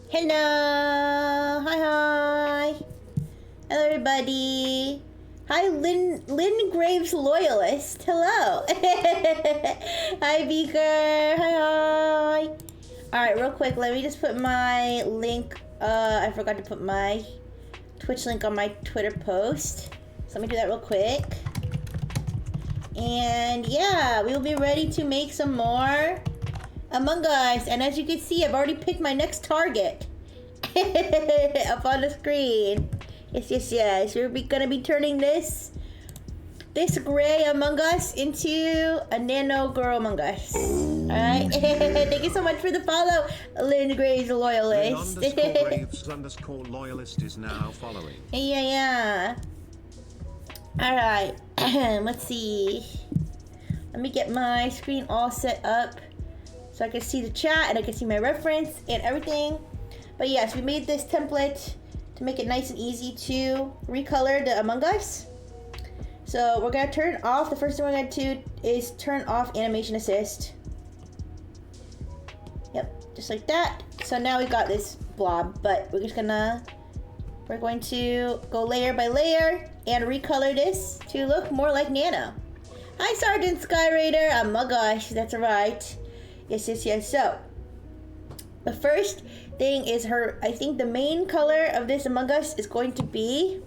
Hello! Hi! Hello, everybody! Hi, Lynn Graves Loyalist. Hello! Hi, Beaker! Hi! Alright, real quick, let me just put my link. I forgot to put my Twitch link on my Twitter post. So let me do that real quick. And yeah, we'll be ready to make some more Among Us. And as you can see, I've already picked my next target up on the screen. Yes. We're gonna be turning this gray Among Us into a nano girl Among Us. Alright? Thank you so much for the follow, Lynn Graves Loyalist. _Graves_loyalist is now following. Yeah. Alright. Let's see. Let me get my screen all set up so I can see the chat and I can see my reference and everything. But yes, we made this template to make it nice and easy to recolor the Among Us. So we're gonna turn off, the first thing we're gonna do is turn off animation assist. Yep, just like that. So now we got this blob, but we're going to go layer by layer and recolor this to look more like Nano. Hi, Sergeant Skyraider. Oh my gosh, that's right. Yes. So the first thing is I think the main color of this Among Us is going to be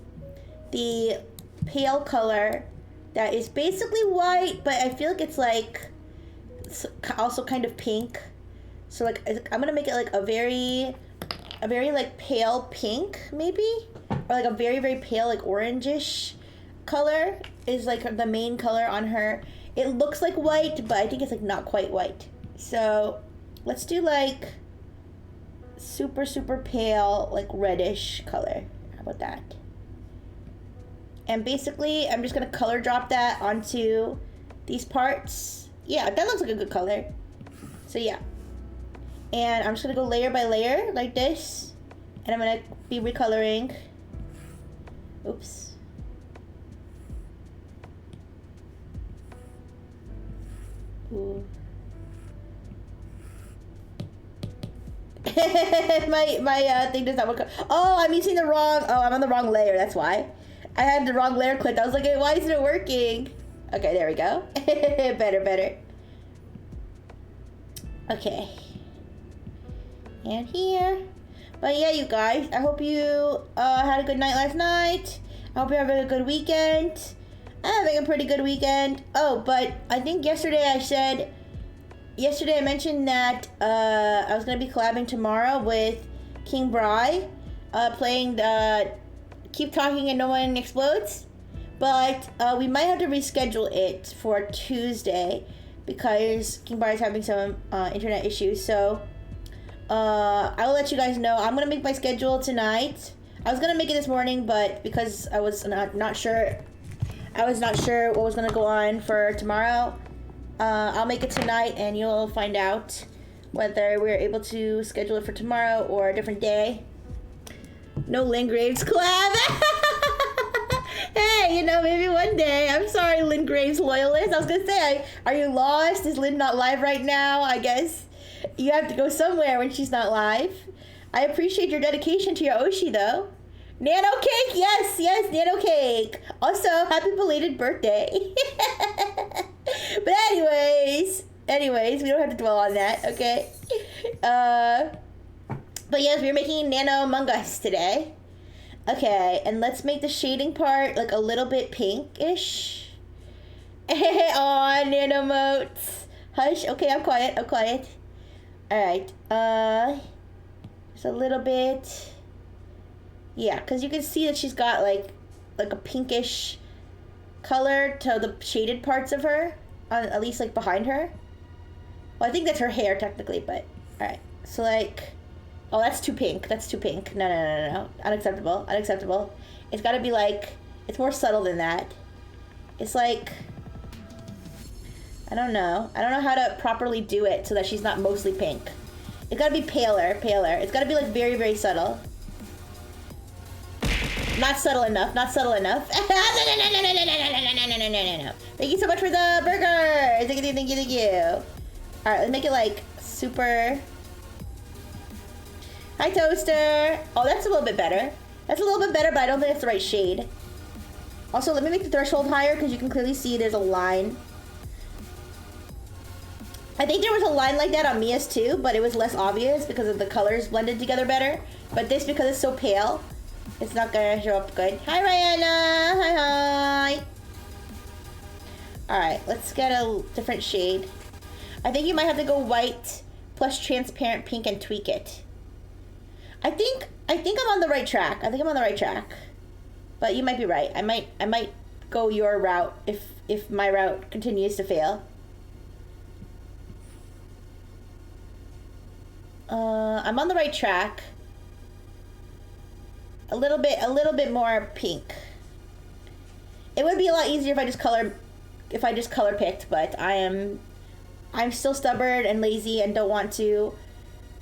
the pale color that is basically white, but I feel like it's like also kind of pink. So like I'm gonna make it like a very like pale pink maybe, or like a very pale like orangish color is like the main color on her. It looks like white, but I think it's like not quite white. So let's do like super pale like reddish color. How about that? And basically I'm just gonna color drop that onto these parts. Yeah, that looks like a good color. So yeah, and I'm just gonna go layer by layer like this, and I'm gonna be recoloring. Oops. Ooh. my thing does not work. Oh, I'm using the wrong. Oh, I'm on the wrong layer. That's why. I had the wrong layer clicked. I was like, hey, why isn't it working? Okay, there we go. better. Okay. And here. But yeah, you guys, I hope you had a good night last night. I hope you're having a good weekend. I'm having a pretty good weekend. Oh, but I think yesterday I mentioned that I was going to be collabing tomorrow with King Bry, playing the Keep Talking and No One Explodes. But we might have to reschedule it for Tuesday because King Bry is having some internet issues. So I will let you guys know. I'm going to make my schedule tonight. I was going to make it this morning, but because I was not sure what was going to go on for tomorrow, I'll make it tonight, and you'll find out whether we're able to schedule it for tomorrow or a different day. No Lynn Graves collab. Hey, maybe one day. I'm sorry, Lynn Graves Loyalist. I was gonna say, are you lost? Is Lynn not live right now? I guess you have to go somewhere when she's not live. I appreciate your dedication to your Oshi, though. Nano Cake, yes, Nano Cake. Also, happy belated birthday. But anyways, we don't have to dwell on that, okay? But yes, we're making Nano Among Us today. Okay, and let's make the shading part like a little bit pinkish. Aw, Nano Motes. Hush, okay, I'm quiet. Alright, just a little bit. Yeah, because you can see that she's got like a pinkish color to the shaded parts of her, at least like behind her. Well, I think that's her hair technically, but alright. So like, oh, that's too pink. No. Unacceptable. It's gotta be like, it's more subtle than that. It's like, I don't know how to properly do it so that she's not mostly pink. It's gotta be paler. It's gotta be like very subtle. Not subtle enough. No. Thank you so much for the burger. Thank you. All right, let's make it like super. Hi, Toaster. Oh, that's a little bit better. That's a little bit better, but I don't think it's the right shade. Also, let me make the threshold higher because you can clearly see there's a line. I think there was a line like that on Mia's too, but it was less obvious because of the colors blended together better. But this, because it's so pale, it's not gonna show up good. Hi, Rihanna. Hi. Alright, let's get a different shade. I think you might have to go white plus transparent pink and tweak it. I think I'm on the right track. But you might be right. I might go your route if my route continues to fail. I'm on the right track. A little bit more pink. It would be a lot easier if I just color picked, but I'm still stubborn and lazy and don't want to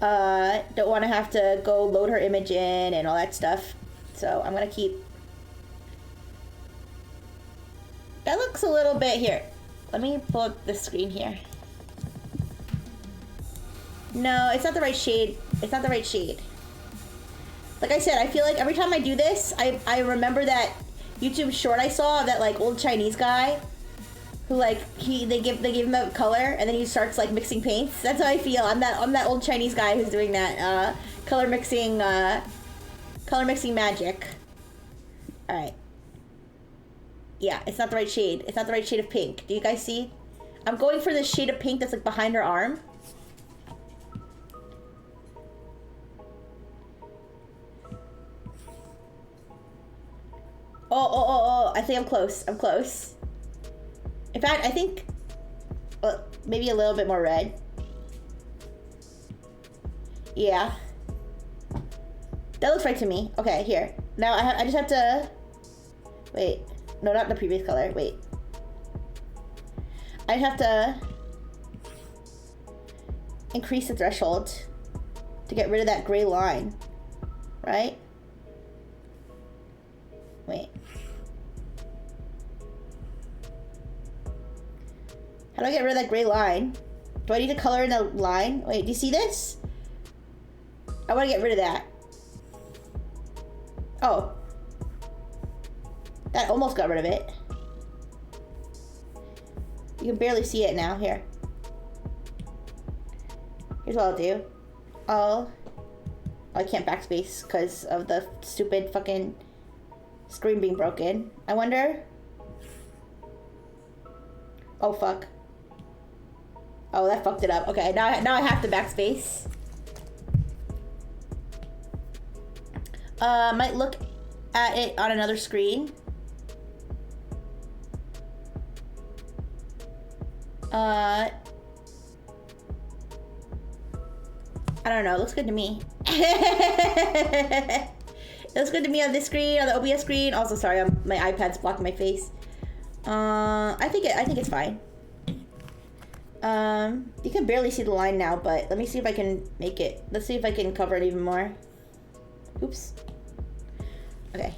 have to go load her image in and all that stuff. So I'm gonna keep. That looks a little bit here. Let me pull up the screen here. No, it's not the right shade. It's not the right shade. Like I said, I feel like every time I do this, I remember that YouTube short I saw of that like old Chinese guy who like they give him a color and then he starts like mixing paints. That's how I feel. I'm that old Chinese guy who's doing that color mixing magic. All right. Yeah, it's not the right shade. It's not the right shade of pink. Do you guys see? I'm going for this shade of pink that's like behind her arm. Oh, I think I'm close. I'm close. In fact, I think maybe a little bit more red. Yeah. That looks right to me. Okay, here. Now I just have to... Wait. No, not the previous color. Wait. I have to increase the threshold to get rid of that gray line. Right? Wait. How do I get rid of that gray line? Do I need to color in the line? Wait, do you see this? I want to get rid of that. Oh. That almost got rid of it. You can barely see it now. Here. Here's what I'll do. Oh, I can't backspace because of the stupid fucking screen being broken. I wonder. Oh, fuck. Oh, that fucked it up. Okay, now I have to backspace. Might look at it on another screen. I don't know. It looks good to me. It looks good to me on this screen, on the OBS screen. Also, sorry, my iPad's blocking my face. I think it's fine. You can barely see the line now, but let me see if I can make it. Let's see if I can cover it even more. Oops. Okay.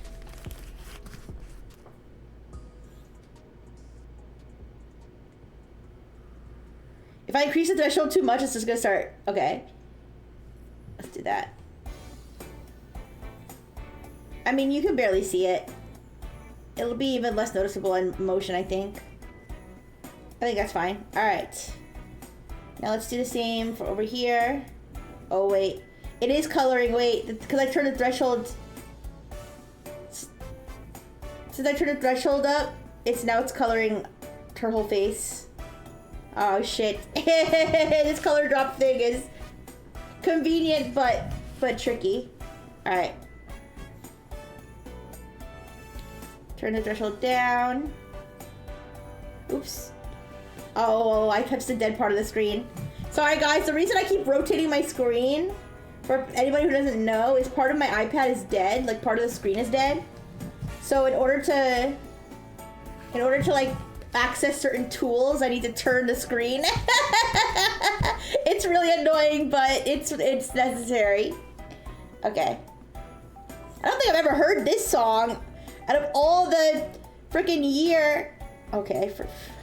If I increase the threshold too much, it's just gonna start. Okay. Let's do that. I mean, you can barely see it. It'll be even less noticeable in motion, I think. I think that's fine. All right. Now let's do the same for over here. Oh, wait. It is coloring. Wait, because I turned the threshold. Since I turned the threshold up, it's coloring her whole face. Oh, shit. This color drop thing is convenient, but tricky. All right. Turn the threshold down. Oops. Oh, I touched the dead part of the screen. Sorry, guys. The reason I keep rotating my screen, for anybody who doesn't know, is part of my iPad is dead. Like, part of the screen is dead. So in order to like access certain tools, I need to turn the screen. It's really annoying, but it's necessary. Okay. I don't think I've ever heard this song out of all the freaking year. Okay,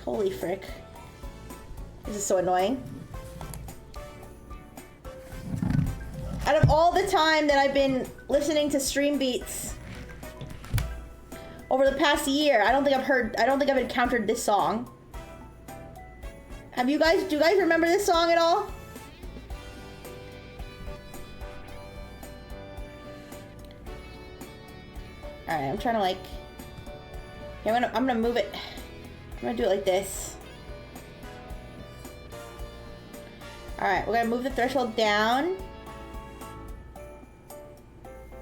holy frick. This is so annoying. Out of all the time that I've been listening to stream beats over the past year, I don't think I've encountered this song. Do you guys remember this song at all? Alright, I'm trying to like... Here, I'm gonna move it. I'm gonna do it like this. Alright, we're gonna move the threshold down.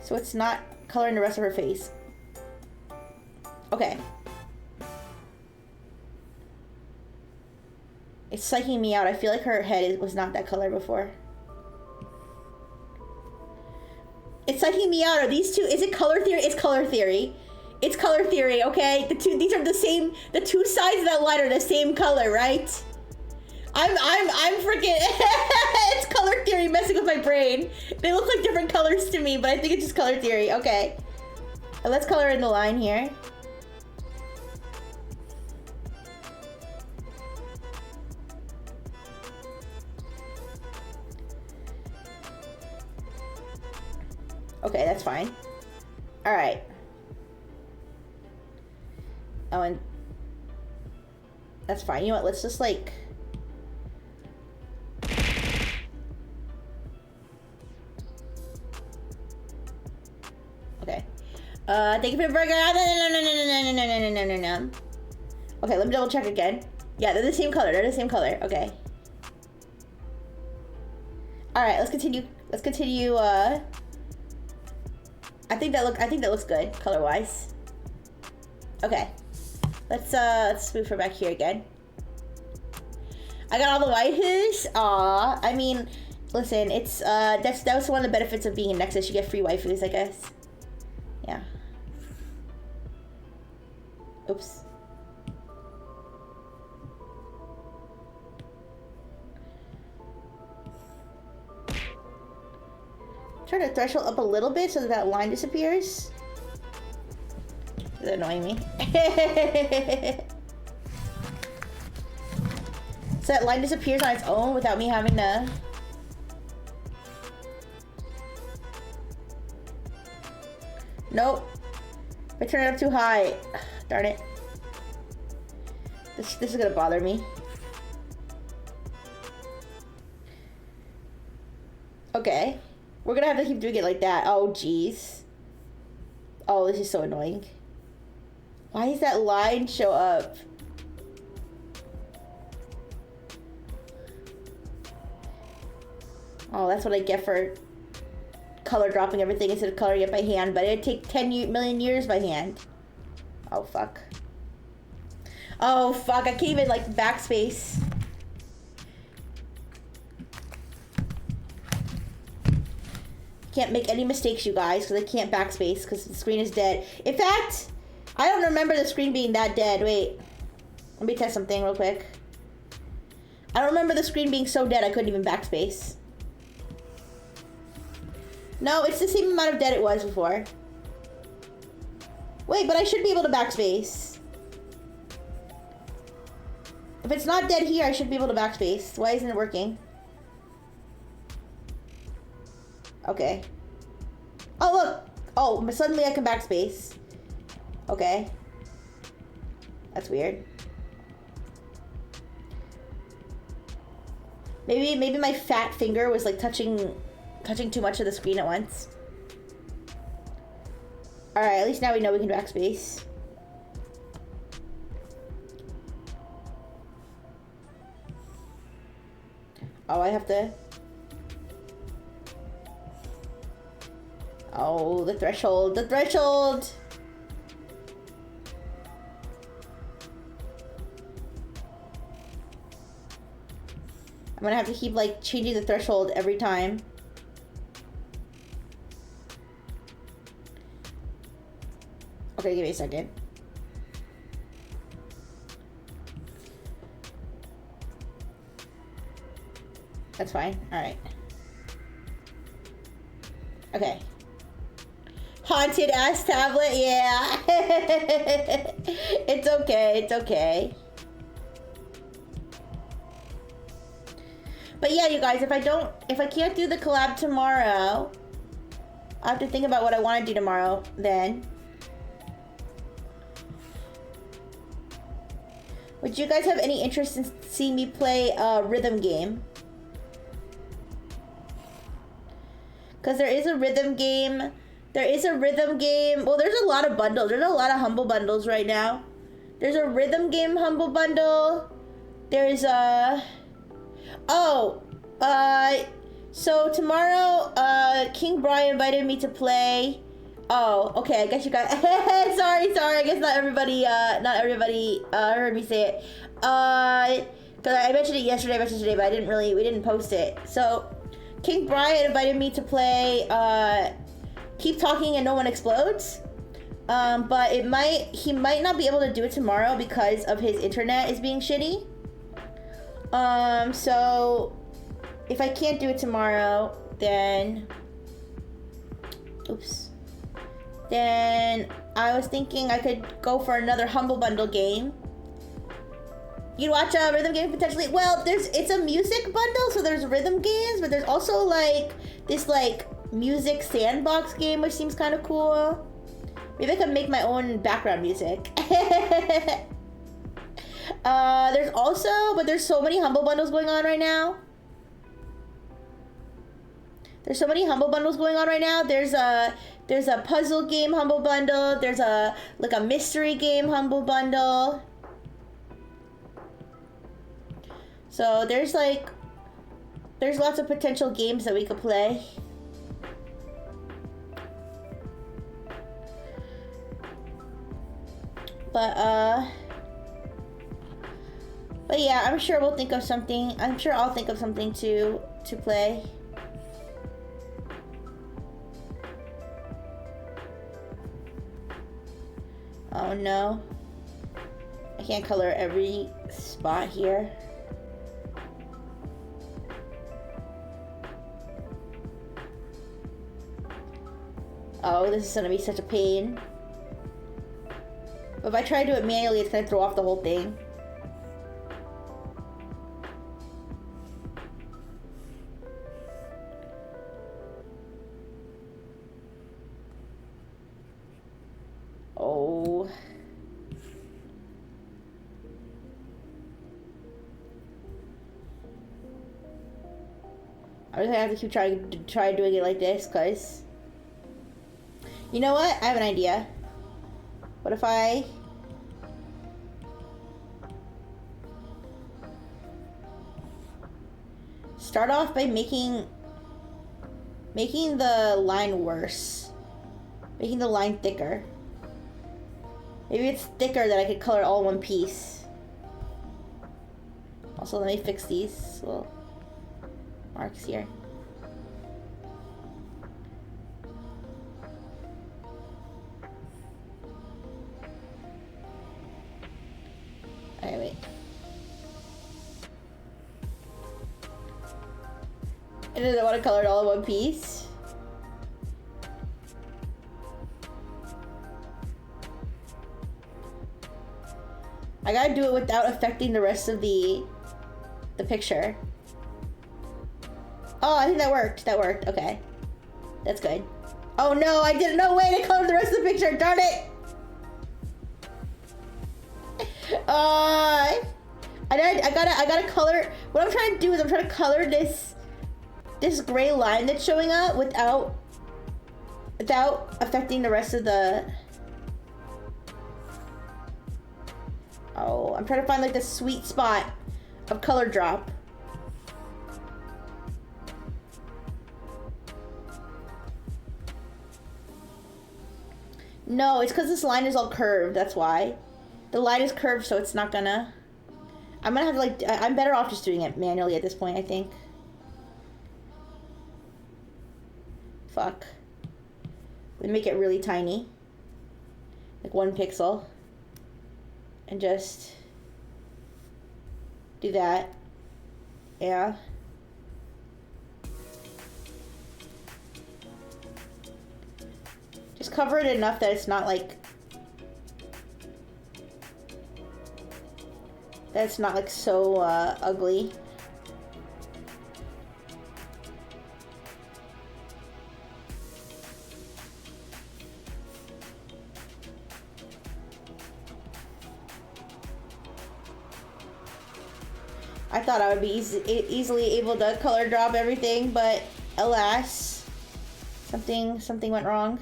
So it's not coloring the rest of her face. Okay. It's psyching me out. I feel like her head was not that color before. It's psyching me out. Are these two? Is it color theory? It's color theory. It's color theory, okay? These are the same. The two sides of that light are the same color, right? I'm freaking. It's color theory messing with my brain. They look like different colors to me, but I think it's just color theory. Okay. Let's color in the line here. Okay, that's fine. All right. Oh, and that's fine. You know what? Let's just like... Okay. Thank you for the burger. No. Okay, let me double check again. Yeah, they're the same color. They're the same color. Okay. All right, let's continue. Let's continue. I think that looks good color-wise. Okay. Let's move her back here again. I got all the waifus. Aw, I mean, listen, it's that was one of the benefits of being in Nexus. You get free waifus, I guess. Yeah. Oops. Turn the threshold up a little bit so that line disappears. Is that annoying me? So that line disappears on its own without me having to... Nope. If I turn it up too high. Darn it. This is gonna bother me. Okay. We're gonna have to keep doing it like that. Oh, jeez. Oh, this is so annoying. Why does that line show up? Oh, that's what I get for color dropping everything instead of coloring it by hand. But it'd take 10 million years by hand. Oh, fuck. Oh, fuck. I can't even, like, backspace. Can't make any mistakes, you guys, because I can't backspace because the screen is dead. In fact, I don't remember the screen being that dead. Wait. Let me test something real quick. I don't remember the screen being so dead I couldn't even backspace. No, it's the same amount of dead it was before. Wait, but I should be able to backspace. If it's not dead here, I should be able to backspace. Why isn't it working? Okay. Oh, look! Oh, suddenly I can backspace. Okay. That's weird. Maybe my fat finger was like touching too much of the screen at once. Alright, at least now we know we can backspace. Oh, I have to... Oh, the threshold, the threshold! I'm gonna have to keep, like, changing the threshold every time. Okay, give me a second. That's fine. Alright. Okay. Haunted ass tablet? Yeah. It's okay. It's okay. But yeah, you guys, if I can't do the collab tomorrow, I have to think about what I want to do tomorrow then. Would you guys have any interest in seeing me play a rhythm game? Because there is a rhythm game. There is a rhythm game. Well, there's a lot of bundles. There's a lot of humble bundles right now. There's a rhythm game humble bundle. There's a... Oh, so tomorrow, King Brian invited me to play. Oh, okay, I guess you guys, sorry, I guess not everybody heard me say it. Cause I mentioned it yesterday, but we didn't post it. So, King Brian invited me to play, Keep Talking and No One Explodes. But he might not be able to do it tomorrow because of his internet is being shitty. So if I can't do it tomorrow, then I was thinking I could go for another Humble Bundle game. You'd watch a rhythm game potentially. Well, it's a music bundle, so there's rhythm games, but there's also like this like music sandbox game, which seems kind of cool. Maybe I could make my own background music. There's so many humble bundles going on right now. There's a puzzle game humble bundle. There's a mystery game humble bundle. So there's lots of potential games that we could play. But yeah, I'm sure we'll think of something. I'm sure I'll think of something to play. Oh no. I can't color every spot here. Oh, this is gonna be such a pain. But if I try to do it manually, it's gonna throw off the whole thing. Oh. I'm just gonna have to keep try doing it like this, cause you know what? I have an idea. What if I start off by making the line worse, making the line thicker. Maybe it's thicker that I could color all in one piece. Also, let me fix these little marks here. Okay, wait. I didn't want to color it all in one piece. I gotta do it without affecting the rest of the picture. Oh, I think that worked. That worked. Okay. That's good. Oh no, I didn't know way to color the rest of the picture. Darn it! I gotta color. What I'm trying to do is I'm trying to color this gray line that's showing up without affecting the rest of the. Oh, I'm trying to find like the sweet spot of color drop. No, it's because this line is all curved. That's why. The line is curved, so it's not gonna. I'm gonna have to like. I'm better off just doing it manually at this point, I think. Fuck. We make it really tiny. Like 1 pixel. And just do that. Yeah. Just cover it enough that it's not like so ugly. I thought I would be easily able to color drop everything, but alas, something went wrong.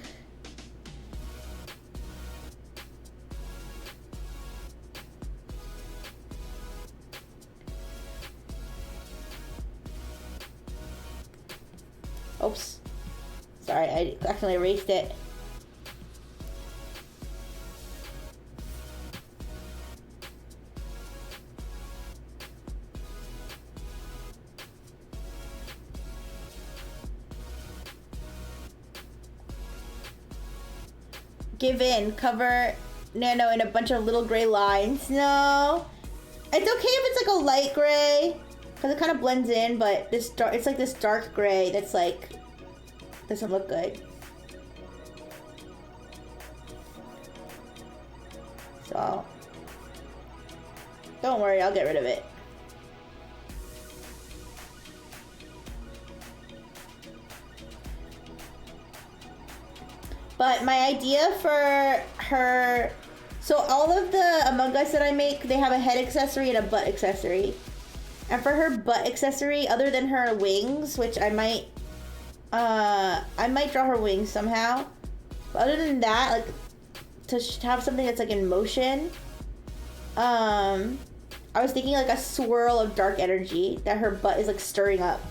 Oops. Sorry, I accidentally erased it. Give in. Cover Nano in a bunch of little gray lines. No. It's okay if it's like a light gray, because it kind of blends in, but this dark, it's like this dark gray that's like, doesn't look good. So, don't worry, I'll get rid of it. But my idea for her, so all of the Among Us that I make, they have a head accessory and a butt accessory. And for her butt accessory, other than her wings, which I might draw her wings somehow. But other than that, like, to have something that's like in motion, I was thinking like a swirl of dark energy that her butt is like stirring up.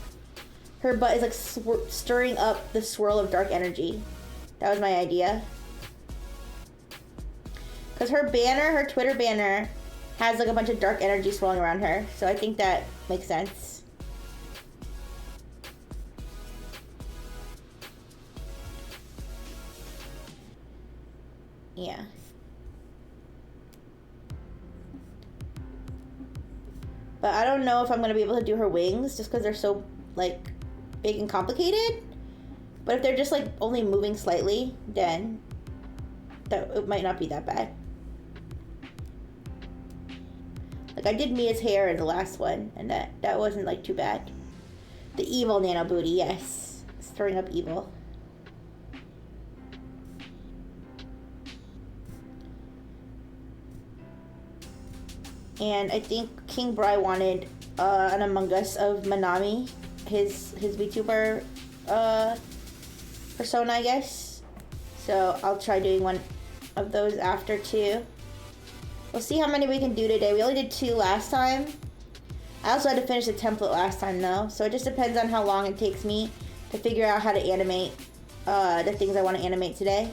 Her butt is like stirring up the swirl of dark energy. That was my idea. Because her banner, her Twitter banner, has like a bunch of dark energy swirling around her. So I think that makes sense. Yeah. But I don't know if I'm going to be able to do her wings just because they're so like big and complicated. But if they're just like only moving slightly, then it might not be that bad. Like I did Mia's hair in the last one, and that wasn't like too bad. The evil Nano Booty, yes. Stirring up evil. And I think King Bry wanted an Among Us of Manami, his VTuber persona, I guess. So I'll try doing one of those after too. We'll see how many we can do today. We only did 2 last time. I also had to finish the template last time though, so it just depends on how long it takes me to figure out how to animate the things I want to animate today.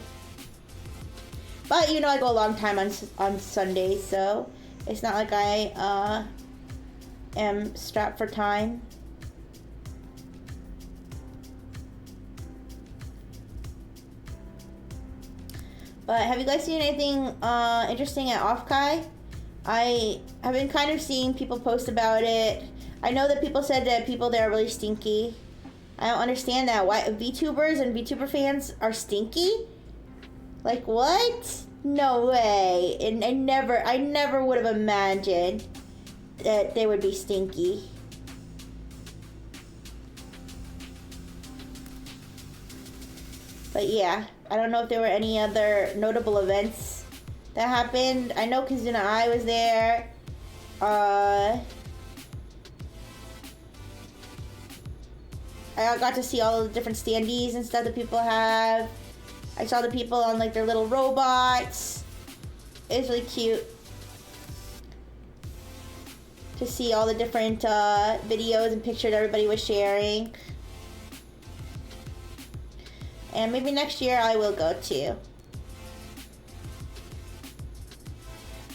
But you know, I go a long time on Sundays, so it's not like I am strapped for time. But have you guys seen anything interesting at Offkai? I have been kind of seeing people post about it. I know that people said that people there are really stinky. I don't understand that. Why VTubers and VTuber fans are stinky? Like what? No way. And I never would have imagined that they would be stinky. But yeah, I don't know if there were any other notable events that happened. I know Kazuna I was there. I got to see all of the different standees and stuff that people have. I saw the people on like their little robots. It was really cute to see all the different videos and pictures everybody was sharing. And maybe next year I will go too.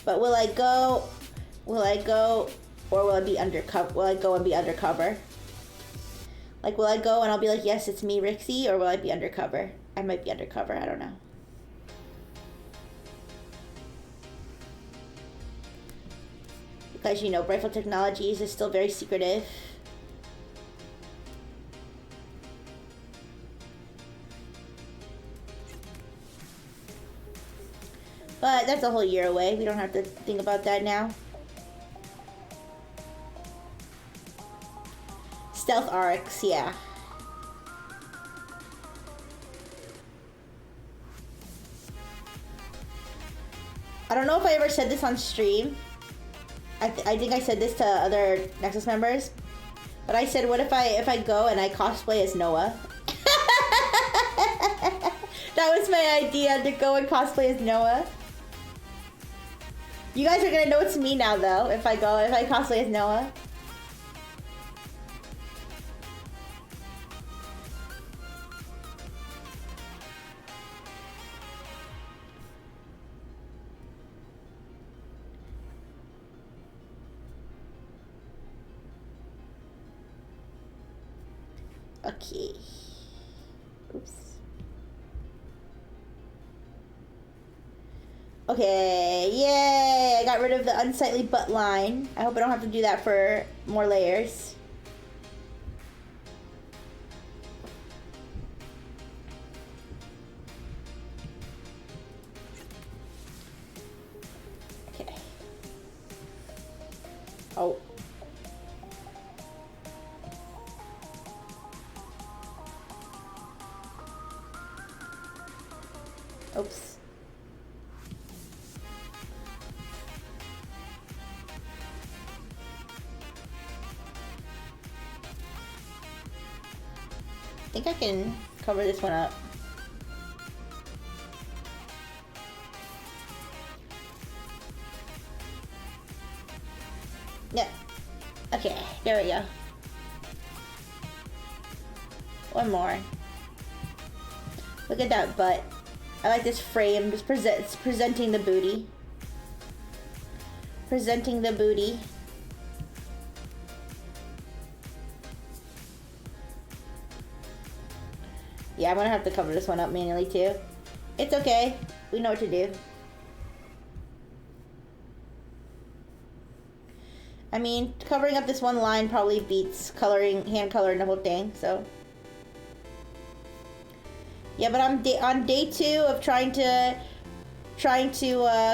But will I go, or will I be undercover? Will I go and be undercover? Like, will I go and I'll be like, yes, it's me, Rixie, or will I be undercover? I might be undercover, I don't know. Because, you know, Brightful Technologies is still very secretive. But that's a whole year away. We don't have to think about that now. Stealth Arcs, yeah. I don't know if I ever said this on stream. I think I said this to other Nexus members, but I said, what if I go and I cosplay as Noah? That was my idea, to go and cosplay as Noah. You guys are gonna know it's me now, though, if I cosplay as Noah. Okay. Oops. Okay, yay! I got rid of the unsightly butt line. I hope I don't have to do that for more layers. Okay. Oh. Oops. I think I can cover this one up. Yeah. Okay, there we go. One more. Look at that butt. I like this frame, just presenting the booty. Presenting the booty. Yeah, I'm gonna have to cover this one up manually too. It's okay. We know what to do. I mean, covering up this one line probably beats hand coloring the whole thing, so. Yeah, but I'm on day 2 of trying to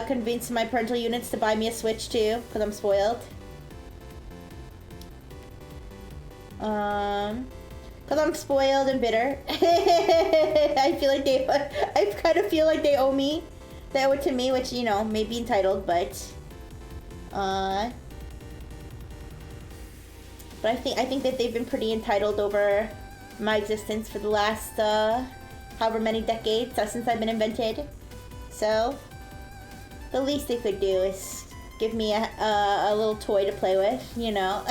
convince my parental units to buy me a Switch too, because I'm spoiled. Because I'm spoiled and bitter. I kind of feel like they owe me. They owe it to me, which, you know, may be entitled, but I think that they've been pretty entitled over my existence for the last however many decades since I've been invented. So the least they could do is give me a little toy to play with, you know.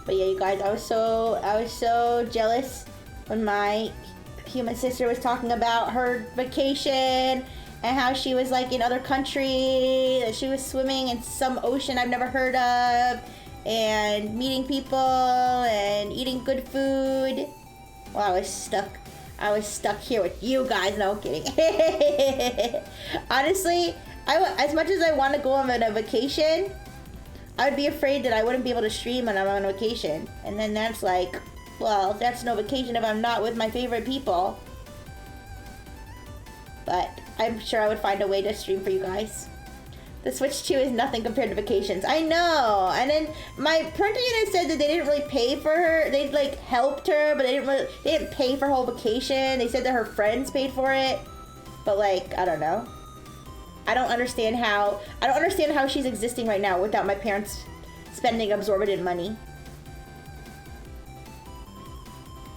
But yeah, you guys, I was so jealous when my human sister was talking about her vacation and how she was like in other country, that she was swimming in some ocean I've never heard of, and meeting people and eating good food. Well, I was stuck here with you guys. No, I'm kidding. Honestly, as much as I want to go on a vacation, I would be afraid that I wouldn't be able to stream when I'm on vacation. And then that's like, well, that's no vacation if I'm not with my favorite people. But I'm sure I would find a way to stream for you guys. The Switch 2 is nothing compared to vacations. I know! And then my parental unit said that they didn't really pay for her. They like helped her, but they didn't pay for her whole vacation. They said that her friends paid for it. But like, I don't know. I don't understand how she's existing right now without my parents spending absorbent money.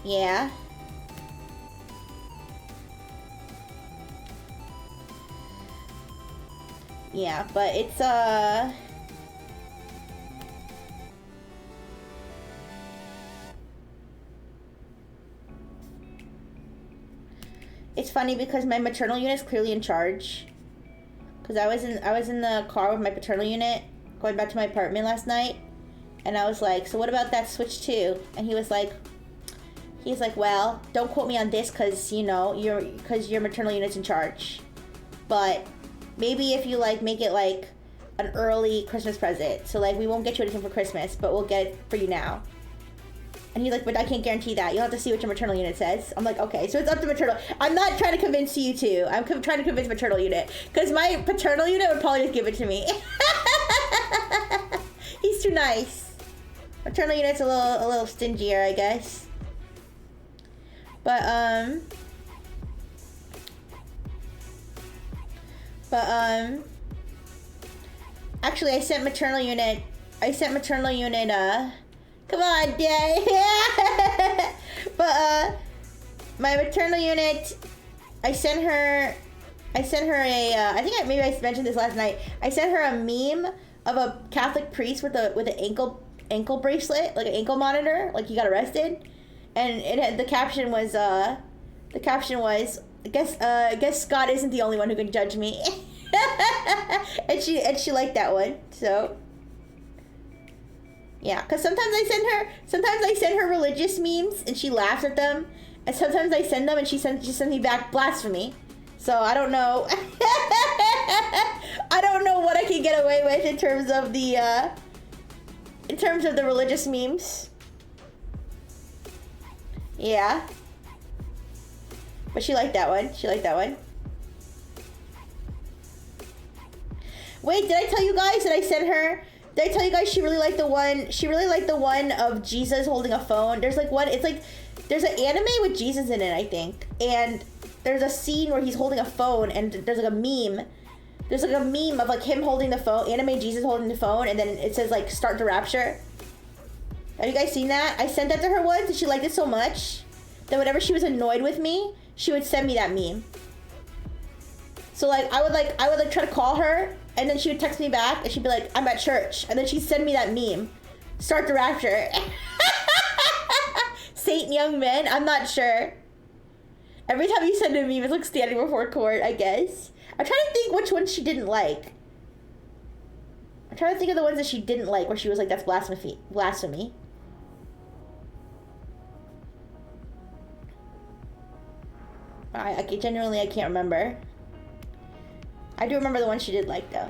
Yeah. Yeah, but it's it's funny because my maternal unit is clearly in charge. Because I was in the car with my paternal unit going back to my apartment last night, and I was like, so what about that Switch 2? And he's like, well, don't quote me on this because, you know, your maternal unit's in charge. But maybe if you like make it like an early Christmas present, so like we won't get you anything for Christmas, but we'll get it for you now. And he's like, but I can't guarantee that. You'll have to see what your maternal unit says. I'm like, okay, so it's up to maternal. I'm not trying to convince you two. I'm trying to convince maternal unit. Because my paternal unit would probably just give it to me. he's too nice. Maternal unit's a little stingier, I guess. But actually, I sent maternal unit. Come on, Dad. But my maternal unit, I sent her a. I think maybe I mentioned this last night. I sent her a meme of a Catholic priest with an ankle bracelet, like an ankle monitor, like he got arrested, and it had the caption was I guess God isn't the only one who can judge me. and she liked that one, so yeah, because sometimes I send her religious memes and she laughs at them, and sometimes I send them and she sends me back blasphemy. So I don't know. I don't know what I can get away with in terms of the religious memes. Yeah. But she liked that one. Wait, did I tell you guys that I sent her? Did I tell you guys she really liked the one of Jesus holding a phone? There's like one, it's like, there's an anime with Jesus in it, I think. And there's a scene where he's holding a phone and there's like a meme. There's like a meme of like him holding the phone, anime Jesus holding the phone, and then it says like start the rapture. Have you guys seen that? I sent that to her once and she liked it so much that whenever she was annoyed with me, she would send me that meme. So like I would try to call her, and then she would text me back and she'd be like, I'm at church, and then she'd send me that meme. Start the rapture. Saint young men, I'm not sure. Every time you send a meme, it's like standing before court, I guess. I'm trying to think which ones she didn't like. I'm trying to think of the ones that she didn't like, where she was like, that's blasphemy. I genuinely, I can't remember. I do remember the one she did like, though.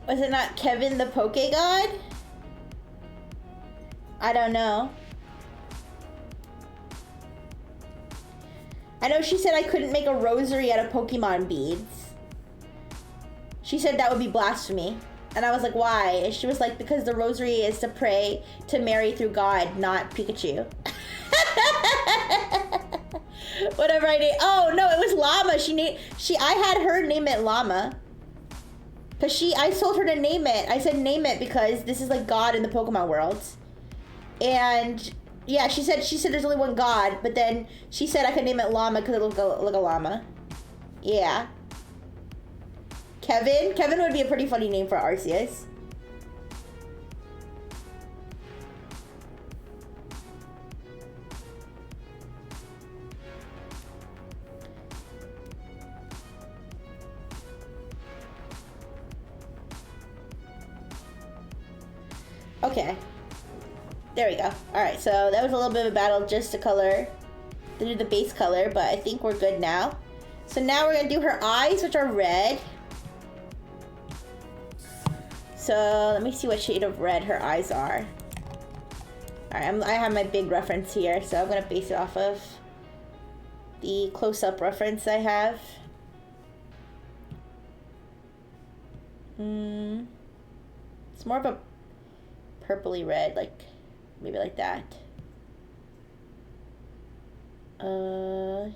Was it not Kevin the Poke God? I don't know. I know she said I couldn't make a rosary out of Pokemon beads. She said that would be blasphemy. And I was like, why? And she was like, because the rosary is to pray to Mary through God, not Pikachu. Whatever I named. Oh, no, it was Llama. I had her name it Llama. Because I told her to name it. I said name it because this is like God in the Pokemon world. And yeah, she said there's only one God, but then she said I could name it Llama because it look like a llama. Yeah. Kevin would be a pretty funny name for Arceus. Okay. There we go. Alright, so that was a little bit of a battle just to do the base color, but I think we're good now. So now we're going to do her eyes, which are red. So let me see what shade of red her eyes are. Alright, I have my big reference here, so I'm going to base it off of the close-up reference I have. It's more of a purpley red, like maybe like that. Trying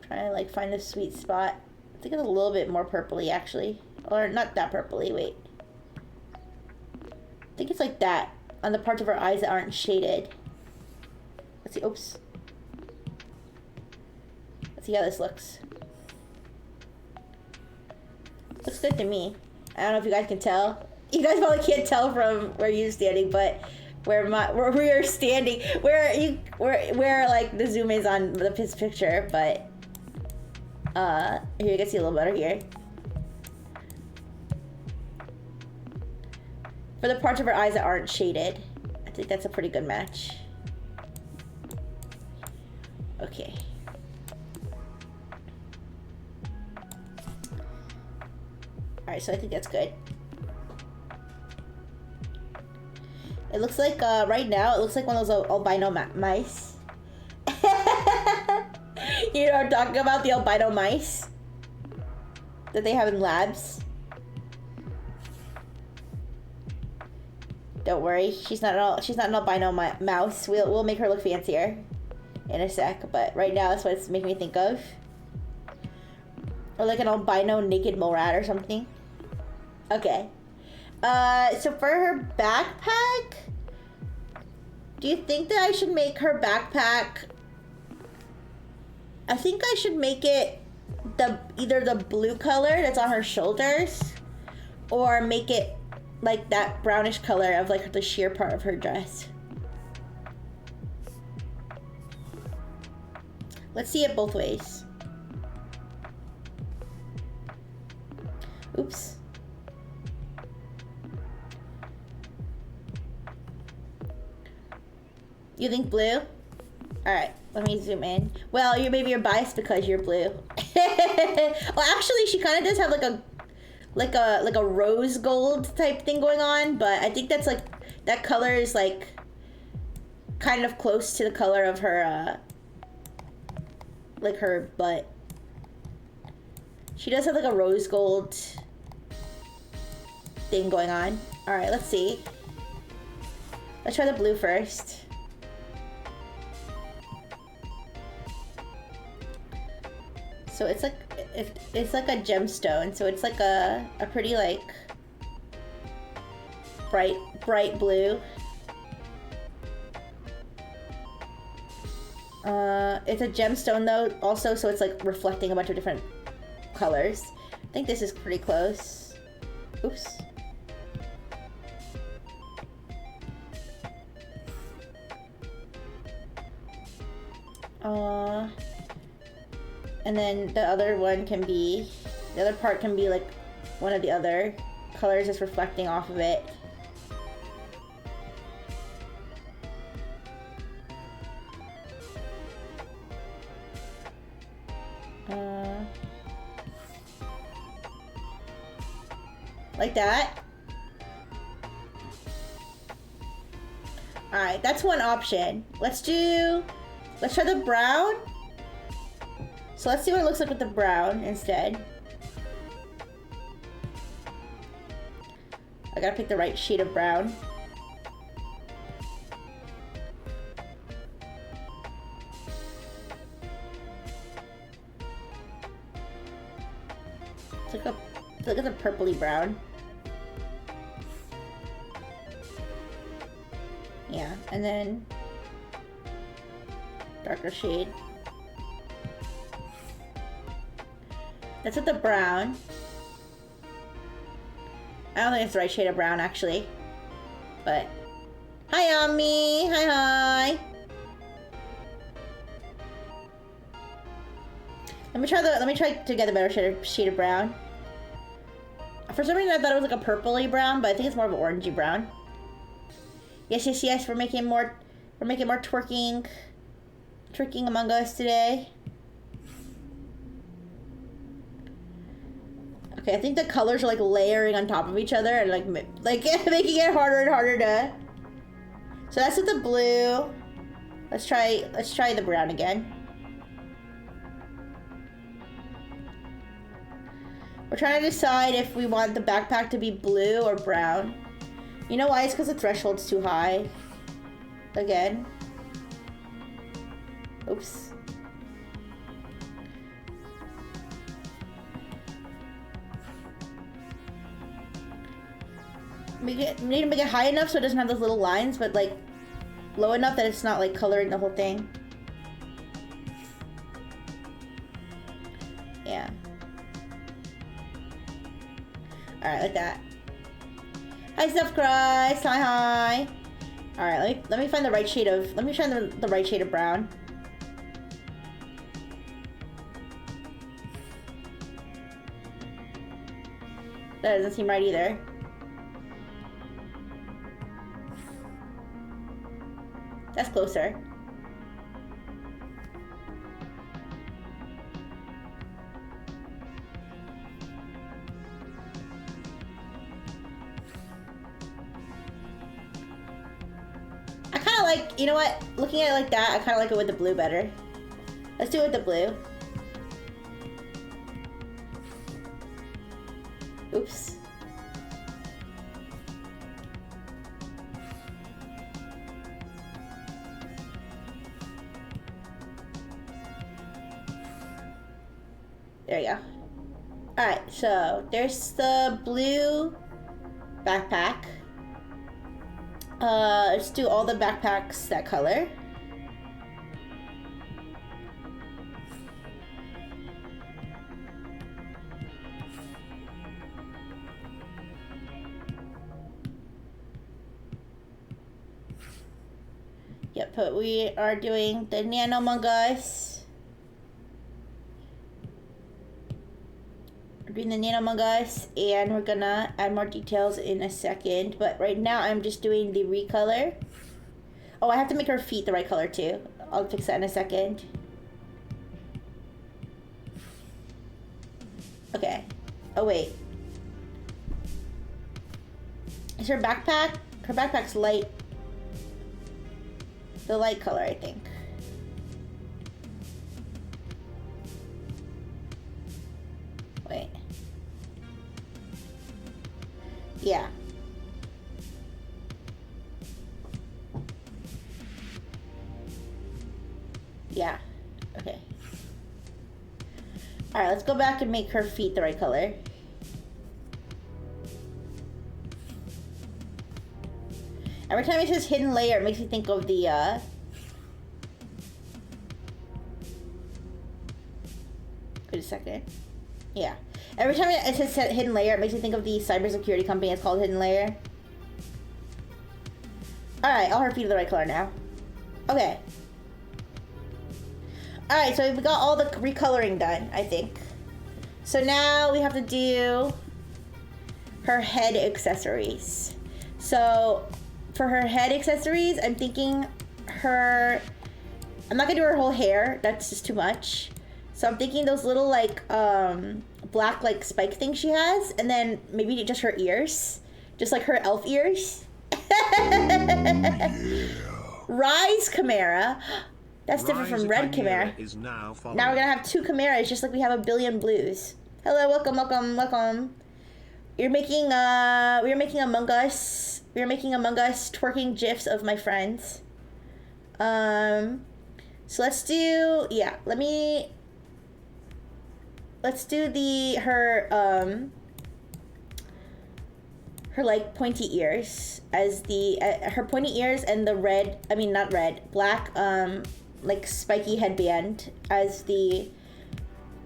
to like find a sweet spot. I think it's a little bit more purpley actually, or not that purpley. Wait, I think it's like that on the parts of her eyes that aren't shaded. Let's see. Oops. Let's see how this looks. Looks good to me. I don't know if you guys can tell. You guys probably can't tell from where you're standing, but where we are standing, where like the zoom is on the picture, but here you can see a little better here. For the parts of her eyes that aren't shaded, I think that's a pretty good match. Okay. Alright, so I think that's good. It looks like, right now, it looks like one of those albino mice. You know what I'm talking about? The albino mice that they have in labs. Don't worry, she's not an albino mouse. We'll make her look fancier in a sec, but right now that's what it's making me think of. Or like an albino naked mole rat or something. Okay. So for her backpack, do you think that I should make her backpack? I think I should make it either the blue color that's on her shoulders, or make it like that brownish color of like the sheer part of her dress. Let's see it both ways. Oops. You think blue? Alright, let me zoom in. Well, maybe you're biased because you're blue. Well, actually, she kind of does have like a rose gold type thing going on, but I think that's like, that color is like kind of close to the color of her, like her butt. She does have like a rose gold thing going on. Alright, let's see. Let's try the blue first. So it's like a gemstone. So it's like a pretty like bright blue. It's a gemstone though also, so it's like reflecting a bunch of different colors. I think this is pretty close. Oops. And then the other part can be like one of the other colors that's reflecting off of it. Like that. Alright, that's one option. Let's try the brown. So let's see what it looks like with the brown instead. I gotta pick the right shade of brown. It's like a purpley brown. Yeah, and then darker shade. That's with the brown. I don't think it's the right shade of brown actually, but hi Ami, hi. Let me try to get a better shade of brown. For some reason I thought it was like a purpley brown, but I think it's more of an orangey brown. Yes. We're making more twerking Among Us today. Okay, I think the colors are like layering on top of each other and like making it harder and harder to. So that's with the blue. Let's try the brown again. We're trying to decide if we want the backpack to be blue or brown. You know why? It's because the threshold's too high. Again. Oops. We need to make it high enough so it doesn't have those little lines, but like low enough that it's not like coloring the whole thing. Yeah. Alright, like that. Hi, Stuff Christ. Hi. Alright, let me find the right shade of. Let me try the right shade of brown. That doesn't seem right either. That's closer. like, you know what? Looking at it like that, I kind of like it with the blue better. Let's do it with the blue. Oops. There you go. Alright, so there's the blue backpack. Let's do all the backpacks that color. Yep, but we are doing the Nano Among Us. We're doing the Nano Among Us, and we're gonna add more details in a second. But right now, I'm just doing the recolor. Oh, I have to make her feet the right color too. I'll fix that in a second. Okay. Oh wait. Is her backpack? Her backpack's light. The light color, I think. Wait. Yeah. Yeah. Okay. Alright, let's go back and make her feet the right color. Every time it says hidden layer, it makes me think of the, wait a second. Yeah. Every time it says hidden layer, it makes me think of the cybersecurity company. It's called Hidden Layer. Alright, all her feet are the right color now. Okay. Alright, so we got all the recoloring done, I think. So now we have to do her head accessories. So for her head accessories, I'm thinking her... I'm not gonna do her whole hair. That's just too much. So I'm thinking those little, like, black, like, spike things she has. And then maybe just her ears. Just like her elf ears. Yeah. Rise Chimera. That's different from Red Chimera. Now we're gonna have two chimeras, just like we have a billion blues. Hello, welcome, welcome, welcome. We're making Among Us. We're making Among Us twerking gifs of my friends. So let's do, yeah, let's do her like pointy ears as the, her pointy ears and the red, I mean not red, black, like spiky headband as the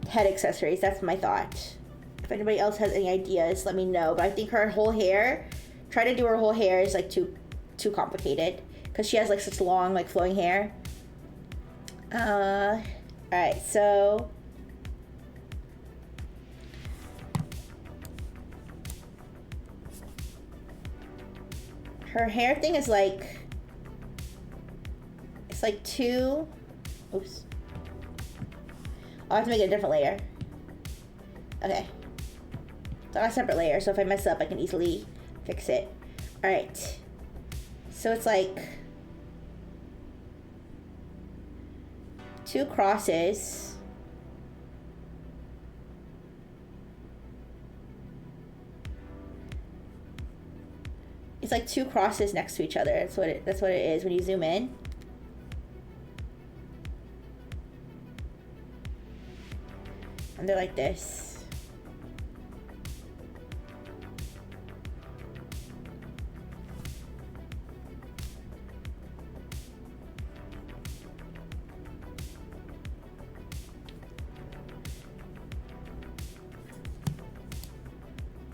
head accessories. That's my thought. If anybody else has any ideas, let me know. But I think her whole hair, try to do her whole hair is like too complicated because she has like such long like flowing hair. All right, so her hair thing is like, it's like two, oops. I'll have to make it a different layer. Okay. It's on a separate layer, so if I mess up, I can easily fix it. All right. So it's like two crosses. It's like two crosses next to each other. That's what it is when you zoom in. And they're like this.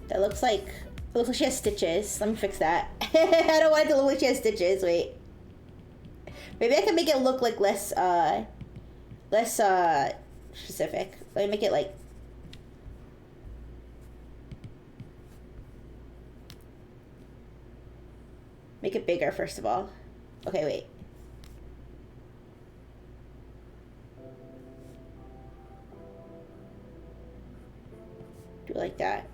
That looks like, it looks like she has stitches. Let me fix that. I don't want it to look like she has stitches. Wait. Maybe I can make it look like less specific. Let me make it like, make it bigger first of all. Okay, wait. Do it like that.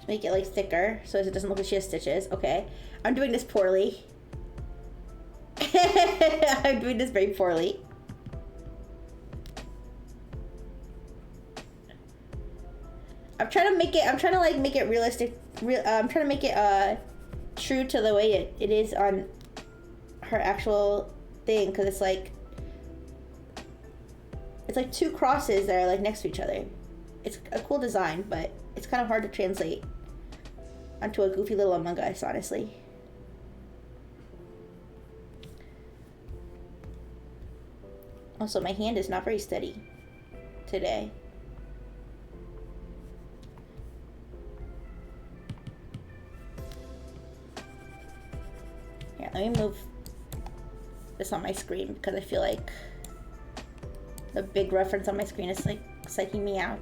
Make it like thicker so it doesn't look like she has stitches. Okay. I'm doing this poorly. I'm doing this very poorly. I'm trying to like make it realistic. I'm trying to make it true to the way it is on her actual thing, because it's like two crosses that are like next to each other. It's a cool design, but it's kind of hard to translate onto a goofy little Among Us, honestly. Also, my hand is not very steady today. Here, let me move this on my screen because I feel like the big reference on my screen is like psyching me out.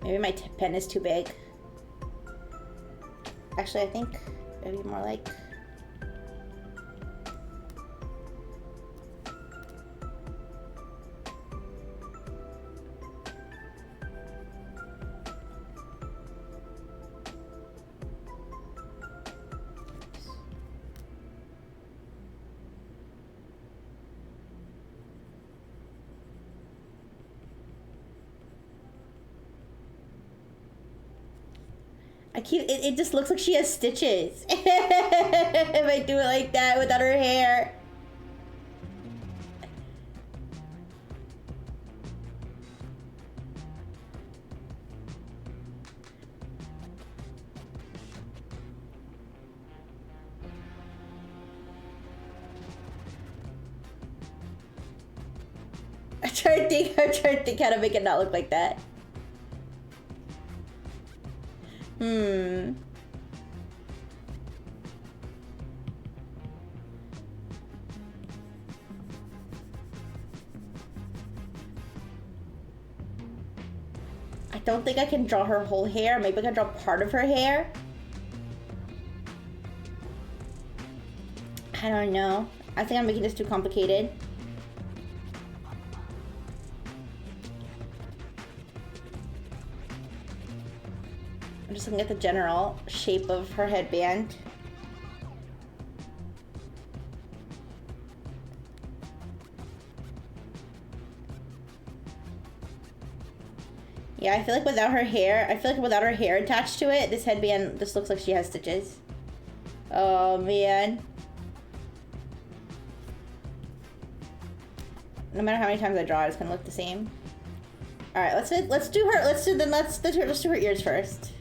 Maybe my pen is too big. Actually, I think it'd be more like... It just looks like she has stitches. If I do it like that without her hair. I'm trying to think how to make it not look like that. I don't think I can draw her whole hair. Maybe I can draw part of her hair. I don't know. I think I'm making this too complicated. I'm just looking at the general shape of her headband. Yeah, I feel like without her hair attached to it, this headband just looks like she has stitches. Oh man. No matter how many times I draw it, it's gonna look the same. All right, let's do her ears first.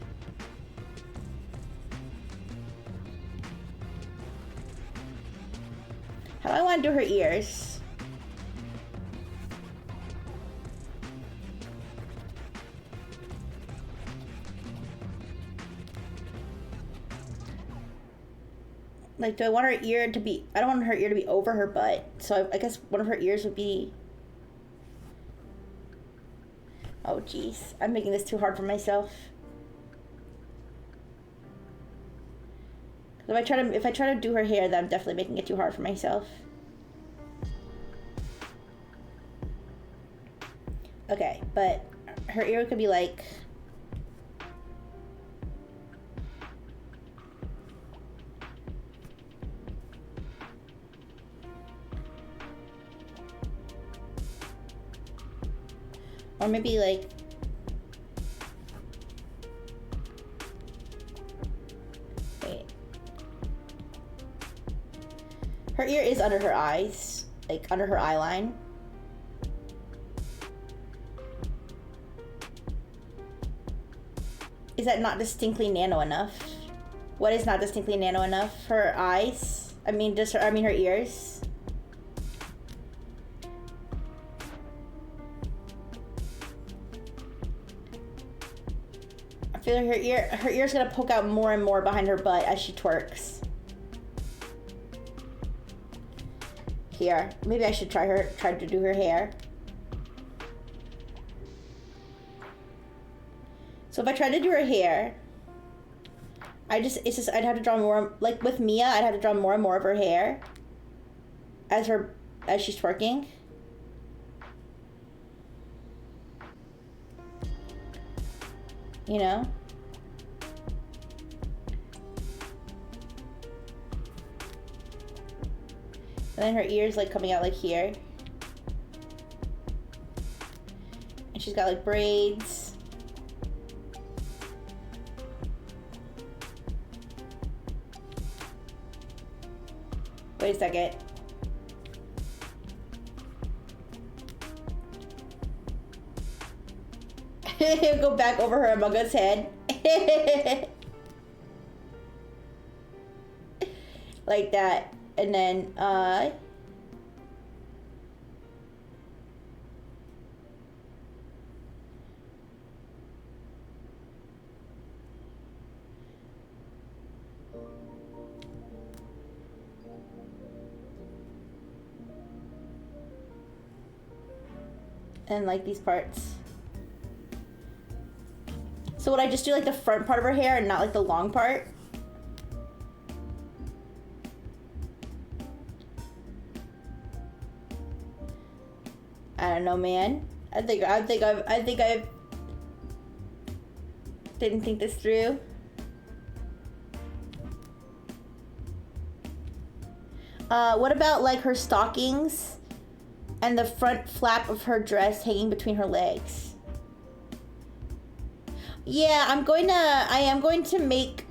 How do I want to do her ears? Like, do I want her ear to be... I don't want her ear to be over her butt. So I guess one of her ears would be... Oh, jeez. I'm making this too hard for myself. If I try to do her hair, then I'm definitely making it too hard for myself. Okay, but her ear could be like... Or maybe like... Wait. Her ear is under her eyes. Like, under her eye line. Is that not distinctly nano enough? What is not distinctly nano enough? Her eyes? I mean, her ears? feel like her ear's gonna poke out more and more behind her butt as she twerks. Here, maybe I should try to do her hair. So if I try to do her hair, I'd have to draw more, like with Mia, I'd have to draw more and more of her hair as she's twerking. You know? And then her ears like coming out like here. And she's got like braids. Wait a second. Go back over her Among Us head. Like that. And then, and like these parts. So would I just do like the front part of her hair and not like the long part? I don't know, man. I think I didn't think this through. What about like her stockings and the front flap of her dress hanging between her legs? Yeah, I am going to make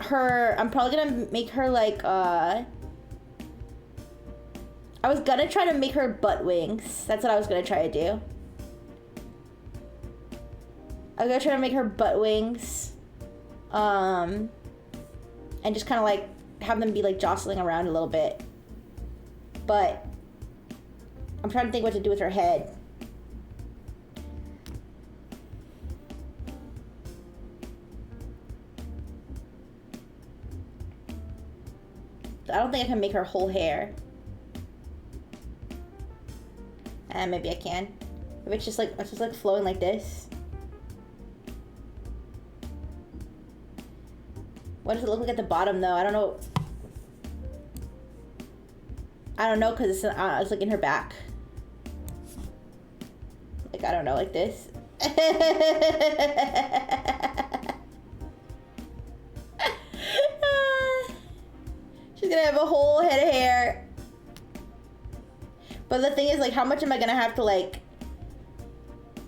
her, I'm probably gonna make her like, I was gonna try to make her butt wings. That's what I was gonna try to do. I was gonna try to make her butt wings. And just kind of like have them be like jostling around a little bit. But I'm trying to think what to do with her head. I don't think I can make her whole hair. Maybe I can. If it's just like flowing like this. What does it look like at the bottom though? I don't know. I don't know because it's like in her back. Like, I don't know, like this. She's gonna have a whole head of hair. But the thing is, like, how much am I gonna have to, like,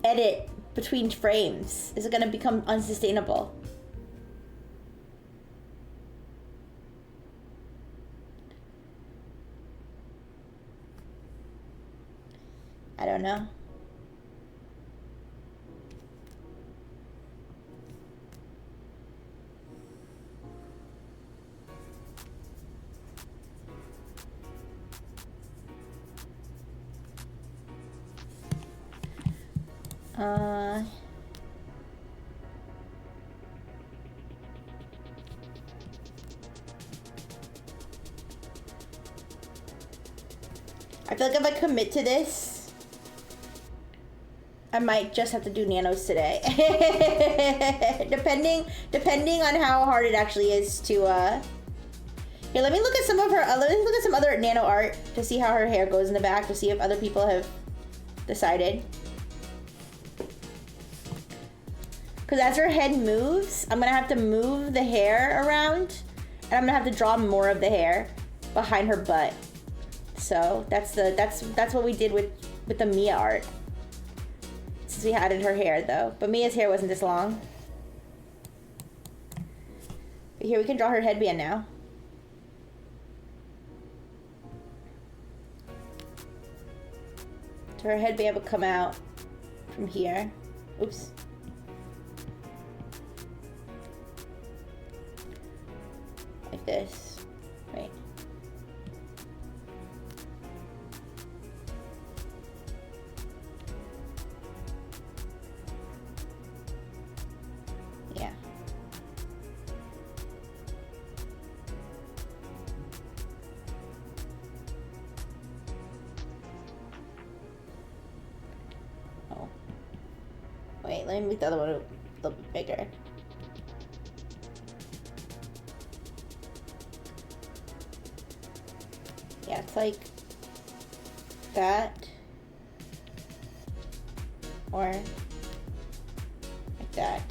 edit between frames? Is it gonna become unsustainable? I don't know. I feel like if I commit to this, I might just have to do nanos today. depending on how hard it actually is to Here, let me look at some of her let me look at some other nano art to see how her hair goes in the back, to see if other people have decided. Because as her head moves, I'm gonna have to move the hair around, and I'm gonna have to draw more of the hair behind her butt. So that's what we did with the Mia art. Since we added her hair though, but Mia's hair wasn't this long. But here we can draw her headband now. So her headband would come out from here. Oops. Like this. Right. Wait, let me make the other one a little bit bigger. Yeah, it's like that. Or like that.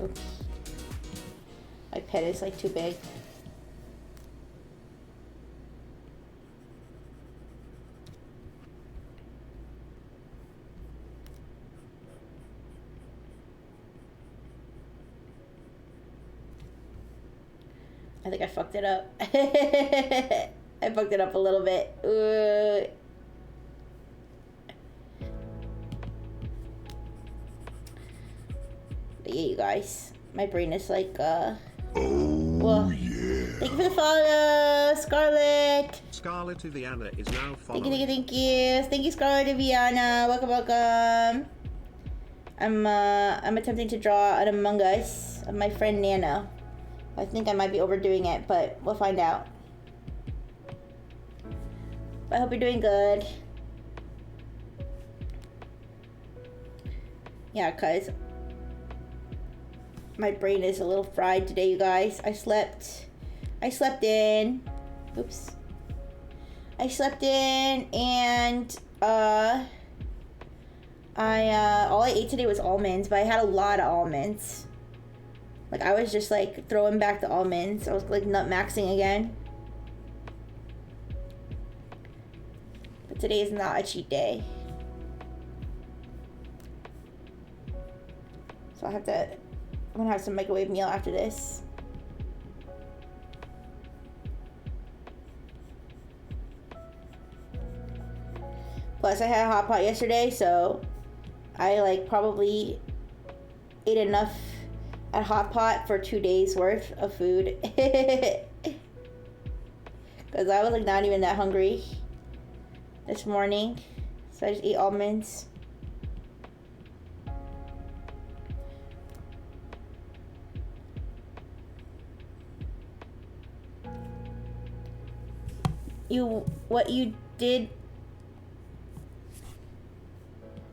Oops. My pet is like too big. I think I fucked it up. I fucked it up a little bit. But yeah, you guys. My brain is like, well, yeah. Thank you for the follow, Scarlett. Scarlett Iviana is now following. Thank you. Thank you, Scarlett Iviana. Welcome. I'm attempting to draw an Among Us of my friend Nana. I think I might be overdoing it, but we'll find out. I hope you're doing good. Yeah, cause my brain is a little fried today, you guys. I slept in. Oops. I slept in and all I ate today was almonds, but I had a lot of almonds. Like I was just like throwing back the almonds. I was like nut maxing again. But today is not a cheat day. So I'm gonna have some microwave meal after this. Plus I had a hot pot yesterday, so I like probably ate enough at hot pot for 2 days worth of food. Cause I was like not even that hungry this morning. So I just ate almonds.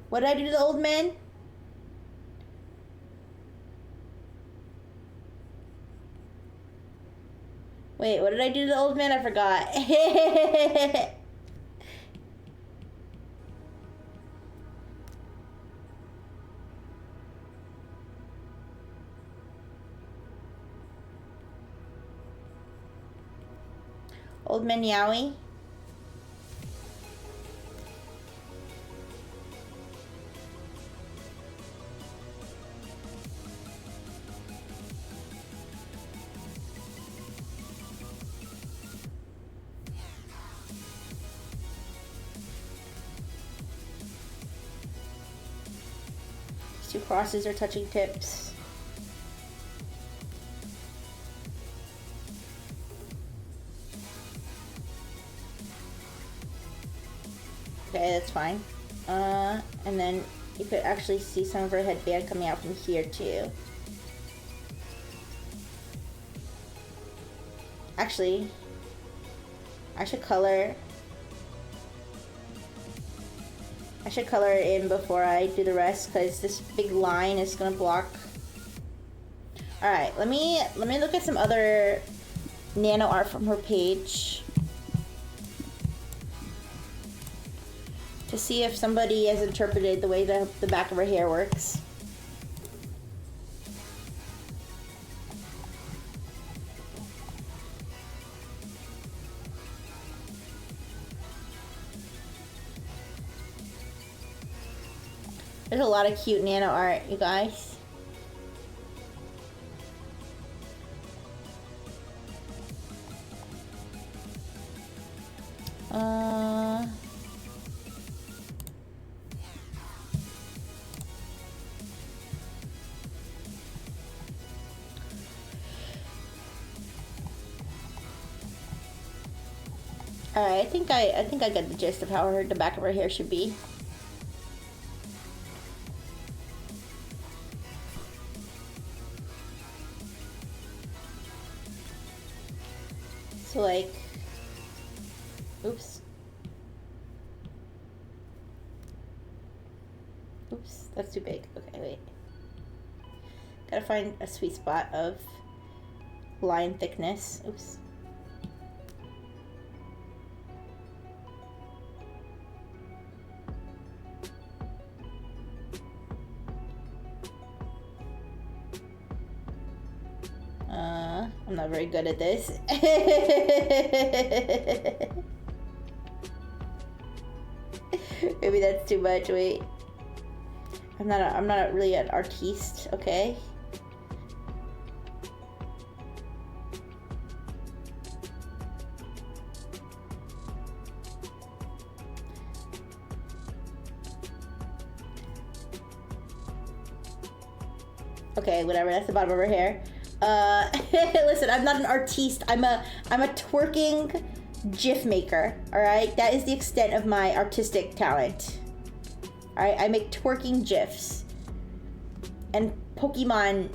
What did I do to the old man? Wait, what did I do to the old man? I forgot. Old man Yowie. These two crosses are touching tips. Okay, that's fine. And then you could actually see some of her headband coming out from here too. Actually, I should color it in before I do the rest, because this big line is gonna block. All right, let me look at some other nano art from her page to see if somebody has interpreted the way the back of her hair works. There's a lot of cute nano art, you guys. Alright, I think I get the gist of how the back of her hair should be. So like, oops. Oops, that's too big. Okay, wait. Gotta find a sweet spot of line thickness. Oops. I'm not very good at this. Maybe that's too much. Wait. I'm not really an artiste, okay? Okay, whatever, that's the bottom of her hair. Listen, I'm not an artiste. I'm a twerking GIF maker, alright? That is the extent of my artistic talent. Alright, I make twerking GIFs. And Pokemon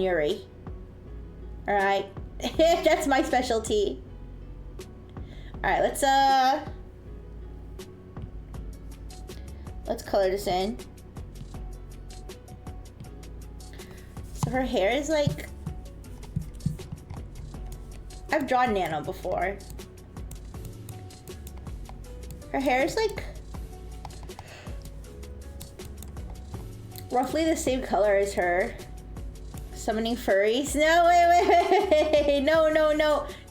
Yuri. Alright? That's my specialty. Alright, let's color this in. So her hair is like, I've drawn Nano before. Her hair is like roughly the same color as her. Summoning furries. No, wait. No.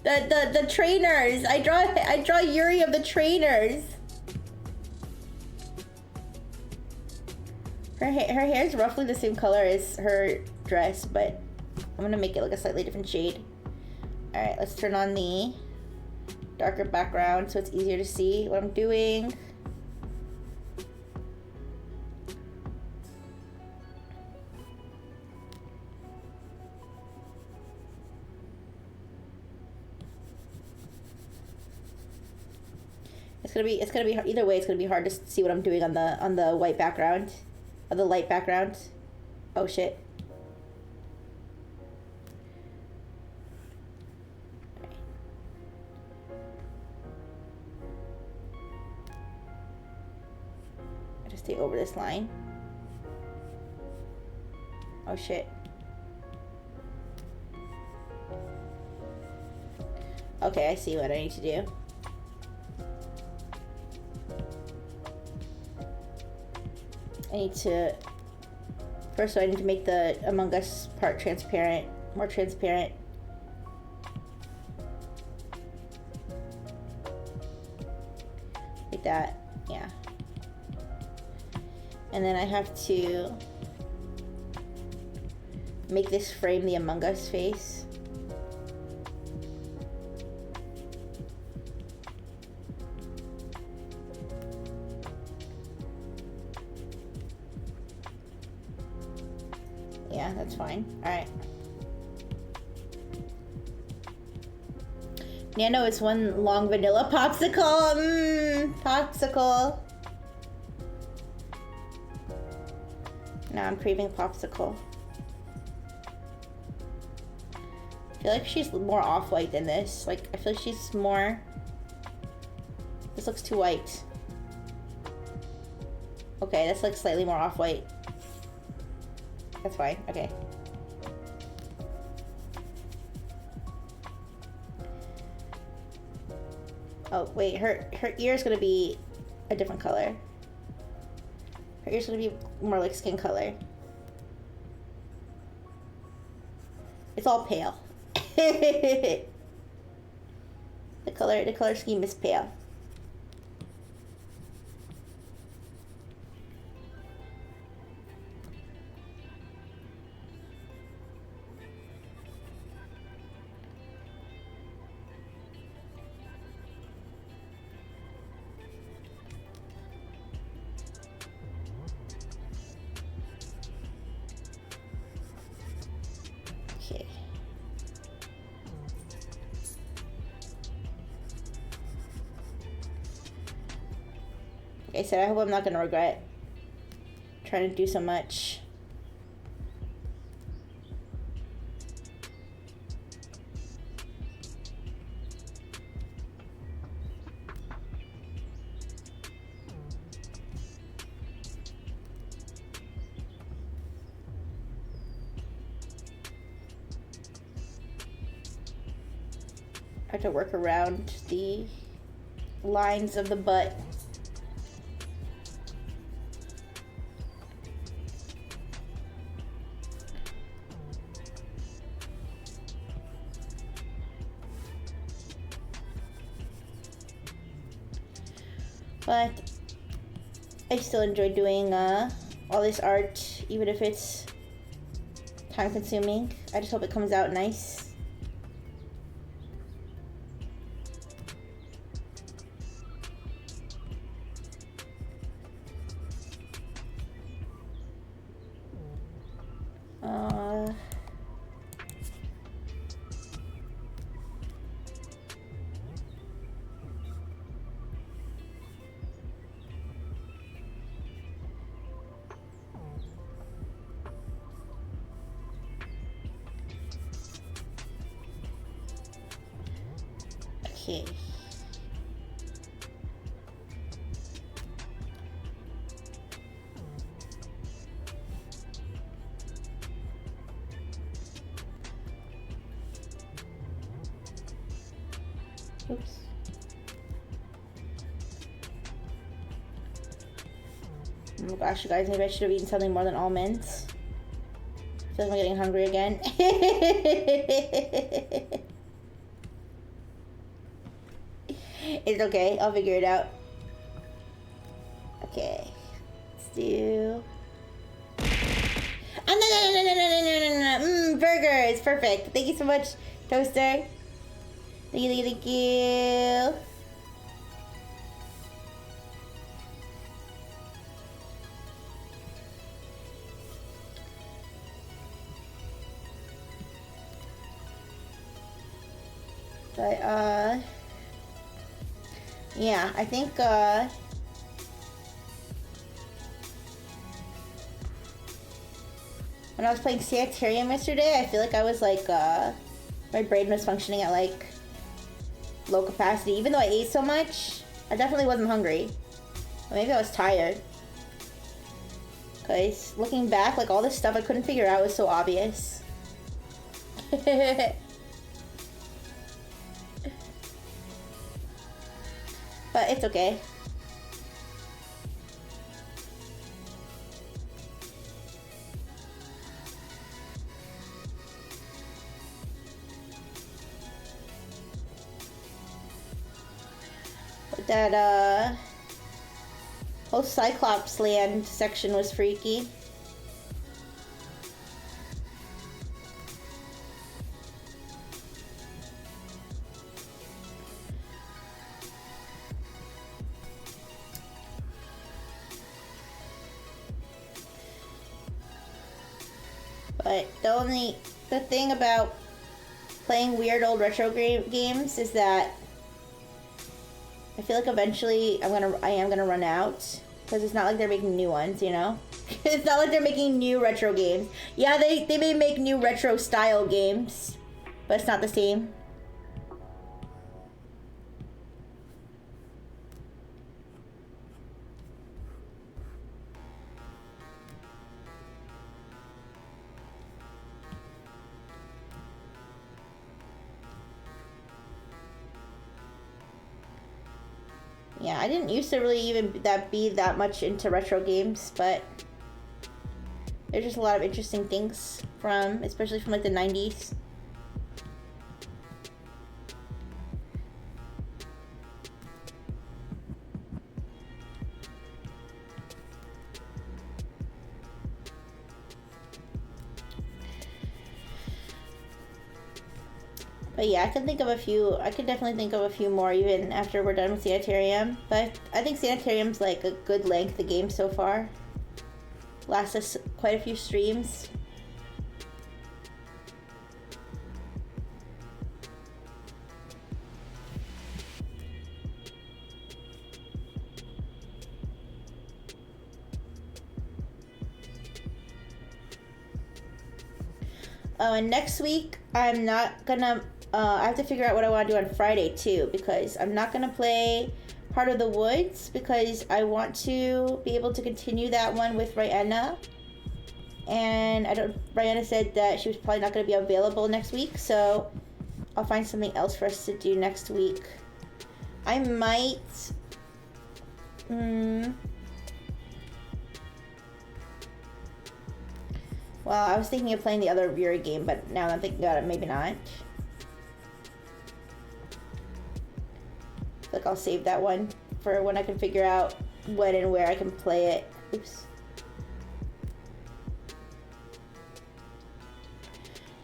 The trainers. I draw Yuri of the trainers. Her hair is roughly the same color as her dress, but I'm gonna make it like a slightly different shade. All right, let's turn on the darker background so it's easier to see what I'm doing. It's gonna be either way. It's gonna be hard to see what I'm doing on the white background, on the light background. Oh shit. I just stay over this line. Oh shit. Okay, I see what I need to do. I need to, first I need to make the Among Us part transparent, more transparent. Like that, yeah. And then I have to make this frame the Among Us face. Yeah, that's fine. Alright. Nano is one long vanilla popsicle. Popsicle. Now I'm craving popsicle. I feel like she's more off-white than this. Like, I feel like she's more... This looks too white. Okay, that's like slightly more off-white. That's fine, okay. Oh, wait, her ear's gonna be a different color. Her ear's gonna be more like skin color. It's all pale. The color scheme is pale. Like I said, I hope I'm not gonna regret trying to do so much. I have to work around the lines of the butt. But I still enjoy doing all this art, even if it's time consuming. I just hope it comes out nice. Okay. Oops. Oh my gosh, you guys, maybe I should have eaten something more than almonds. I feel like I'm getting hungry again. It's okay, I'll figure it out. Okay, let's do... no. Burgers, perfect. Thank you so much, Toaster. Thank you, thank you. But, yeah, I think, when I was playing Sanitarium yesterday, I feel like I was, like, my brain was functioning at, like, low capacity. Even though I ate so much, I definitely wasn't hungry. Or maybe I was tired. Because looking back, like, all this stuff I couldn't figure out was so obvious. But it's okay. But that, whole Cyclops land section was freaky. But the thing about playing weird old retro games is that I feel like eventually I am gonna run out, because it's not like they're making new ones, you know? It's not like they're making new retro games. Yeah, they may make new retro style games, but it's not the same. Yeah, I didn't used to really even be that much into retro games, but there's just a lot of interesting things especially from like the 90s. But yeah, I can definitely think of a few more even after we're done with Sanitarium. But I think Sanitarium's like a good length of game so far. Lasts us quite a few streams. Next week, I'm not gonna, I have to figure out what I want to do on Friday too, because I'm not gonna play Heart of the Woods because I want to be able to continue that one with Rihanna. And Rihanna said that she was probably not gonna be available next week, so I'll find something else for us to do next week. I might, well, I was thinking of playing the other Yuri game, but now that I'm thinking about it, maybe not. Like, I'll save that one for when I can figure out when and where I can play it. Oops.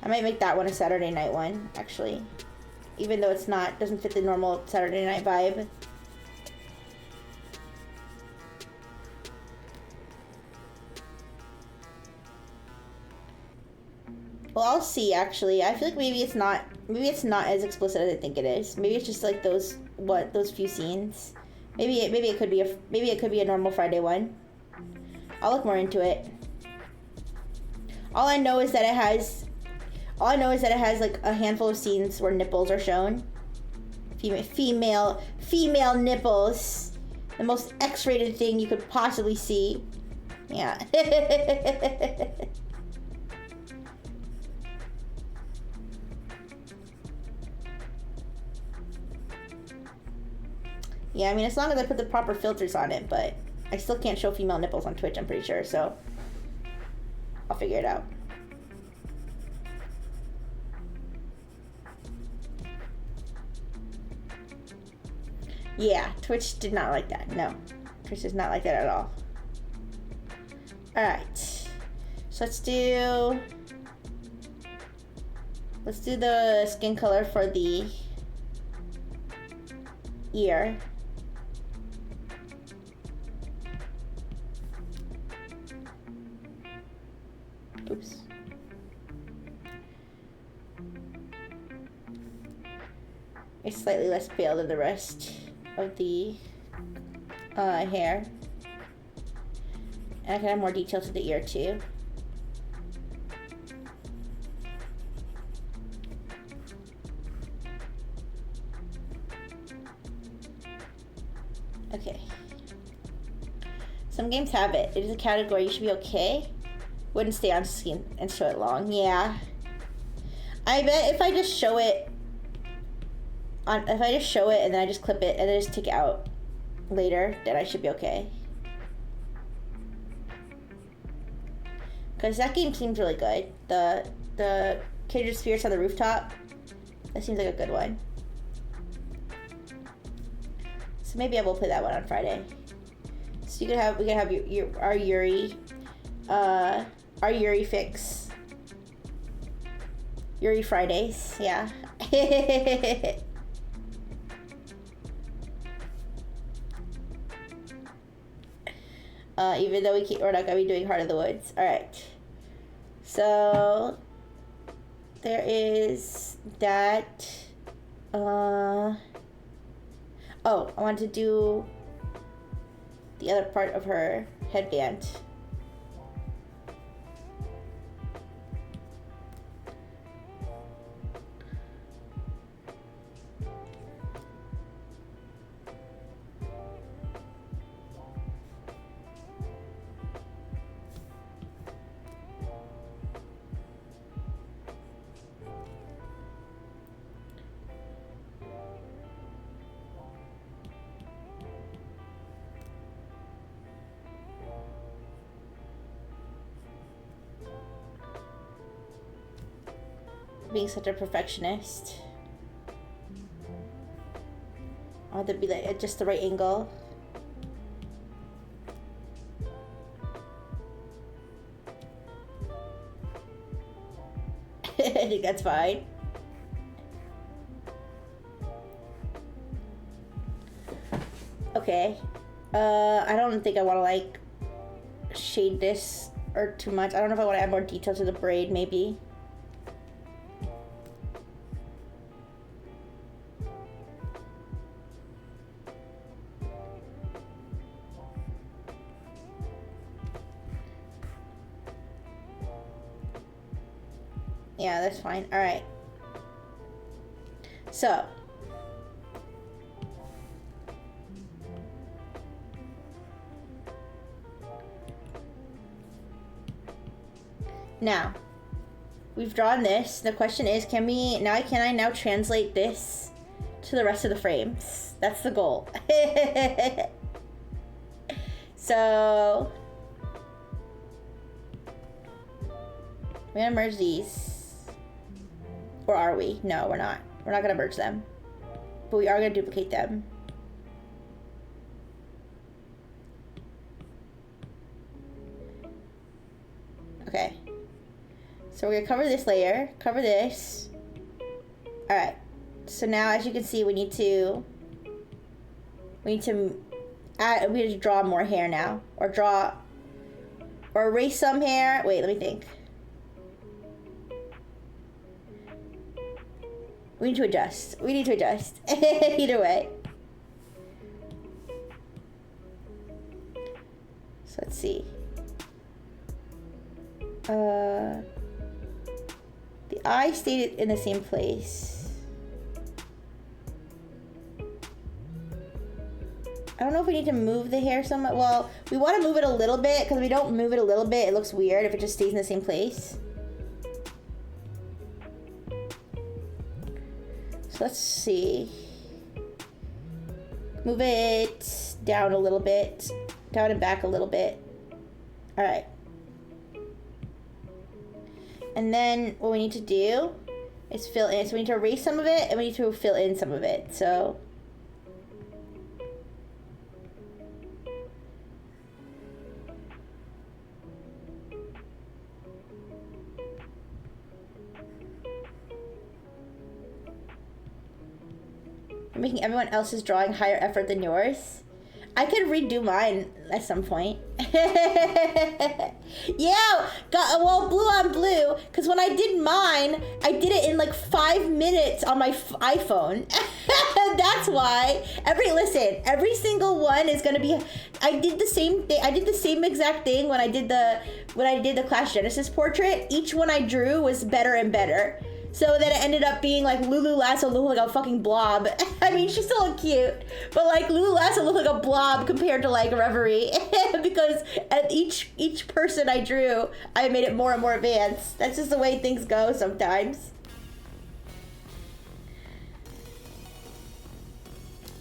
I might make that one a Saturday night one, actually. Even though doesn't fit the normal Saturday night vibe. Well, I'll see, actually. I feel like maybe it's not as explicit as I think it is. Maybe it's just like those few scenes. Maybe it could be a normal Friday one. I'll look more into it. All I know is that it has like a handful of scenes where nipples are shown. Female nipples. The most X-rated thing you could possibly see. Yeah. Yeah, I mean, as long as I put the proper filters on it, but I still can't show female nipples on Twitch, I'm pretty sure, so I'll figure it out. Yeah, Twitch did not like that. No, Twitch does not like that at all. Alright, so let's do the skin color for the ear. Oops. It's slightly less pale than the rest of the hair. And I can add more detail to the ear too. Okay. Some games have it. It is a category. You should be okay. Wouldn't stay on screen and show it long. Yeah. I bet if I just show it and then I just clip it and then just take it out later, then I should be okay. Because that game seems really good. The Kindred Spirits on the Rooftop. That seems like a good one. So maybe I will play that one on Friday. So we can have our Yuri fix. Yuri Fridays, yeah. Even though we're not gonna be doing Heart of the Woods. Alright. So there is that. Oh, I want to do the other part of her headband. Being such a perfectionist. I want to be like at just the right angle. I think that's fine. Okay. I don't think I want to like shade this or too much. I don't know if I want to add more detail to the braid, maybe. Yeah, that's fine. All right. So. Now, we've drawn this. The question is, can I now translate this to the rest of the frames? That's the goal. So, we're gonna merge these. Or are we? No, we're not. We're not gonna merge them. But we are gonna duplicate them. Okay. So we're gonna cover this layer, cover this. All right. So now, as you can see, we need to draw more hair now, or erase some hair. Wait, let me think. We need to adjust. Either way. So let's see. The eye stayed in the same place. I don't know if we need to move the hair somewhat. Well, we want to move it a little bit, because if we don't move it a little bit, it looks weird if it just stays in the same place. So let's see. Move it down a little bit. Down and back a little bit. All right. And then what we need to do is fill in. So we need to erase some of it, and we need to fill in some of it. So you're making everyone else's drawing higher effort than yours. I could redo mine at some point. Yeah, well, blue on blue, because when I did mine, I did it in like 5 minutes on my iPhone. That's why. Every single one is gonna be. I did the same thing. I did the same exact thing when I did the Clash Genesis portrait. Each one I drew was better and better. So then it ended up being like Lulu Lasso looked like a fucking blob. I mean, she's still cute, but like Lulu Lasso looked like a blob compared to like Reverie, because at each person I drew, I made it more and more advanced. That's just the way things go sometimes.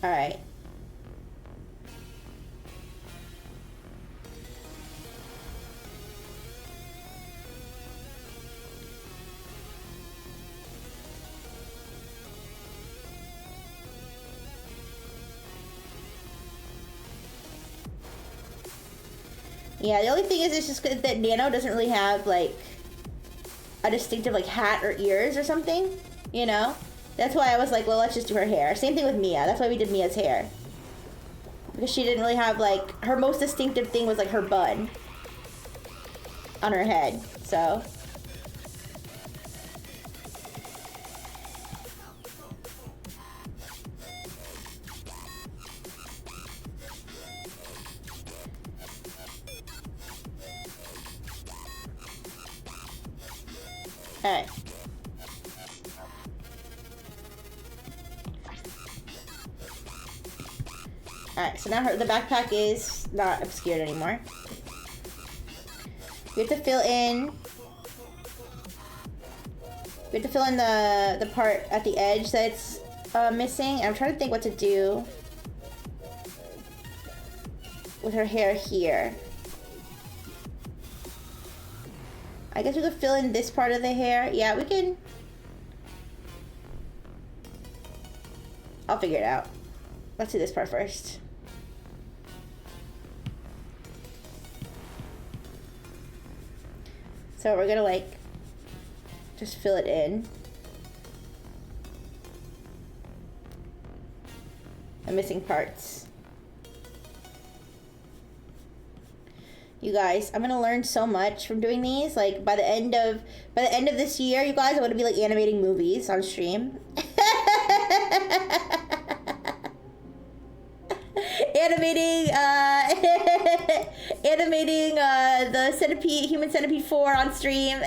All right. Yeah, the only thing is, it's just that Nano doesn't really have like a distinctive like hat or ears or something, you know? That's why I was like, well, let's just do her hair. Same thing with Mia. That's why we did Mia's hair. Because she didn't really have like, her most distinctive thing was like her bun on her head, so. Alright. Alright, so now the backpack is not obscured anymore. We have to fill in the part at the edge that's missing. I'm trying to think what to do with her hair here. I guess we could fill in this part of the hair. Yeah, we can. I'll figure it out. Let's do this part first. So we're gonna like just fill it in. The missing parts. You guys, I'm gonna learn so much from doing these. Like by the end of this year, you guys, I'm gonna be like animating movies on stream. animating the Human Centipede 4 on stream.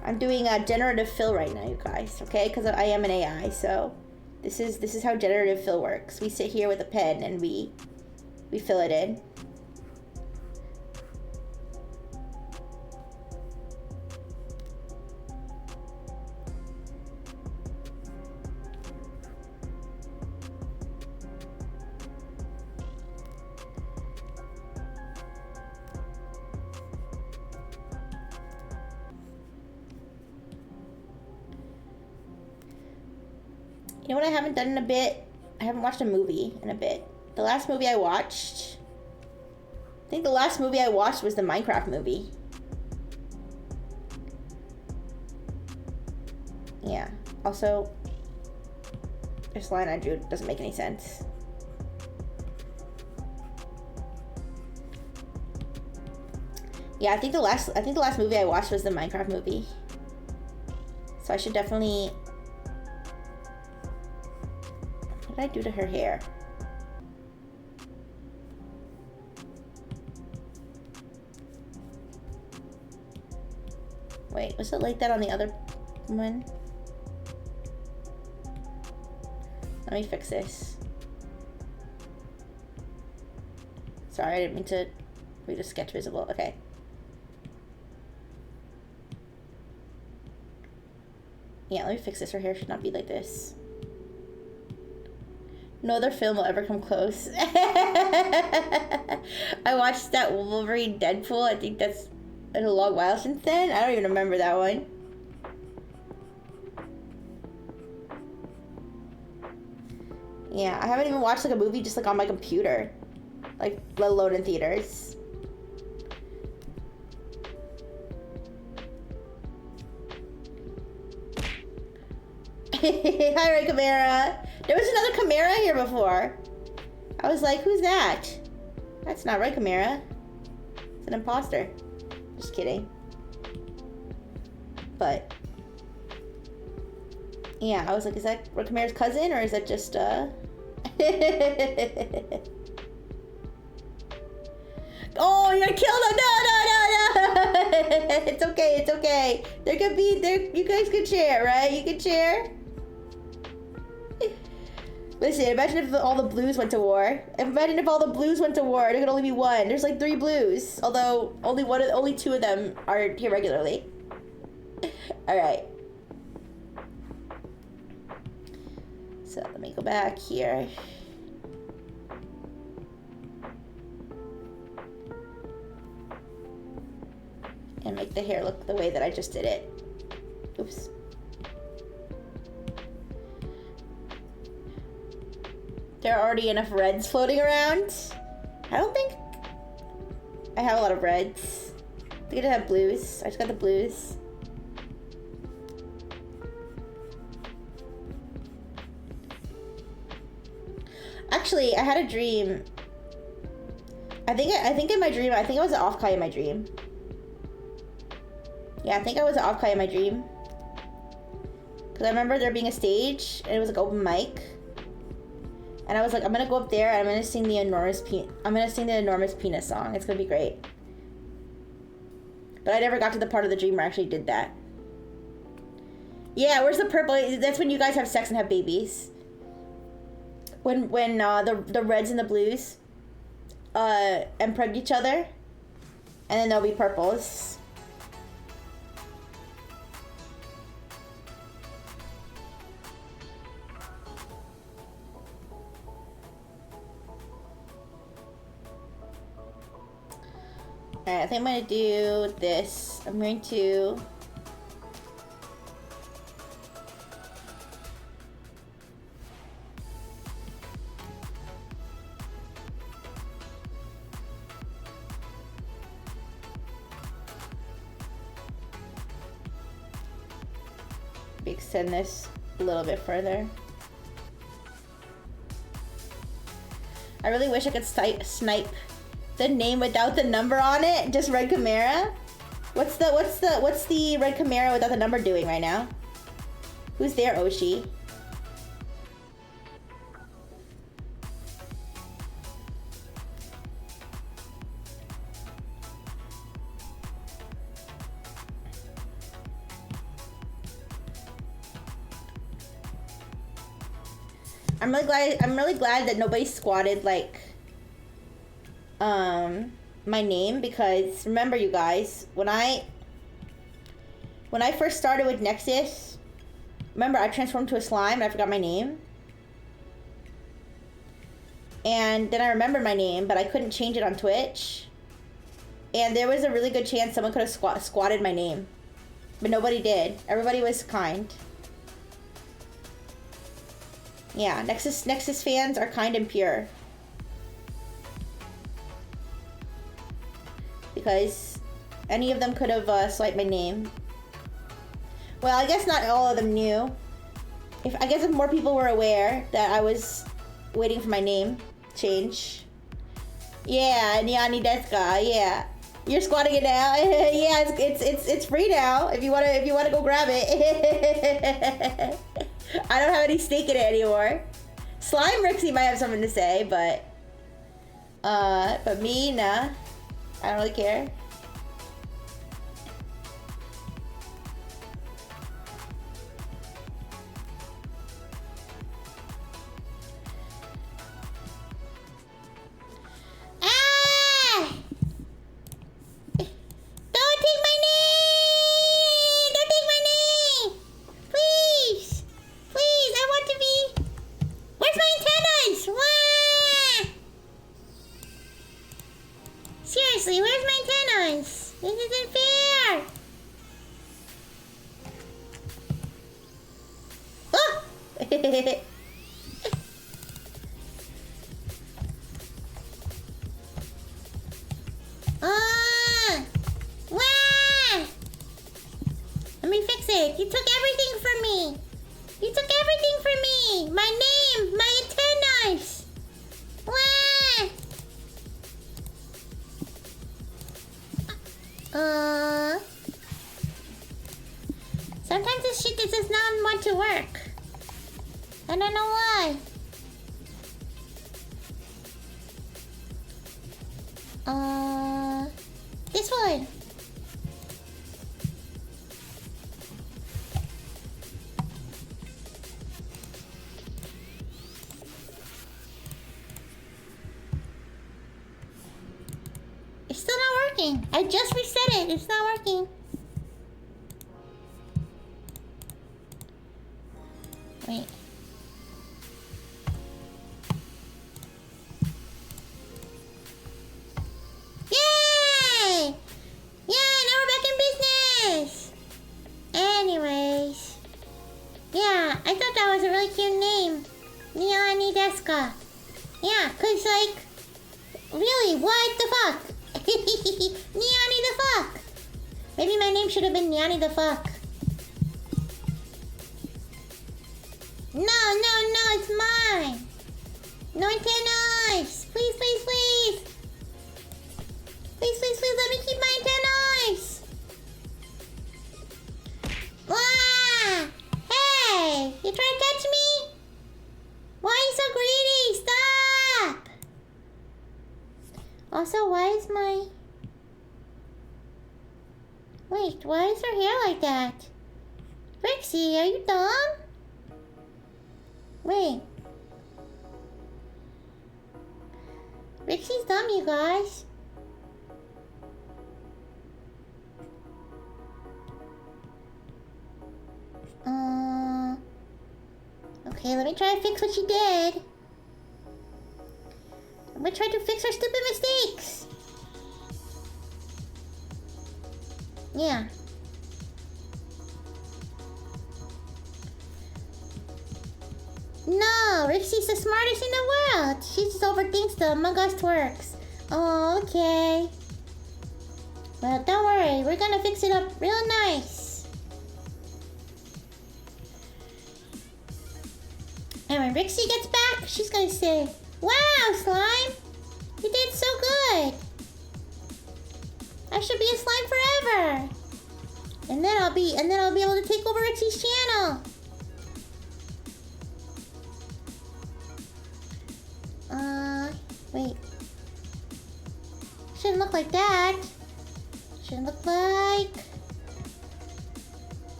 I'm doing a generative fill right now, you guys, okay? Because I am an AI, so this is how generative fill works. We sit here with a pen and we fill it in. You know what I haven't done in a bit? I haven't watched a movie in a bit. The last movie I watched... I think the last movie I watched was the Minecraft movie. Yeah. Also, this line I drew doesn't make any sense. Yeah, I think the last movie I watched was the Minecraft movie. So I should definitely... What did I do to her hair? Wait, was it like that on the other one? Let me fix this. Sorry, I didn't mean to read a sketch visible. Okay. Yeah, let me fix this. Her hair should not be like this. No other film will ever come close. I watched that Wolverine Deadpool. I think that's been a long while since then. I don't even remember that one. Yeah, I haven't even watched like a movie just like on my computer. Like, let alone in theaters. Hi, Ray Chimera. There was another Chimera here before. I was like, who's that? That's not Ray Chimera. It's an imposter. Just kidding. But yeah, I was like, is that Ray Chimera's cousin or is that just Oh, you're gonna kill them! No! It's okay, it's okay. There could be you guys could share, right? You could share. Listen, imagine if all the blues went to war. Imagine if all the blues went to war. There could only be one. There's like 3 blues. Although only 2 of them are here regularly. Alright. So let me go back here. And make the hair look the way that I just did it. Oops. There are already enough reds floating around. I don't think I have a lot of reds. I think I just have blues. I just got the blues. Actually, I had a dream. I think in my dream, I think I was an off-kai in my dream. Yeah, I think I was an off-kai in my dream. Because I remember there being a stage, and it was like open mic. And I was like, I'm gonna go up there and I'm gonna sing the enormous penis song. It's gonna be great. But I never got to the part of the dream where I actually did that. Yeah, where's the purple? That's when you guys have sex and have babies. When the reds and the blues impregnate each other, and then there'll be purples. Alright, I think I'm gonna do this. I'm going to extend this a little bit further. I really wish I could snipe the name without the number on it. Just Red Chimera. What's the Red Chimera without the number doing right now? Who's there, Oshi? I'm really glad that nobody squatted like my name, because remember, you guys, when I first started with Nexus, remember I transformed to a slime and I forgot my name. And then I remembered my name, but I couldn't change it on Twitch. And there was a really good chance someone could have squatted my name. But nobody did. Everybody was kind. Yeah, Nexus fans are kind and pure. Because any of them could have swiped my name. Well, I guess not all of them knew. I guess if more people were aware that I was waiting for my name change. Yeah, Niani Deska, yeah. You're squatting it now. Yeah, it's free now. If you wanna go grab it. I don't have any stake in it anymore. Slime Rixie might have something to say, but me, nah. I don't really care. Seriously, where's my antennas? This isn't fair. Oh! Wah! Let me fix it. You took everything from me. You took everything from me. My name, my antennas. Wah! Sometimes this shit does not want to work. I don't know why. This one. It's still not working. I just reset it. It's not working. Wait. Yay! Yay, now we're back in business! Anyways. Yeah, I thought that was a really cute name. Niani Deska. Yeah, cause like, really, what the fuck? Niani the fuck! Maybe my name should have been Niani the fuck. No, it's mine. No antennas. Please, please, please. Please, please, please, let me keep my antennas. Ah! Hey, you trying to touch me? Why are you so greedy? Stop. Also, why is my... Wait, why is her hair like that? Rixie, are you dumb? Wait. Rixie's dumb, you guys. Okay, let me try to fix what she did. I'm gonna try to fix her stupid mistakes. Yeah. No, Rixie's the smartest in the world. She just overthinks the Among Us twerks. Oh, okay. Well, don't worry. We're gonna fix it up real nice. And when Rixie gets back, she's gonna say, "Wow, Slime! You did so good! I should be a slime forever!" And then I'll be able to take over Rixie's channel. Wait. Shouldn't look like that. Shouldn't look like...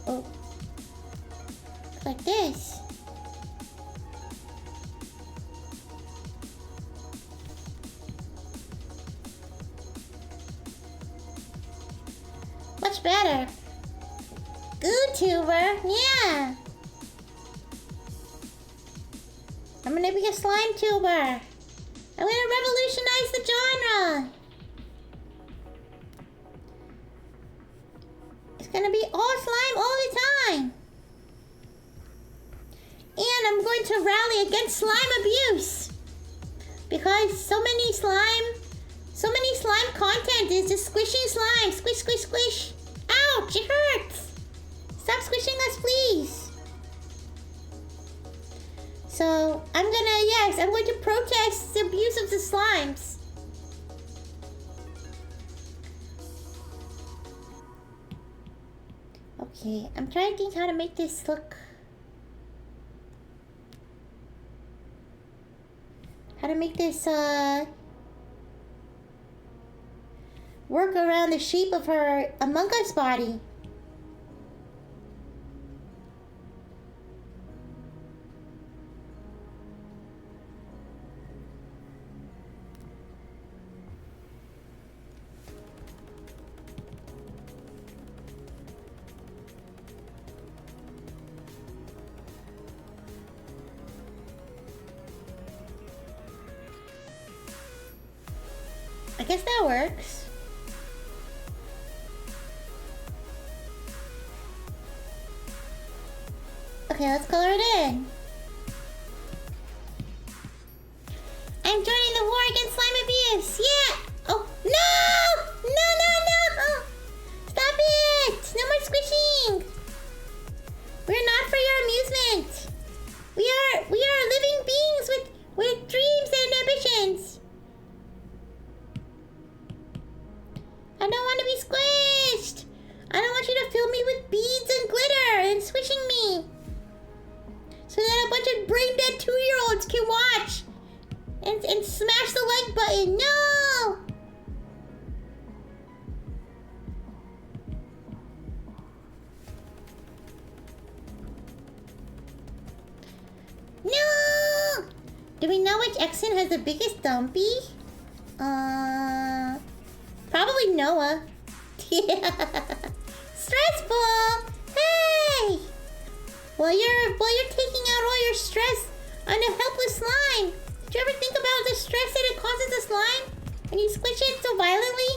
Oh. Look like this. Goo tuber, yeah. I'm gonna be a slime tuber. I'm gonna revolutionize the genre. It's gonna be all slime all the time. And I'm going to rally against slime abuse. Because so many slime content is just squishing slime. Squish, squish, squish. Ouch, it hurts. Stop squishing us, please. So, I'm going to protest the abuse of the slimes. Okay, I'm trying to think how to make this look. How to make this, work around the shape of her Among Us body. I guess that works. Okay, let's color it in. I'm joining the war against slime abuse. Yeah. Oh, no! No! Stop it! No more squishing. We're not for your amusement. We are living beings with dreams and ambitions. I don't want to be squished. I don't want you to fill me with beads and glitter and squishing me. So that a bunch of brain dead 2-year-olds can watch and smash the like button. No! No! Do we know which Exon has the biggest dumpy? Probably Noah. Stressful! Hey! While you're taking out all your stress on a helpless slime, did you ever think about the stress that it causes the slime when you squish it so violently?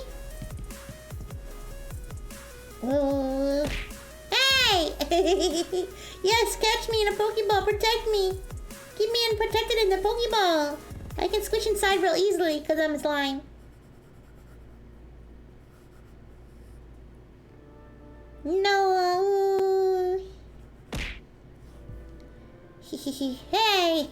Oh. Hey! Yes, catch me in a Pokeball, protect me. Keep me protected in the Pokeball. I can squish inside real easily because I'm a slime. No. Hey.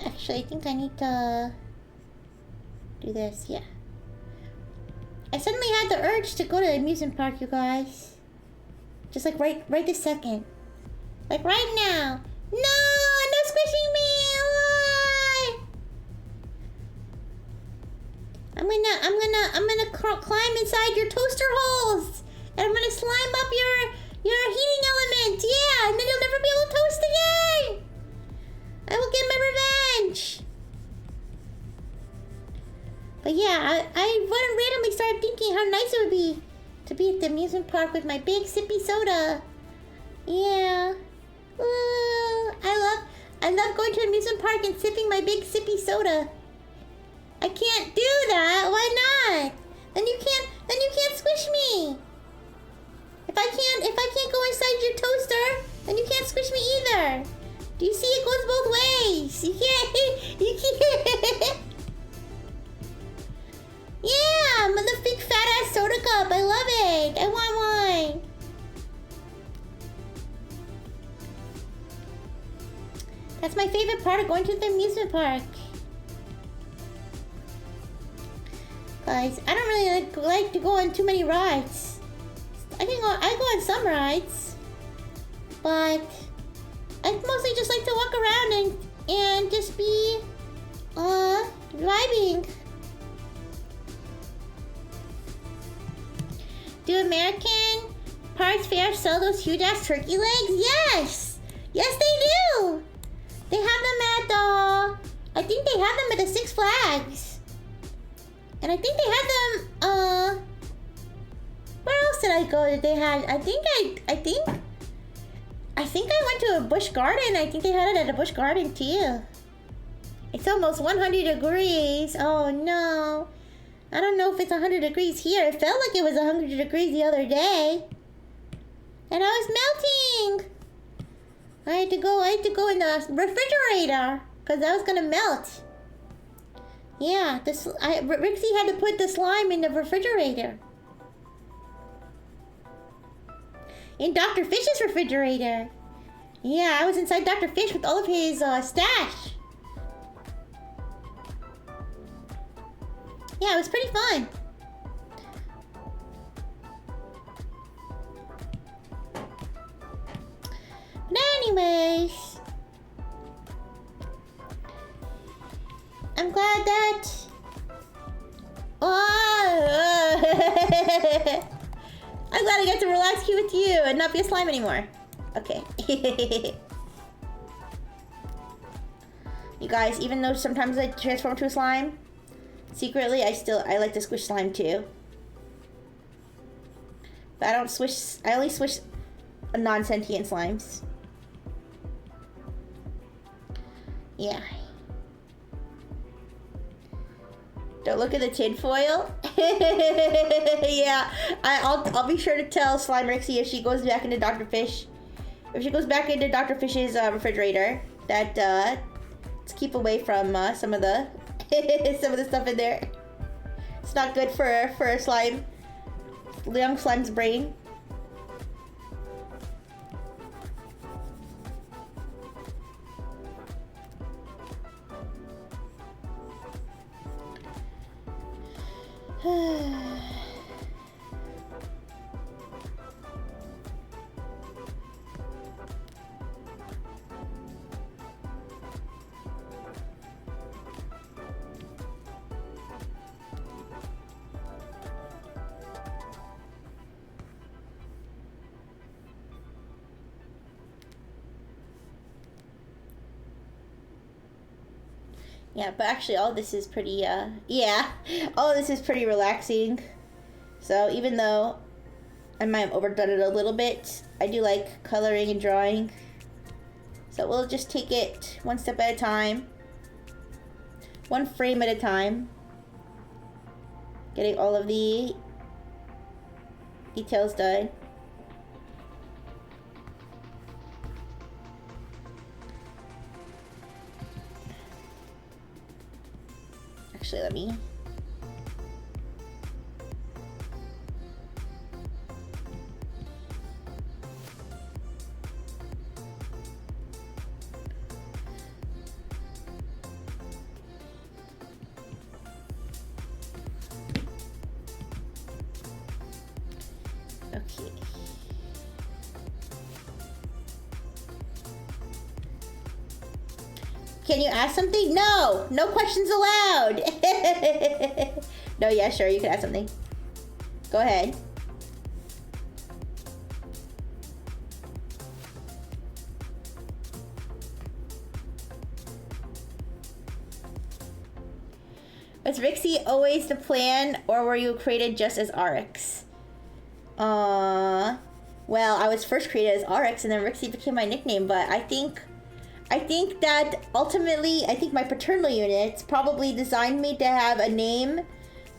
Actually, I think I need to do this. Yeah. I suddenly had the urge to go to the amusement park, you guys. Just like right this second. Like right now. No! No squishing me! Why? I'm gonna climb inside your toaster holes! And I'm gonna slime up your heating element! Yeah! And then you'll never be able to toast again! I will get my revenge! But yeah, I randomly started thinking how nice it would be to be at the amusement park with my big sippy soda. Yeah. Ooh, I love going to an amusement park and sipping my big sippy soda. I can't do that. Why not? Then you can't squish me. If I can't go inside your toaster, then you can't squish me either. Do you see it goes both ways? You can't. Yeah, I'm the big fat ass soda cup. I love it. I want one. That's my favorite part of going to the amusement park. Guys, I don't really like to go on too many rides. I go on some rides, but I mostly just like to walk around and just be vibing. Do American Parks Fair sell those huge ass turkey legs? Yes! Yes, they do! They have them at I think they have them at the Six Flags. And I think they have them, where else did I go that they had? I think I went to a Busch Garden. I think they had it at a Busch Garden too. It's almost 100 degrees. Oh no. I don't know if it's 100 degrees here. It felt like it was 100 degrees the other day. And I was melting. I had to go in the refrigerator because I was gonna melt. Yeah, Rixie had to put the slime in the refrigerator. In Dr. Fish's refrigerator. Yeah, I was inside Dr. Fish with all of his stash. Yeah, it was pretty fun. But anyways, I'm glad that... I'm glad I get to relax here with you and not be a slime anymore. Okay. You guys, even though sometimes I transform to a slime, secretly I like to squish slime too. But I only squish non-sentient slimes. Yeah. Don't look at the tinfoil. Yeah, I'll be sure to tell Slime Rixie if she goes back into Dr. Fish. If she goes back into Dr. Fish's refrigerator, that to keep away from some of the stuff in there. It's not good for a slime, young slime's brain. Yeah, but actually all this is pretty, all this is pretty relaxing. So even though I might have overdone it a little bit, I do like coloring and drawing. So we'll just take it one step at a time. One frame at a time. Getting all of the details done. Actually, let me... Okay. Can you ask something? No! No questions allowed! No, yeah, sure, you can ask something. Go ahead. Was Rixie always the plan, or were you created just as RX? Well, I was first created as RX, and then Rixie became my nickname, but I think that ultimately, I think my paternal units probably designed me to have a name.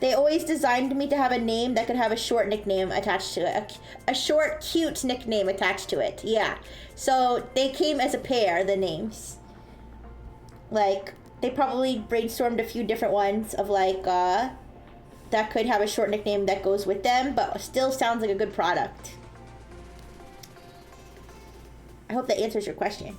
They always designed me to have a name that could have a short nickname attached to it. A short, cute nickname attached to it. Yeah. So they came as a pair, the names. Like, they probably brainstormed a few different ones of like, that could have a short nickname that goes with them, but still sounds like a good product. I hope that answers your question.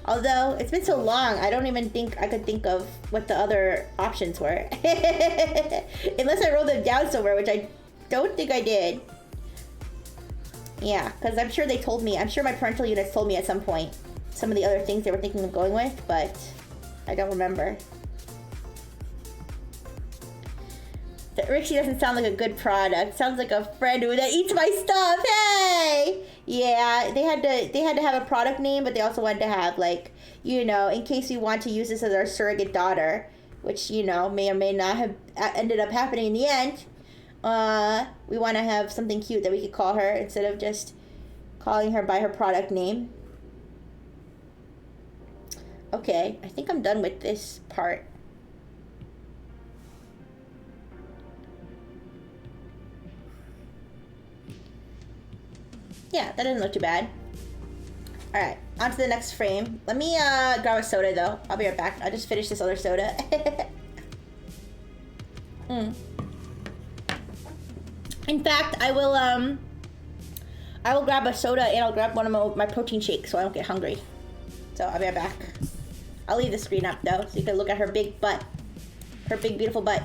Although, it's been so long, I don't even think I could think of what the other options were. Unless I wrote them down somewhere, which I don't think I did. Yeah, because I'm sure they told me, I'm sure my parental units told me at some point some of the other things they were thinking of going with, but I don't remember. Rixie doesn't sound like a good product. Sounds like a friend that eats my stuff. Hey! Yeah, they had to have a product name, but they also wanted to have, like, you know, in case we want to use this as our surrogate daughter, which, you know, may or may not have ended up happening in the end. We want to have something cute that we could call her instead of just calling her by her product name. Okay, I think I'm done with this part. Yeah, that doesn't look too bad. Alright, on to the next frame. Let me grab a soda though. I'll be right back. I'll just finish this other soda. In fact, I will grab a soda and I'll grab one of my protein shakes so I don't get hungry. So I'll be right back. I'll leave the screen up though so you can look at her big butt. Her big beautiful butt.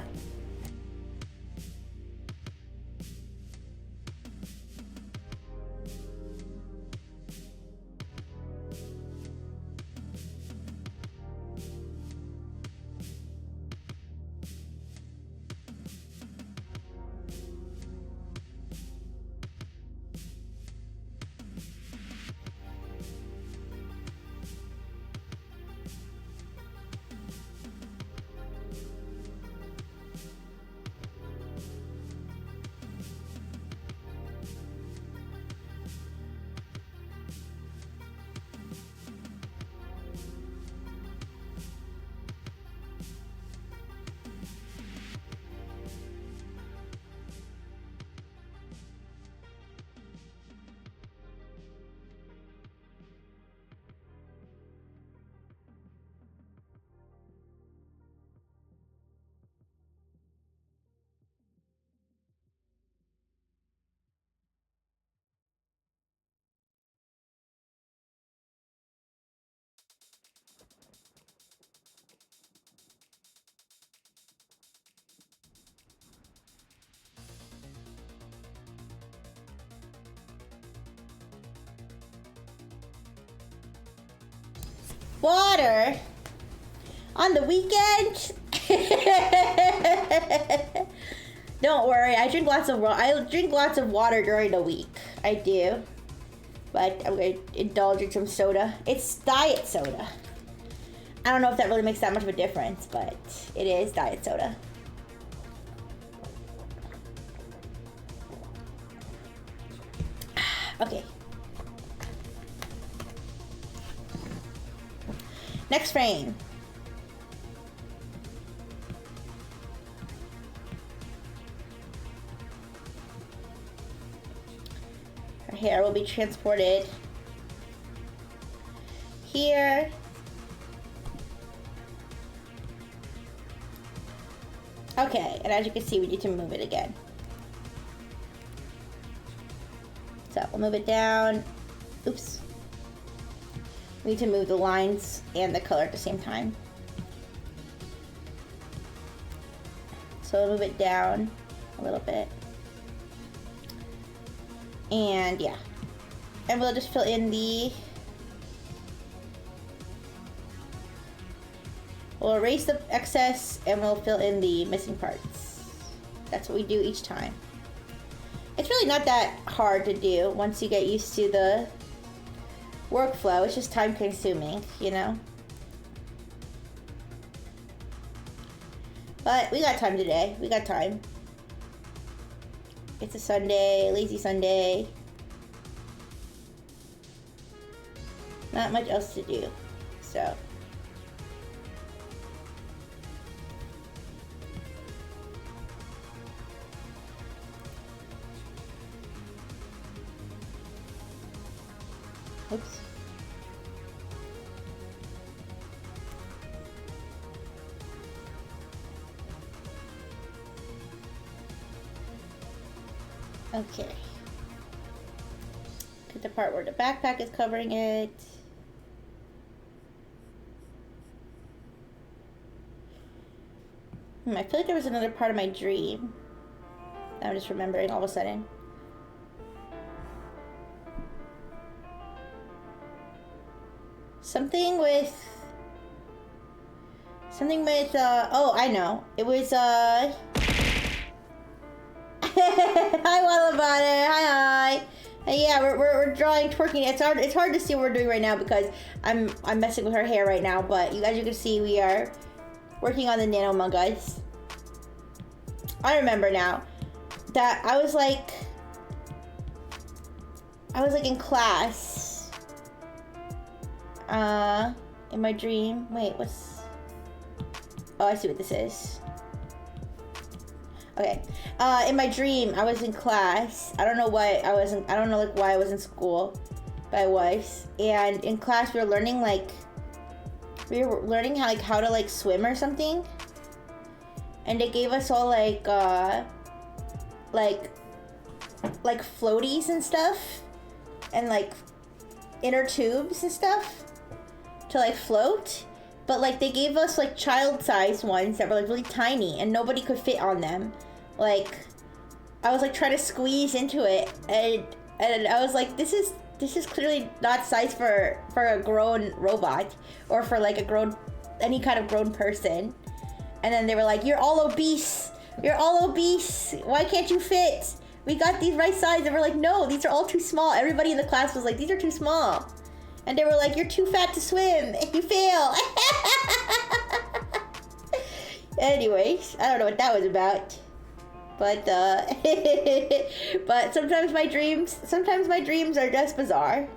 Water on the weekend. Don't worry, I drink lots of water during the week. I do, but I'm gonna indulge in some soda. It's diet soda. I don't know if that really makes that much of a difference, but it is diet soda. Okay. Next frame. Her hair will be transported here. Okay, and as you can see, we need to move it again. So we'll move it down. Oops. We need to move the lines and the color at the same time. So we'll move it down a little bit. And yeah. And we'll just fill in we'll erase the excess and we'll fill in the missing parts. That's what we do each time. It's really not that hard to do once you get used to the workflow. It's just time consuming, you know? But we got time today. We got time. It's a Sunday, lazy Sunday. Not much else to do, so. Oops. Okay. Get the part where the backpack is covering it. I feel like there was another part of my dream that I'm just remembering all of a sudden. Something with, oh, I know. It was, Hi, Walla Butter. Hi. Yeah, we're drawing twerking. It's hard to see what we're doing right now because I'm messing with her hair right now. But you can see, we are working on the nano mangas. I remember now that I was like in class. In my dream. Wait, what's? Oh, I see what this is. Okay. In my dream, I was in class. I don't know why I wasn't. I don't know like why I was in school, but I was. And in class, we were learning how to like swim or something. And they gave us all like floaties and stuff, and like inner tubes and stuff to like float. But like they gave us like child-sized ones that were like really tiny and nobody could fit on them. Like I was like trying to squeeze into it, and I was like, this is clearly not sized for a grown robot or for like any kind of grown person. And then they were like, you're all obese. You're all obese. Why can't you fit? We got these right size. And we're like, no, these are all too small. Everybody in the class was like, these are too small. And they were like, you're too fat to swim. You fail. Anyways, I don't know what that was about. But but sometimes my dreams are just bizarre.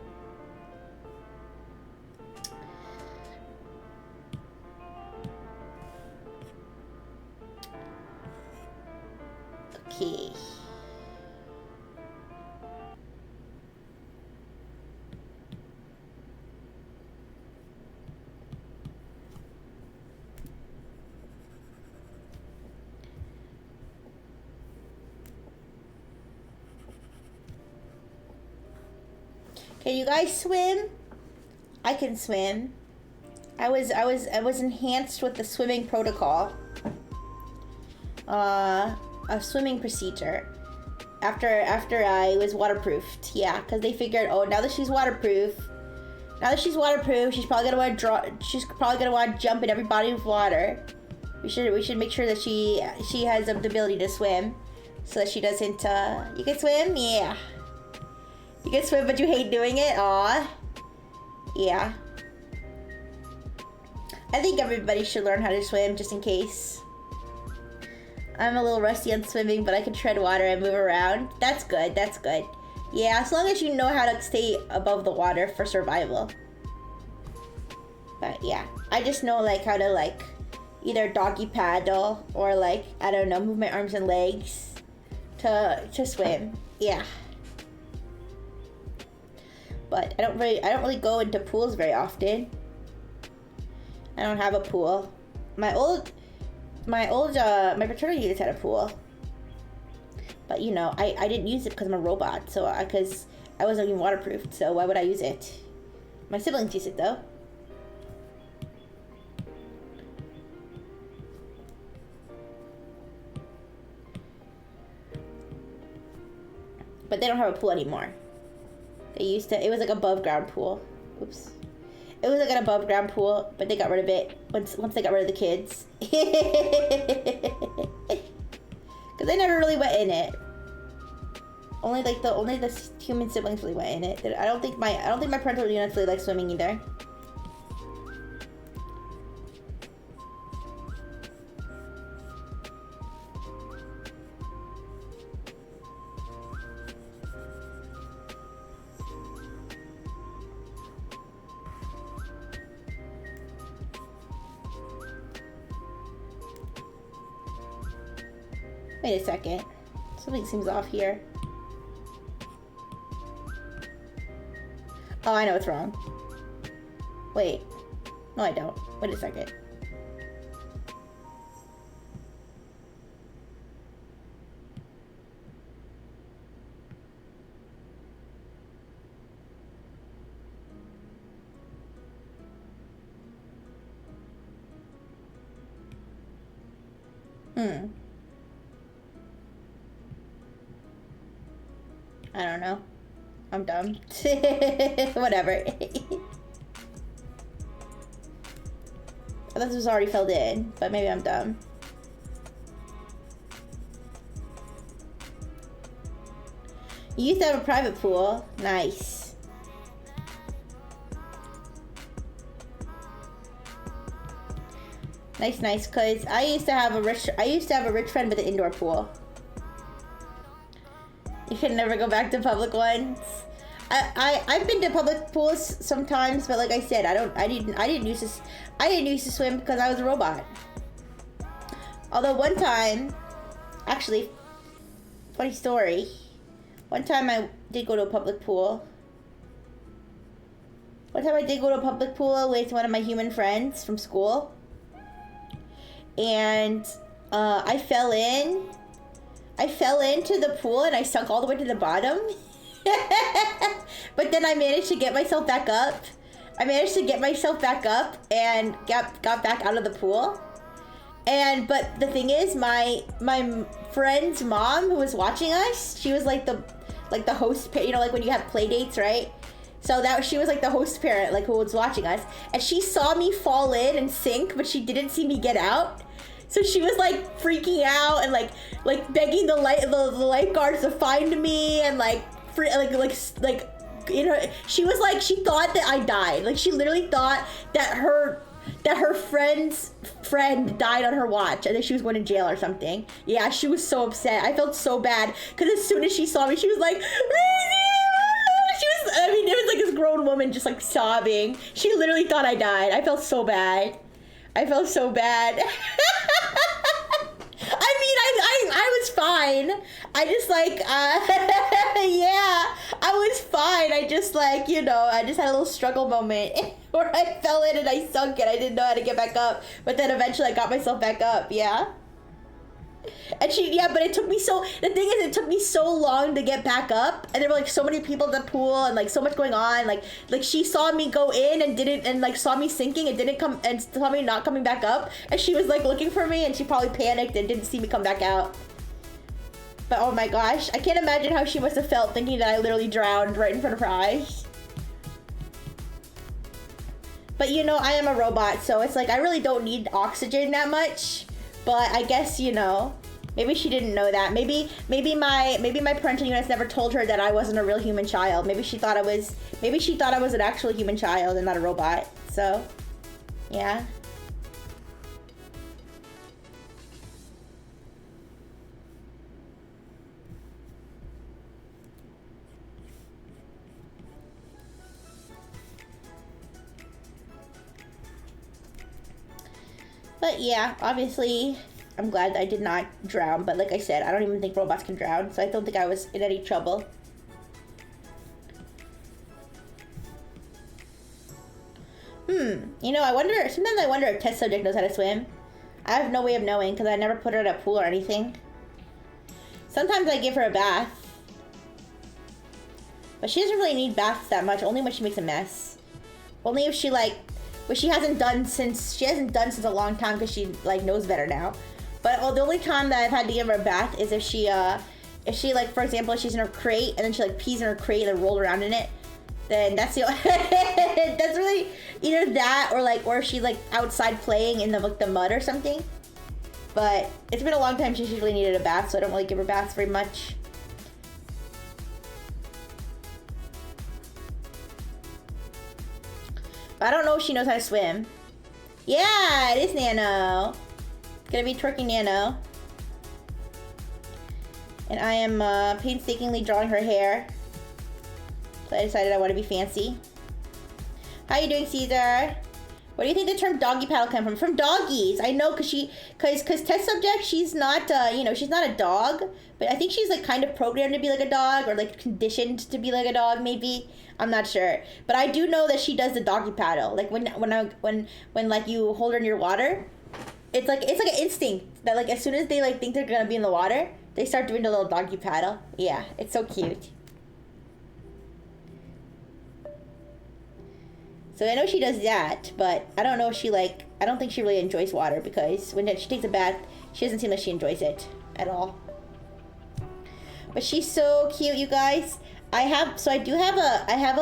Okay. Can you guys swim? I can swim. I was enhanced with the swimming protocol. A swimming procedure. After I was waterproofed. Yeah, because they figured, oh, now that she's waterproof, she's probably gonna want to jump in every body of water. We should make sure that she has the ability to swim, so that she doesn't. You can swim, yeah. You can swim, but you hate doing it. Aw. Yeah. I think everybody should learn how to swim, just in case. I'm a little rusty on swimming, but I can tread water and move around. That's good. That's good. Yeah, as long as you know how to stay above the water for survival. But yeah, I just know like how to like either doggy paddle or like, I don't know, move my arms and legs to swim. Yeah. But I don't really go into pools very often. I don't have a pool. My fraternity units had a pool. But you know, I didn't use it because I'm a robot, because I wasn't even waterproofed, so why would I use it? My siblings use it though. But they don't have a pool anymore. They used to, it was like above ground pool. Oops. It was like an above ground pool, but they got rid of it once they got rid of the kids. Cause they never really went in it. Only the human siblings really went in it. I don't think my parental units really like swimming either. Wait a second. Something seems off here. Oh, I know what's wrong. Wait. No, I don't. Wait a second. I don't know. I'm dumb. Whatever. I thought this was already filled in, but maybe I'm dumb. You used to have a private pool. Nice. Nice, cause I used to have a rich friend with an indoor pool. You can never go back to public ones. I've been to public pools sometimes, but like I said, I didn't use to swim because I was a robot. Although one time, actually, funny story. One time I did go to a public pool. One time I did go to a public pool with one of my human friends from school. And I fell into the pool and I sunk all the way to the bottom. But then I managed to get myself back up. and got back out of the pool. But the thing is, my friend's mom who was watching us, she was like the host, you know, like when you have play dates, right? So she was like the host parent, like who was watching us, and she saw me fall in and sink, but she didn't see me get out. So she was like freaking out and like begging the lifeguards to find me, and she was like, she thought that I died. Like she literally thought that her friend's friend died on her watch and that she was going to jail or something. Yeah, she was so upset. I felt so bad because as soon as she saw me, she was like, it was like this grown woman just like sobbing. She literally thought I died. I felt so bad. I mean, I was fine. I just like, yeah, I was fine. I just like, you know, I just had a little struggle moment where I fell in and I sunk and I didn't know how to get back up. But then eventually I got myself back up, yeah. And but the thing is, it took me so long to get back up, and there were like so many people at the pool and like so much going on. Like she saw me go in and like saw me sinking and didn't come, and saw me not coming back up, and she was like looking for me, and she probably panicked and didn't see me come back out. But oh my gosh, I can't imagine how she must have felt thinking that I literally drowned right in front of her eyes. But you know, I am a robot, so it's like I really don't need oxygen that much. But I guess, you know, maybe she didn't know that. Maybe my parental units never told her that I wasn't a real human child. Maybe she thought I was an actual human child and not a robot. So, yeah. But yeah, obviously, I'm glad I did not drown. But like I said, I don't even think robots can drown, so I don't think I was in any trouble. You know, sometimes I wonder if test subject knows how to swim. I have no way of knowing because I never put her in a pool or anything. Sometimes I give her a bath. But she doesn't really need baths that much, only when she makes a mess. Only if she which she hasn't done since a long time because she like knows better now. But the only time that I've had to give her a bath is if she like, for example, she's in her crate and then she like pees in her crate and then roll around in it. Then that's that's really either that or if she's like outside playing in the mud or something. But it's been a long time since she's really needed a bath, so I don't really give her baths very much. I don't know if she knows how to swim. Yeah, it is Nano. It's gonna be Twerking Nano. And I am painstakingly drawing her hair. So I decided I want to be fancy. How you doing, Caesar? Where do you think the term doggy paddle come from? From doggies. I know, cause test subject, she's not, she's not a dog, but I think she's like kind of programmed to be like a dog or like conditioned to be like a dog, maybe. I'm not sure, but I do know that she does the doggy paddle. Like when like you hold her in your water, it's like an instinct that like as soon as they like think they're gonna be in the water, they start doing the little doggy paddle. Yeah, it's so cute. So I know she does that, but I don't know if I don't think she really enjoys water because when she takes a bath, she doesn't seem like she enjoys it at all. But she's so cute, you guys. I have a camera. I have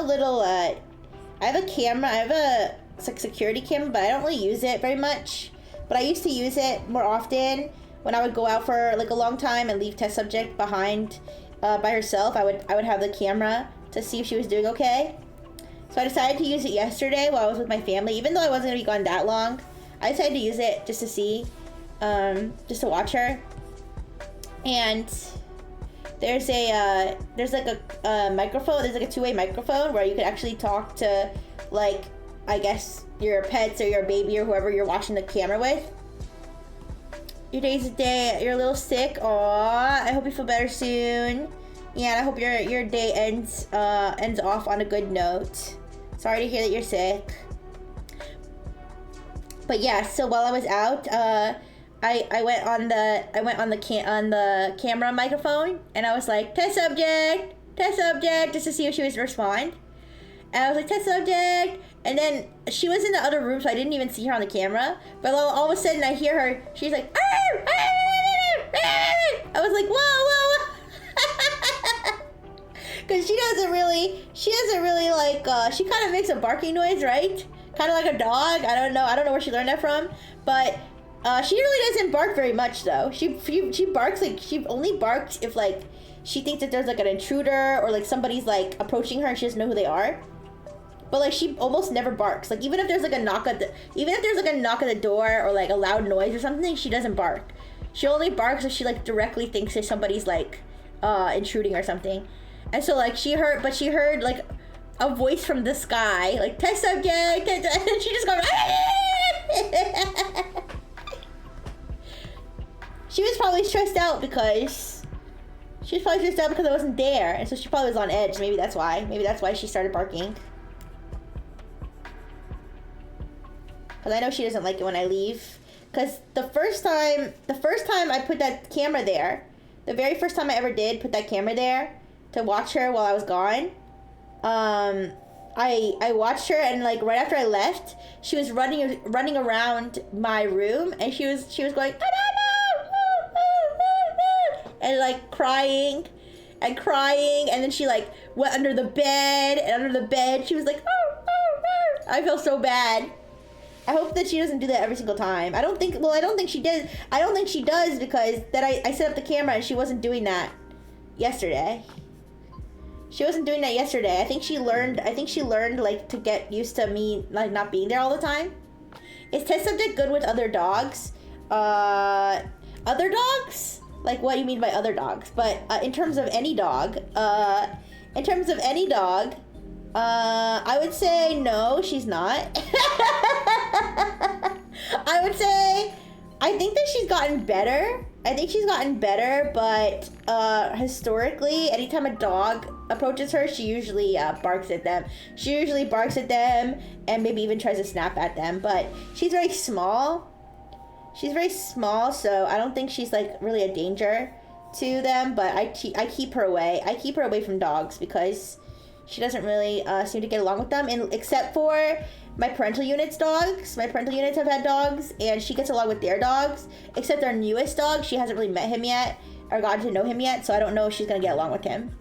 a security camera, but I don't really use it very much. But I used to use it more often when I would go out for like a long time and leave test subject behind by herself, I would have the camera to see if she was doing okay. So I decided to use it yesterday while I was with my family. Even though I wasn't gonna be gone that long, I decided to use it just to see, just to watch her. And there's like a microphone. There's like a two-way microphone where you can actually talk to, like, I guess your pets or your baby or whoever you're watching the camera with. Your day's a day. You're a little sick. Aw, I hope you feel better soon. Yeah, and I hope your day ends off on a good note. Sorry to hear that you're sick. But yeah, so while I was out, I went on the camera microphone, and I was like, test subject, just to see if she would respond. And I was like, test subject, and then she was in the other room, so I didn't even see her on the camera. But all of a sudden, I hear her. She's like, arr, arr, arr. I was like, whoa. Because she doesn't really like, she kind of makes a barking noise, right? Kind of like a dog. I don't know where she learned that from, but she really doesn't bark very much though. She barks, like, she only barks if, like, she thinks that there's like an intruder or like somebody's like approaching her and she doesn't know who they are. But like, she almost never barks. Like, even if there's like a knock at the door or like a loud noise or something, she doesn't bark. She only barks if she like directly thinks that somebody's like intruding or something. And so like she heard like a voice from the sky, like, test subject, and she just goes. She was probably stressed out because I wasn't there, and so she probably was on edge. Maybe that's why she started barking. Because I know she doesn't like it when I leave. Because the first time I put that camera there, the very first time I ever did put that camera there to watch her while I was gone, I watched her, and like right after I left, she was running around my room, and she was going and like crying, and then she like went under the bed, she was like, I felt so bad. I hope that she doesn't do that every single time. I don't think she did. I don't think she does, because that I set up the camera and she wasn't doing that yesterday. I think she learned like to get used to me like not being there all the time. Is test subject good with other dogs? Other dogs? Like, what do you mean by other dogs? But in terms of any dog, I would say no, she's not. I would say, I think that she's gotten better. But historically, anytime a dog approaches her, she usually barks at them. And maybe even tries to snap at them. But she's very small. So I don't think she's like really a danger to them. But I keep her away. I keep her away from dogs because she doesn't really seem to get along with them, and except for my parental unit's dogs. My parental units have had dogs, and she gets along with their dogs, except our newest dog. She hasn't really met him yet or gotten to know him yet, so I don't know if she's gonna get along with him.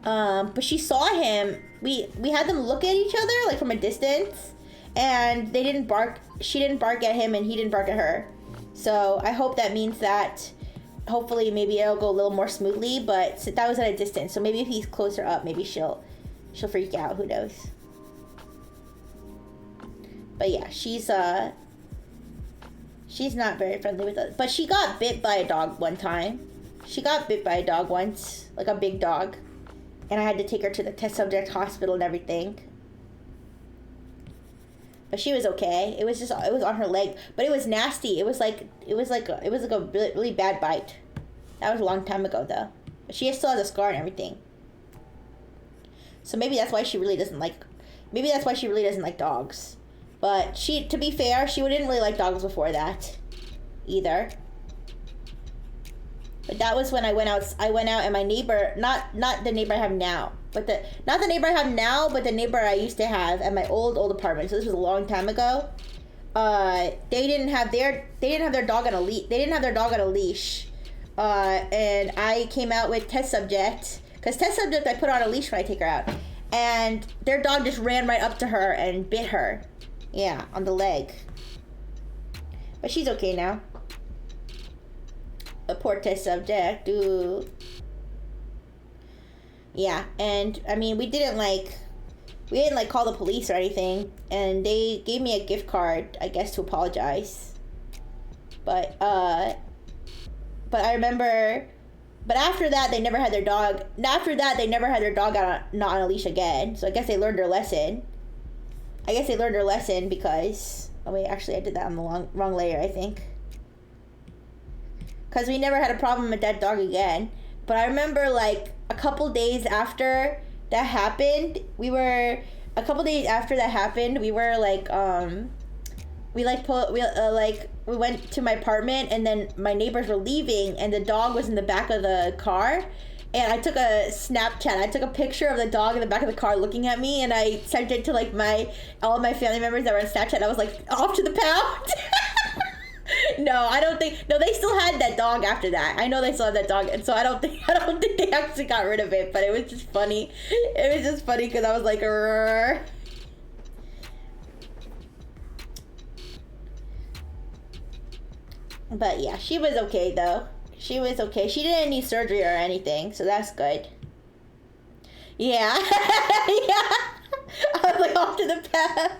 But she saw him. We had them look at each other like from a distance, and they didn't bark. She didn't bark at him, and he didn't bark at her. So I hope that means that hopefully maybe it'll go a little more smoothly, but that was at a distance, so maybe if he's closer up, maybe she'll freak out, who knows. But yeah, she's not very friendly with us. But she got bit by a dog one time. Like a big dog, and I had to take her to the test subject hospital and everything. But she was okay. It was on her leg, but it was nasty. It was like a really, really bad bite. That was a long time ago though. But she still has a scar and everything. So maybe that's why she really doesn't like dogs. But to be fair, she didn't really like dogs before that either. But that was when I went out and my neighbor, not the neighbor I have now, but the neighbor I used to have at my old apartment. So this was a long time ago. They didn't have their dog on a leash. And I came out with test subject, because test subject I put on a leash when I take her out, and their dog just ran right up to her and bit her. Yeah, on the leg. But she's okay now. the poor test subject. Ooh. Yeah, and I mean, we didn't call the police or anything, and they gave me a gift card, I guess, to apologize. But I remember, but after that, they never had their dog. After that, they never had their dog out not on a leash again. So I guess they learned their lesson. Because, oh wait, actually I did that on the wrong layer, I think. Because we never had a problem with that dog again. But I remember like a couple days after that happened, we were like, we went to my apartment, and then my neighbors were leaving, and the dog was in the back of the car, and I took a Snapchat. I took a picture of the dog in the back of the car looking at me, and I sent it to like all of my family members that were on Snapchat. And I was like, off to the pound. No, they still had that dog after that. I know they still had that dog, and so I don't think they actually got rid of it, but it was just funny. It was just funny because I was like, "Rrr." But yeah, she was okay though. She was okay. She didn't need surgery or anything, so that's good. Yeah. Yeah. I was like, off to the path.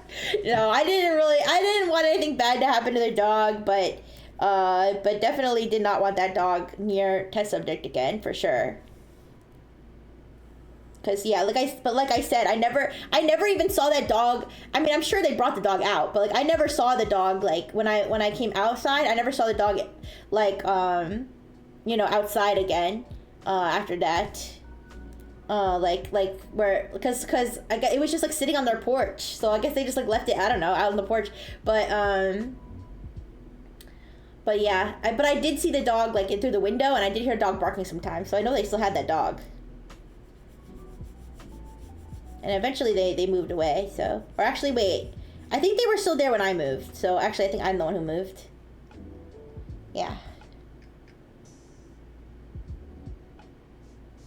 No, I didn't want anything bad to happen to the dog, but definitely did not want that dog near test subject again, for sure. Cause yeah, like I said, I never even saw that dog. I mean, I'm sure they brought the dog out, but like I never saw the dog like when I came outside. I never saw the dog like outside again after that. Because I guess it was just like sitting on their porch, so I guess they just like left it, I don't know, out on the porch. But yeah, but I did see the dog like in through the window, and I did hear a dog barking sometimes, so I know they still had that dog. And eventually they moved away, so, or actually wait, I think they were still there when I moved, so actually I think I'm the one who moved. Yeah.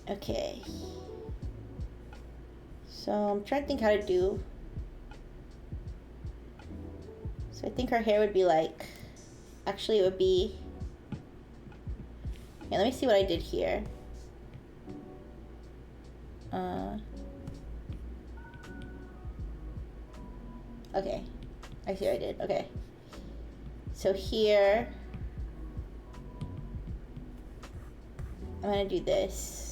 Okay. So I'm trying to think how to do. So I think her hair would be like, actually it would be, yeah, let me see what I did here. Okay, I see what I did, okay. So here, I'm gonna do this.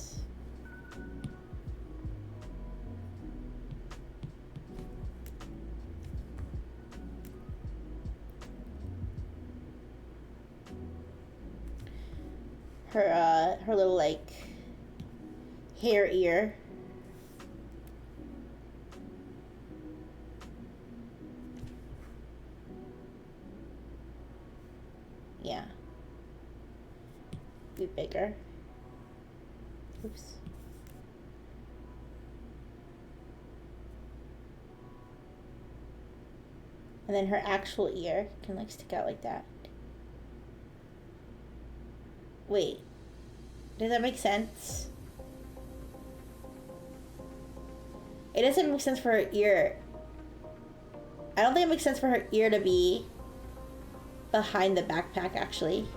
Her little like hair ear. Yeah. Be bigger. Oops. And then her actual ear can like stick out like that. Wait. Does that make sense? It doesn't make sense for her ear. I don't think it makes sense for her ear to be behind the backpack, actually.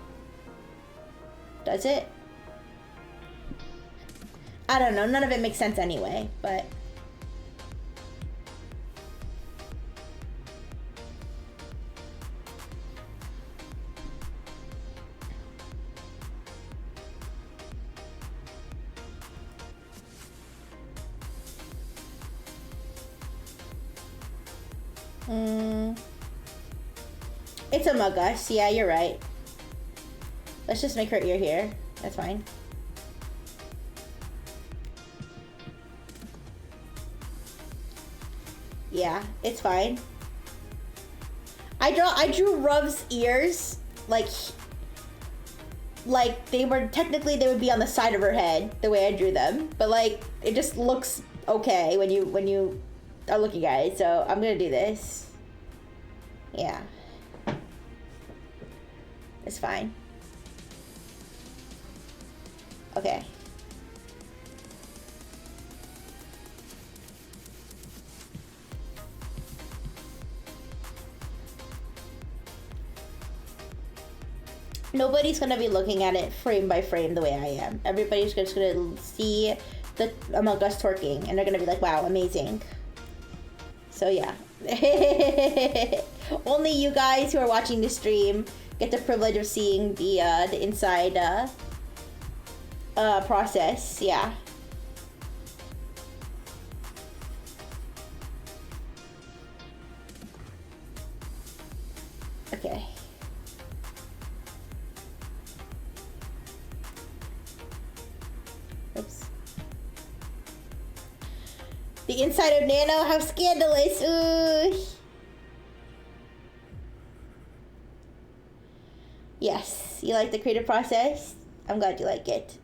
Does it? I don't know. None of it makes sense anyway, but... It's a Us. Yeah, you're right. Let's just make her ear here. That's fine. Yeah, it's fine. I drew Ruv's ears like they were, technically they would be on the side of her head the way I drew them, but like it just looks okay when you are looking at it. So I'm gonna do this. Yeah. It's fine. Okay. nobody's gonna be looking at it frame by frame the way I am. Everybody's just gonna see the Among Us twerking, and they're gonna be like, wow, amazing. So yeah. Only you guys who are watching the stream get the privilege of seeing the inside process. Yeah. Okay. Oops. The inside of Nano, how scandalous! Ooh. Yes, you like the creative process? I'm glad you like it.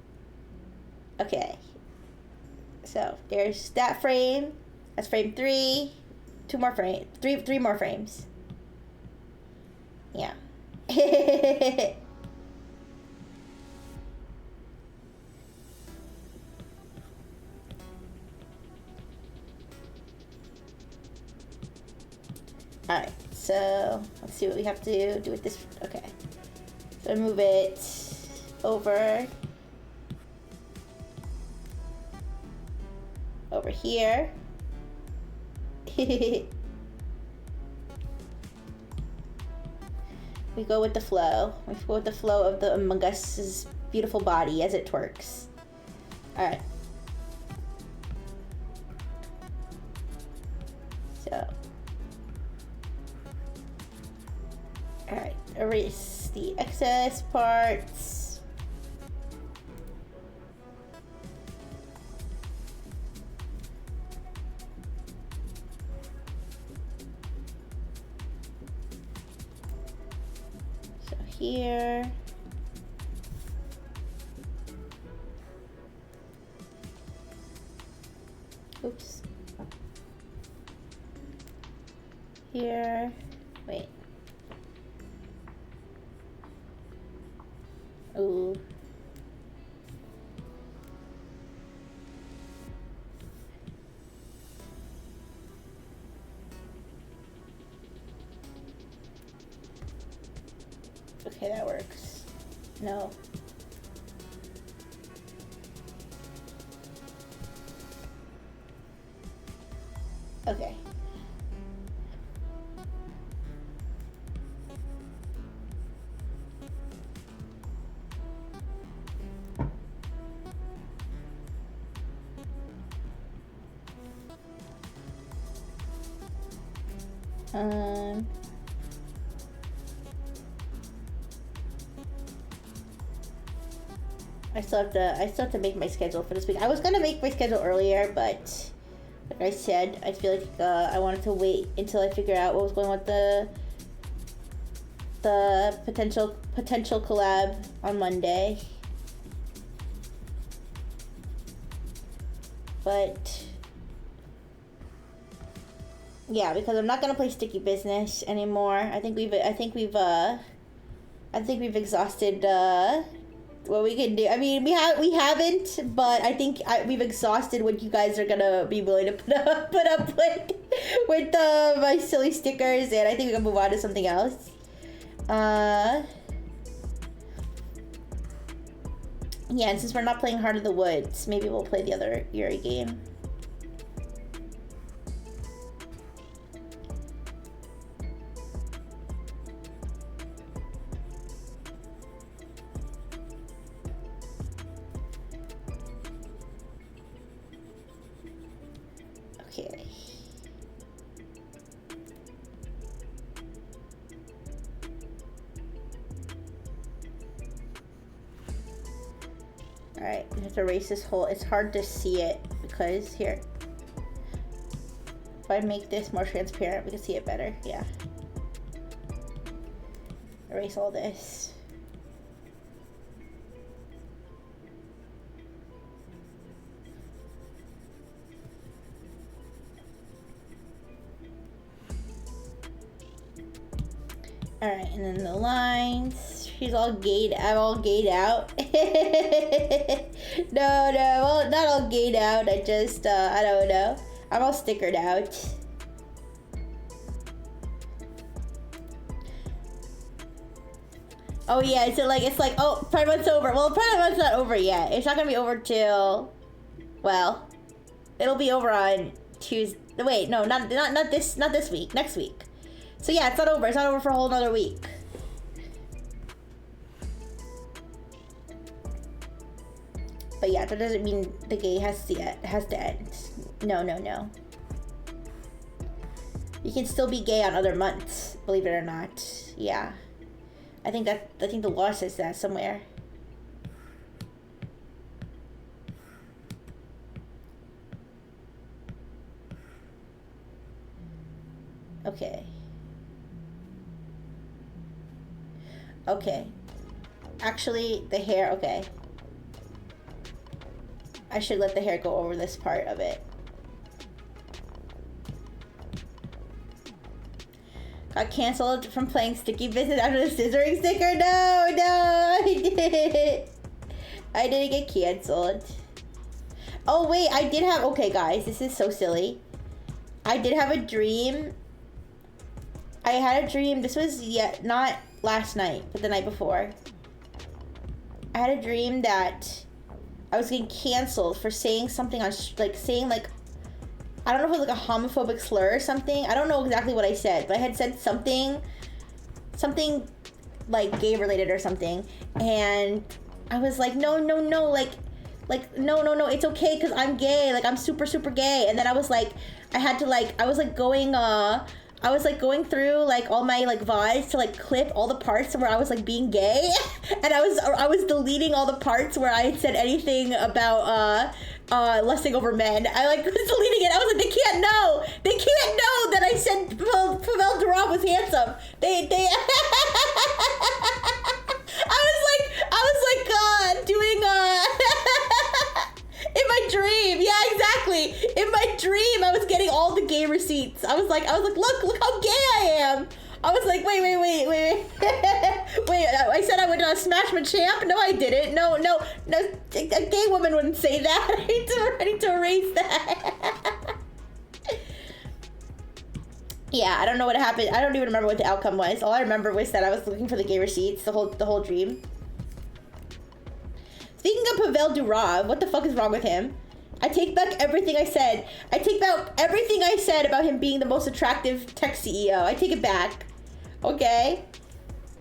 Okay. So there's that frame. That's frame 3. 2 more frames. 3 more frames. Yeah. Alright, so let's see what we have to do with this. Okay. So move it over here. We go with the flow. We go with the flow of the Among Us's beautiful body as it twerks. Alright. So. Alright, erase the excess parts. So here. Oops. Here. Wait. Ooh. Okay, that works. No. Okay. I still have to make my schedule for this week. I was gonna make my schedule earlier, but like I said, I feel like I wanted to wait until I figure out what was going on with the potential collab on Monday. But yeah, because I'm not gonna play Sticky Business anymore. I think we've exhausted what we can do. I mean, we haven't, but I think we've exhausted what you guys are gonna be willing to put up with my silly stickers, and I think we can move on to something else. Yeah, and since we're not playing Heart of the Woods, maybe we'll play the other Yuri game. Okay. Alright, I have to erase this whole. It's hard to see it because here. If I make this more transparent, we can see it better. Yeah. Erase all this. Alright, and then the lines. She's all gayed. I'm all gayed out. No, well, not all gayed out. I just, I don't know. I'm all stickered out. Oh yeah, so like it's like, oh, Pride Month's over. Well, Pride Month's not over yet. It's not gonna be over till, well, it'll be over on Tuesday. Wait, no, not this week. Next week. So yeah, it's not over. It's not over for a whole nother week. But yeah, that doesn't mean the gay has to end. No, no, no. You can still be gay on other months, believe it or not. Yeah. I think the law says that somewhere. Okay. Okay. Actually, the hair, okay. I should let the hair go over this part of it. Got canceled from playing Sticky Business after the scissoring sticker? No, no, I didn't get canceled. Oh wait, I did have, okay guys, this is so silly. I did have a dream. I had a dream, this was not last night, but the night before. I had a dream that I was getting canceled for saying something on, I don't know if it was like a homophobic slur or something. I don't know exactly what I said, but I had said something like gay related or something. And I was like, no, no, no, no, no, it's okay because I'm gay. Like, I'm super, super gay. And then I was like, I was going through like all my like VODs to like clip all the parts where I was like being gay. And I was deleting all the parts where I had said anything about, lusting over men. I like was deleting it. I was like, they can't know that I said Pavel Durov was handsome. They I was like doing in my dream. Yeah, exactly. In my dream, I was getting all the gay receipts. I was like, look how gay I am. I was like, wait. Wait, I said I would smash Machamp? No, I didn't. No, a gay woman wouldn't say that. I need to erase that. Yeah, I don't know what happened. I don't even remember what the outcome was. All I remember was that I was looking for the gay receipts the whole dream. Speaking of Pavel Durov, what the fuck is wrong with him? I take back everything I said. I take back everything I said about him being the most attractive tech CEO. I take it back. Okay?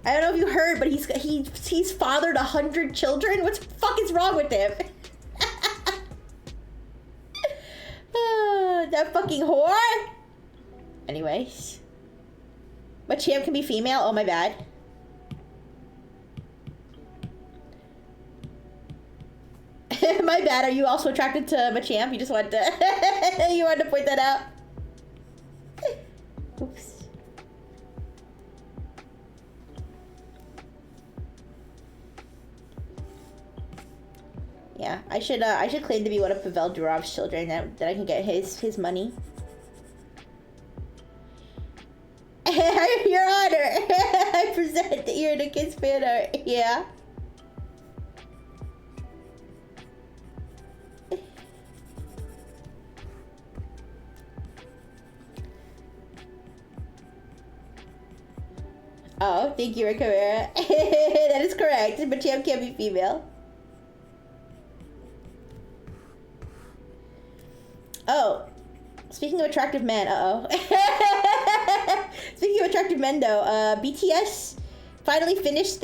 I don't know if you heard, but he's fathered 100 children. What the fuck is wrong with him? That fucking whore? Anyways. Machamp can be female? Oh, my bad. My bad. Are you also attracted to Machamp? You just wanted to you wanted to point that out. Oops. Yeah, I should claim to be one of Pavel Durov's children that I can get his money. Your Honor, I present the ear to kids fan art. Yeah. Oh, thank you, Rivera. That is correct. Machamp can't be female. Oh, speaking of attractive men, Speaking of attractive men, though, BTS finally finished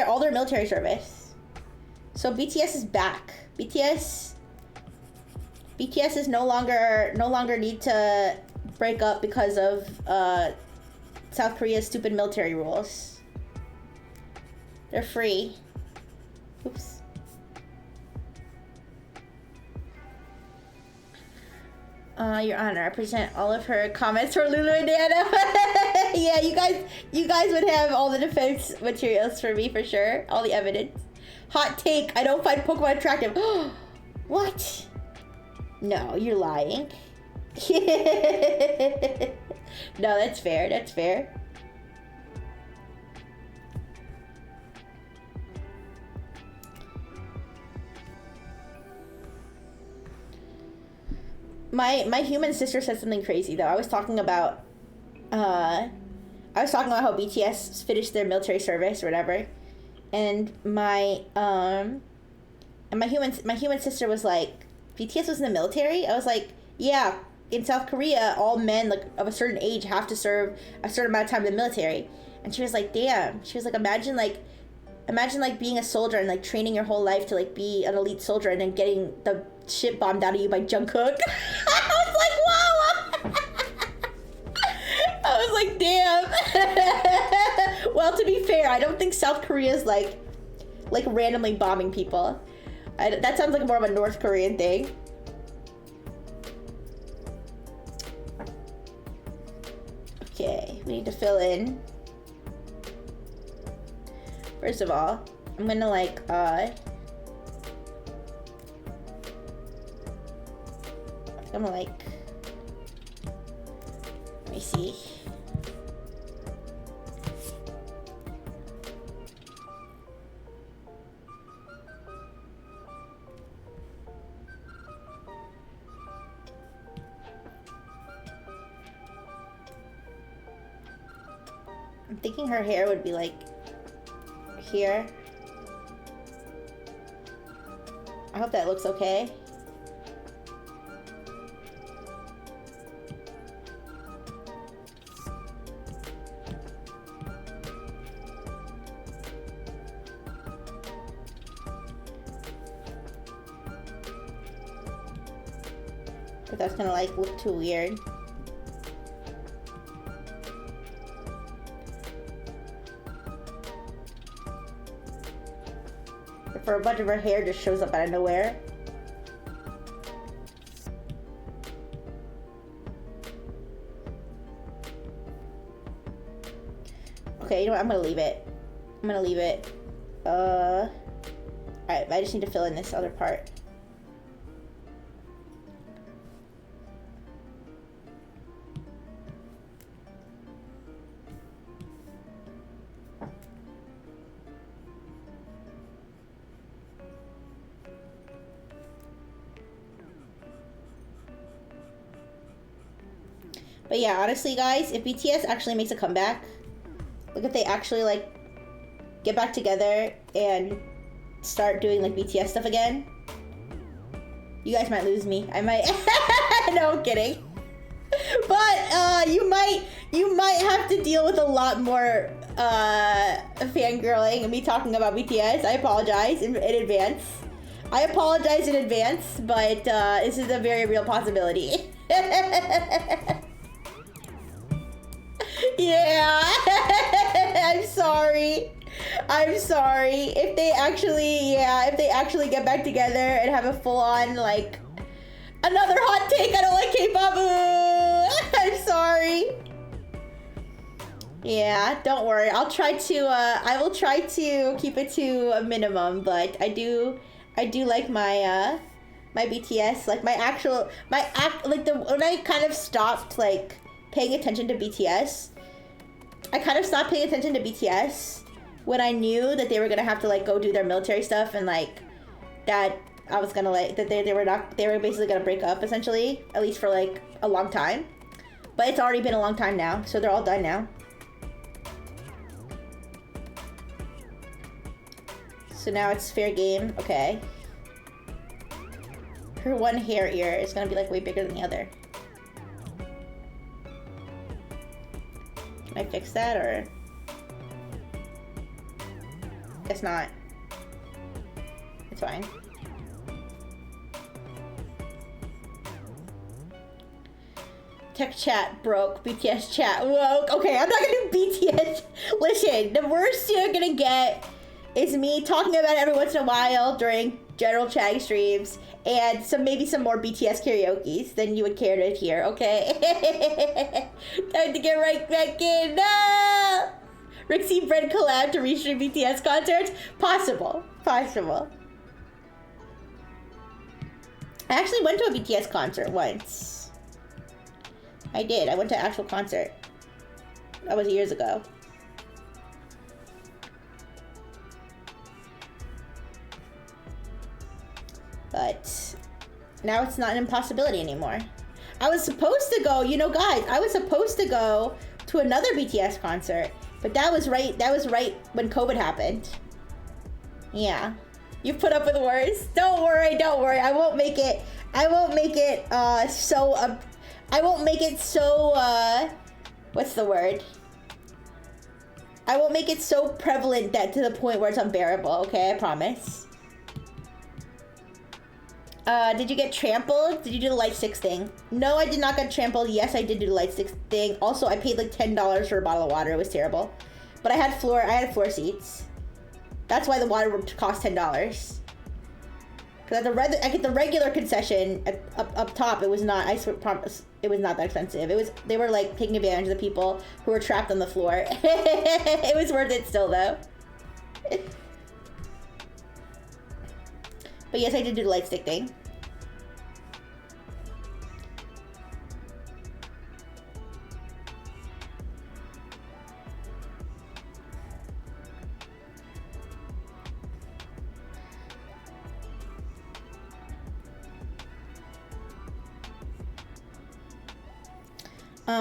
all their military service. So BTS is back. BTS is no longer need to break up because of South Korea's stupid military rules. They're free. Oops. Your Honor, I present all of her comments for Lulu and Nana. Yeah, you guys would have all the defense materials for me for sure. All the evidence. Hot take, I don't find Pokemon attractive. What? No, you're lying. No, that's fair. That's fair. My human sister said something crazy though. I was talking about I was talking about how BTS finished their military service or whatever, and my human sister was like, BTS was in the military? I was like, yeah, in South Korea, all men like of a certain age have to serve a certain amount of time in the military. And she was like, damn. She was like, imagine being a soldier and like training your whole life to like be an elite soldier and then getting the shit bombed out of you by Jungkook. I was like, whoa. I was like, damn. Well, to be fair, I don't think South Korea's like randomly bombing people. That sounds like more of a North Korean thing. Okay, we need to fill in. First of all, I'm gonna like, I'm gonna like, let me see. I'm thinking her hair would be like here. I hope that looks okay. But that's gonna like look too weird. For a bunch of her hair just shows up out of nowhere. Okay, you know what? I'm gonna leave it. Alright, I just need to fill in this other part. But yeah, honestly, guys, if BTS actually makes a comeback, like if they actually like get back together and start doing like BTS stuff again, you guys might lose me. I might. No, I'm kidding. But you might have to deal with a lot more fangirling and me talking about BTS. I apologize in advance. But this is a very real possibility. Yeah. I'm sorry. If they actually get back together and have a full-on, like, another hot take, I don't like K-pop. I'm sorry. Yeah, don't worry. I will try to keep it to a minimum, but I do like my my BTS, like when I kind of stopped like paying attention to BTS. I kind of stopped paying attention to BTS when I knew that they were gonna have to like go do their military stuff, and like that I was gonna like that they were basically gonna break up essentially, at least for like a long time. But it's already been a long time now, so they're all done now. So now it's fair game. Okay. Her one hair ear is gonna be like way bigger than the other. Can I fix that, or? Guess not. It's fine. Tech chat broke. BTS chat woke. Okay, I'm not gonna do BTS. Listen, the worst you're gonna get is me talking about it every once in a while during general chatting streams, and maybe some more BTS karaoke's than you would care to hear, okay? Time to get right back in. No! Rixie Bread collab to restream BTS concerts? Possible. Possible. I actually went to a BTS concert once. I did. I went to an actual concert. That was years ago. But now it's not an impossibility anymore. I was supposed to go, you know, guys, I was supposed to go to another BTS concert, but that was right when COVID happened. Yeah. You put up with worse. Don't worry. I won't make it so what's the word? I won't make it so prevalent that to the point where it's unbearable, okay? I promise. Did you get trampled? Did you do the light stick thing? No, I did not get trampled. Yes, I did do the light stick thing. Also, I paid like $10 for a bottle of water. It was terrible. But I had floor seats. That's why the water would cost $10. Because I get the regular concession up top. It was not. I promise it was not that expensive. They were like taking advantage of the people who were trapped on the floor. It was worth it still though. But yes, I did do the light stick thing.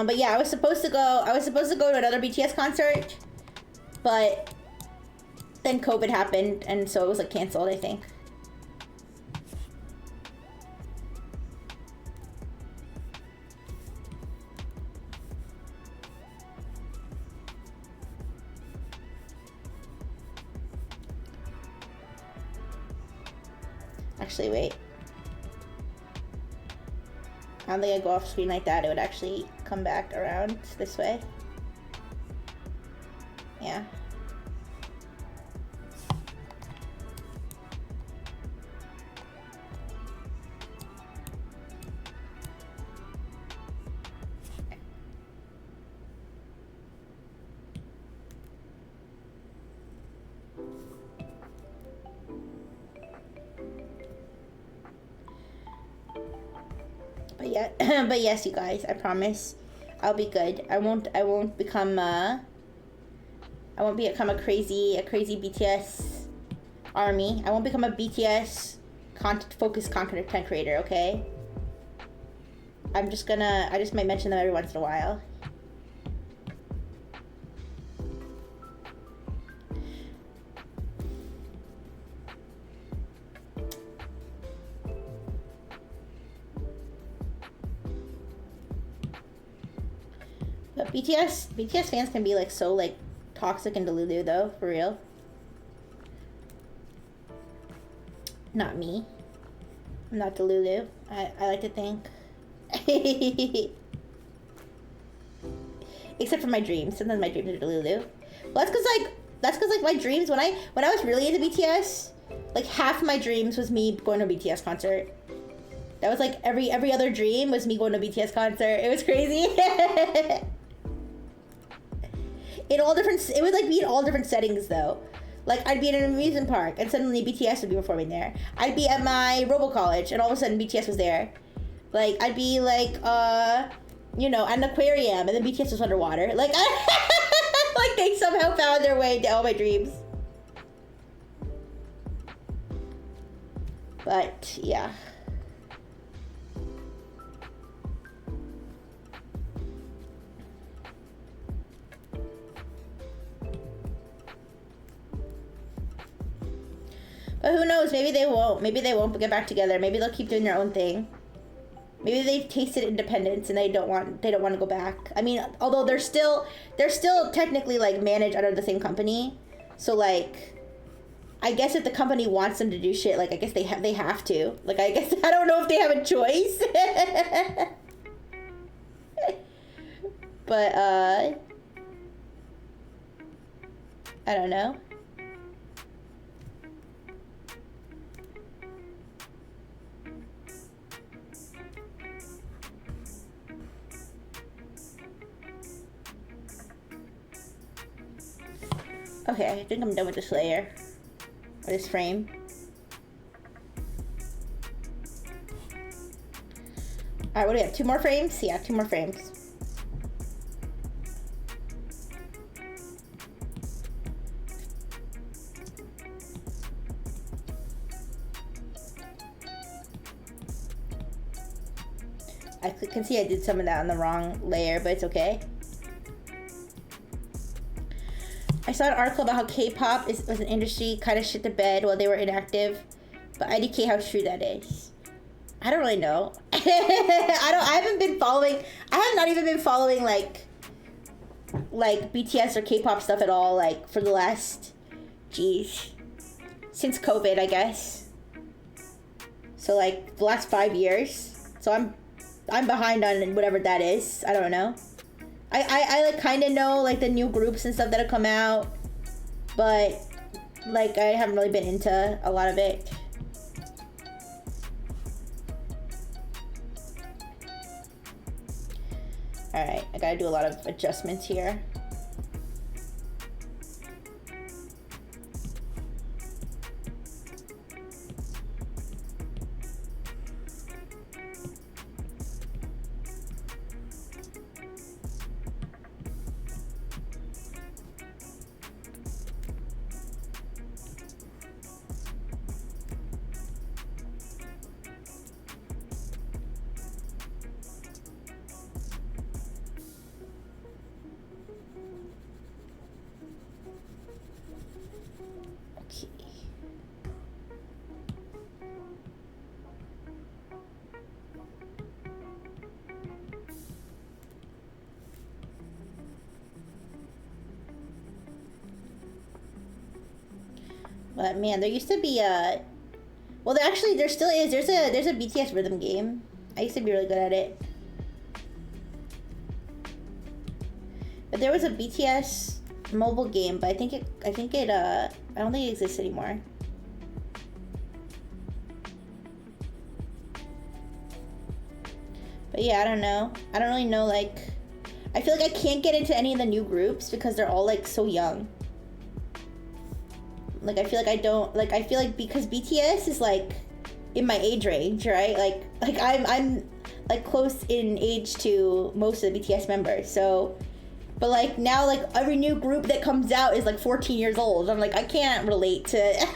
But yeah, I was supposed to go to another BTS concert, but then COVID happened, and so it was like canceled, I think. Actually, wait. I don't think I'd go off screen like that. It would actually come back around this way. Yeah. But yes, you guys, I promise I'll be good. I won't become a crazy BTS army. I won't become a BTS focused content creator, okay? I just might mention them every once in a while. But BTS fans can be like so like toxic and delulu though, for real. Not me. I'm not delulu. I like to think. Except for my dreams. Sometimes my dreams are delulu. Well, that's cause my dreams when I was really into BTS, like half my dreams was me going to a BTS concert. That was like every other dream was me going to a BTS concert. It was crazy. It would like be in all different settings though. Like I'd be in an amusement park and suddenly BTS would be performing there. I'd be at my Robo College and all of a sudden BTS was there. Like I'd be like at an aquarium and then BTS was underwater. Like like they somehow found their way into all my dreams. But yeah. But who knows? Maybe they won't. Maybe they won't get back together. Maybe they'll keep doing their own thing. Maybe they've tasted independence and they don't want to go back. I mean, although they're still technically like managed under the same company. So like, I guess if the company wants them to do shit, like I guess they have to. Like I guess I don't know if they have a choice. But I don't know. Okay, I think I'm done with this layer. Or this frame. Alright, what do we have? 2 more frames? Yeah, 2 more frames. I can see I did some of that on the wrong layer, but it's okay. saw an article about how K-pop was an industry kind of shit the bed while they were inactive, but IDK how true that is. I don't really know. I haven't been following. I have not even been following like BTS or K-pop stuff at all. Like for the last, since COVID, I guess. So like the last 5 years. So I'm behind on whatever that is. I don't know. I like kind of know like the new groups and stuff that have come out, but like I haven't really been into a lot of it. All right, I gotta do a lot of adjustments here. But man, there used to be a, well, there still is. There's a BTS rhythm game. I used to be really good at it. But there was a BTS mobile game, but I don't think it exists anymore. But yeah, I don't know. I don't really know, like, I feel like I can't get into any of the new groups because they're all like so young. Like, I feel like because BTS is like in my age range, right? Like I'm like close in age to most of the BTS members. So, but like now, like every new group that comes out is like 14 years old. I'm like, I can't relate to,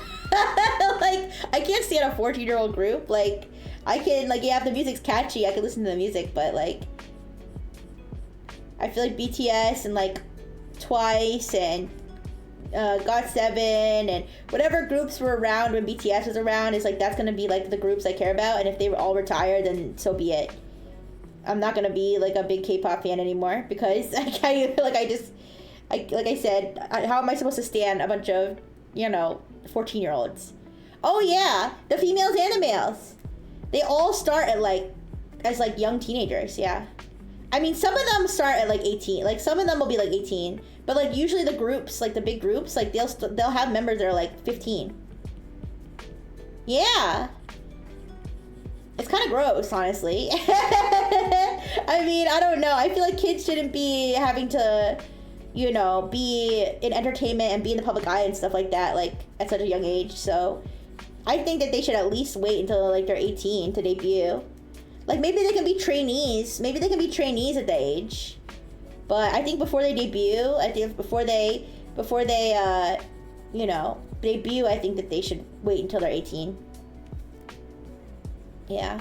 like, I can't stand a 14-year-old group. Like, I can, like, yeah, if the music's catchy, I can listen to the music, but like, I feel like BTS and like Twice and GOT7 and whatever groups were around when BTS was around is like, that's gonna be like the groups I care about, and if they all retire, then so be it. I'm not gonna be like a big K-pop fan anymore because like I said, how am I supposed to stand a bunch of 14-year-olds? Oh yeah, the females and the males, they all start at as young teenagers. Yeah, I mean, some of them start at like 18. Like some of them will be like 18. But like usually the groups, like the big groups, like they'll have members that are like 15. Yeah. It's kind of gross, honestly. I mean, I don't know. I feel like kids shouldn't be having to, be in entertainment and be in the public eye and stuff like that, like at such a young age. So I think that they should at least wait until like they're 18 to debut. Like maybe they can be trainees. Maybe they can be trainees at the age. But I think before they debut, before they debut, I think that they should wait until they're 18. Yeah.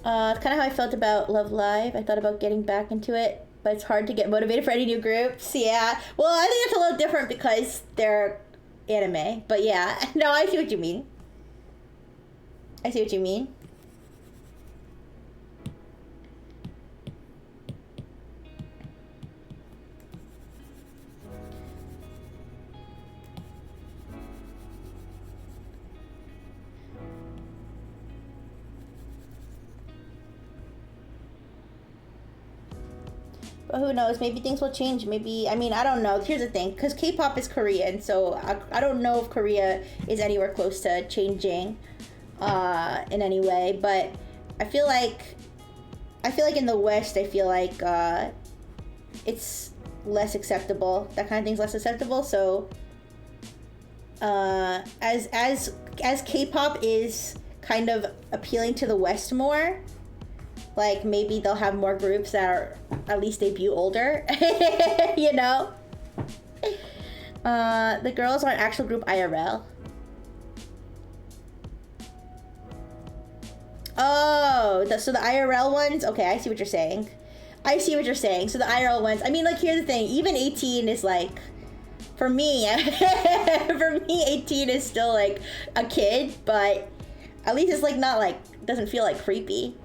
It's kind of how I felt about Love Live. I thought about getting back into it, but it's hard to get motivated for any new groups. Yeah. Well, I think it's a little different because they're anime. But yeah, no, I see what you mean. I see what you mean. But who knows? Maybe things will change. Maybe, I mean, I don't know. Here's the thing, because K-pop is Korean, so I don't know if Korea is anywhere close to changing in any way. But I feel like in the West, I feel like it's less acceptable. That kind of thing's less acceptable. So as K-pop is kind of appealing to the West more, like maybe they'll have more groups that are at least debut older. The girls are an actual group IRL. Oh, so the IRL ones? Okay, I see what you're saying. I see what you're saying. So the IRL ones, I mean, like, here's the thing. Even 18 is like, for me, 18 is still like a kid, but at least it's like not like, doesn't feel like creepy.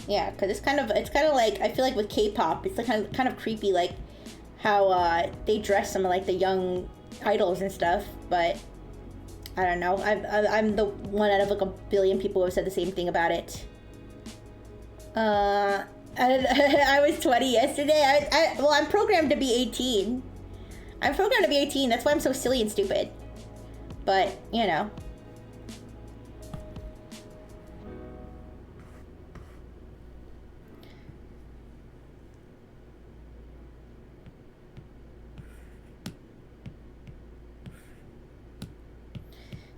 Yeah, because it's kind of like, I feel like with K-pop, it's like kind of creepy, like how they dress some of like the young idols and stuff, but I don't know. I'm the one out of like a billion people who have said the same thing about it. I was 20 yesterday. Well, I'm programmed to be 18. I'm programmed to be 18. That's why I'm so silly and stupid. But, you know.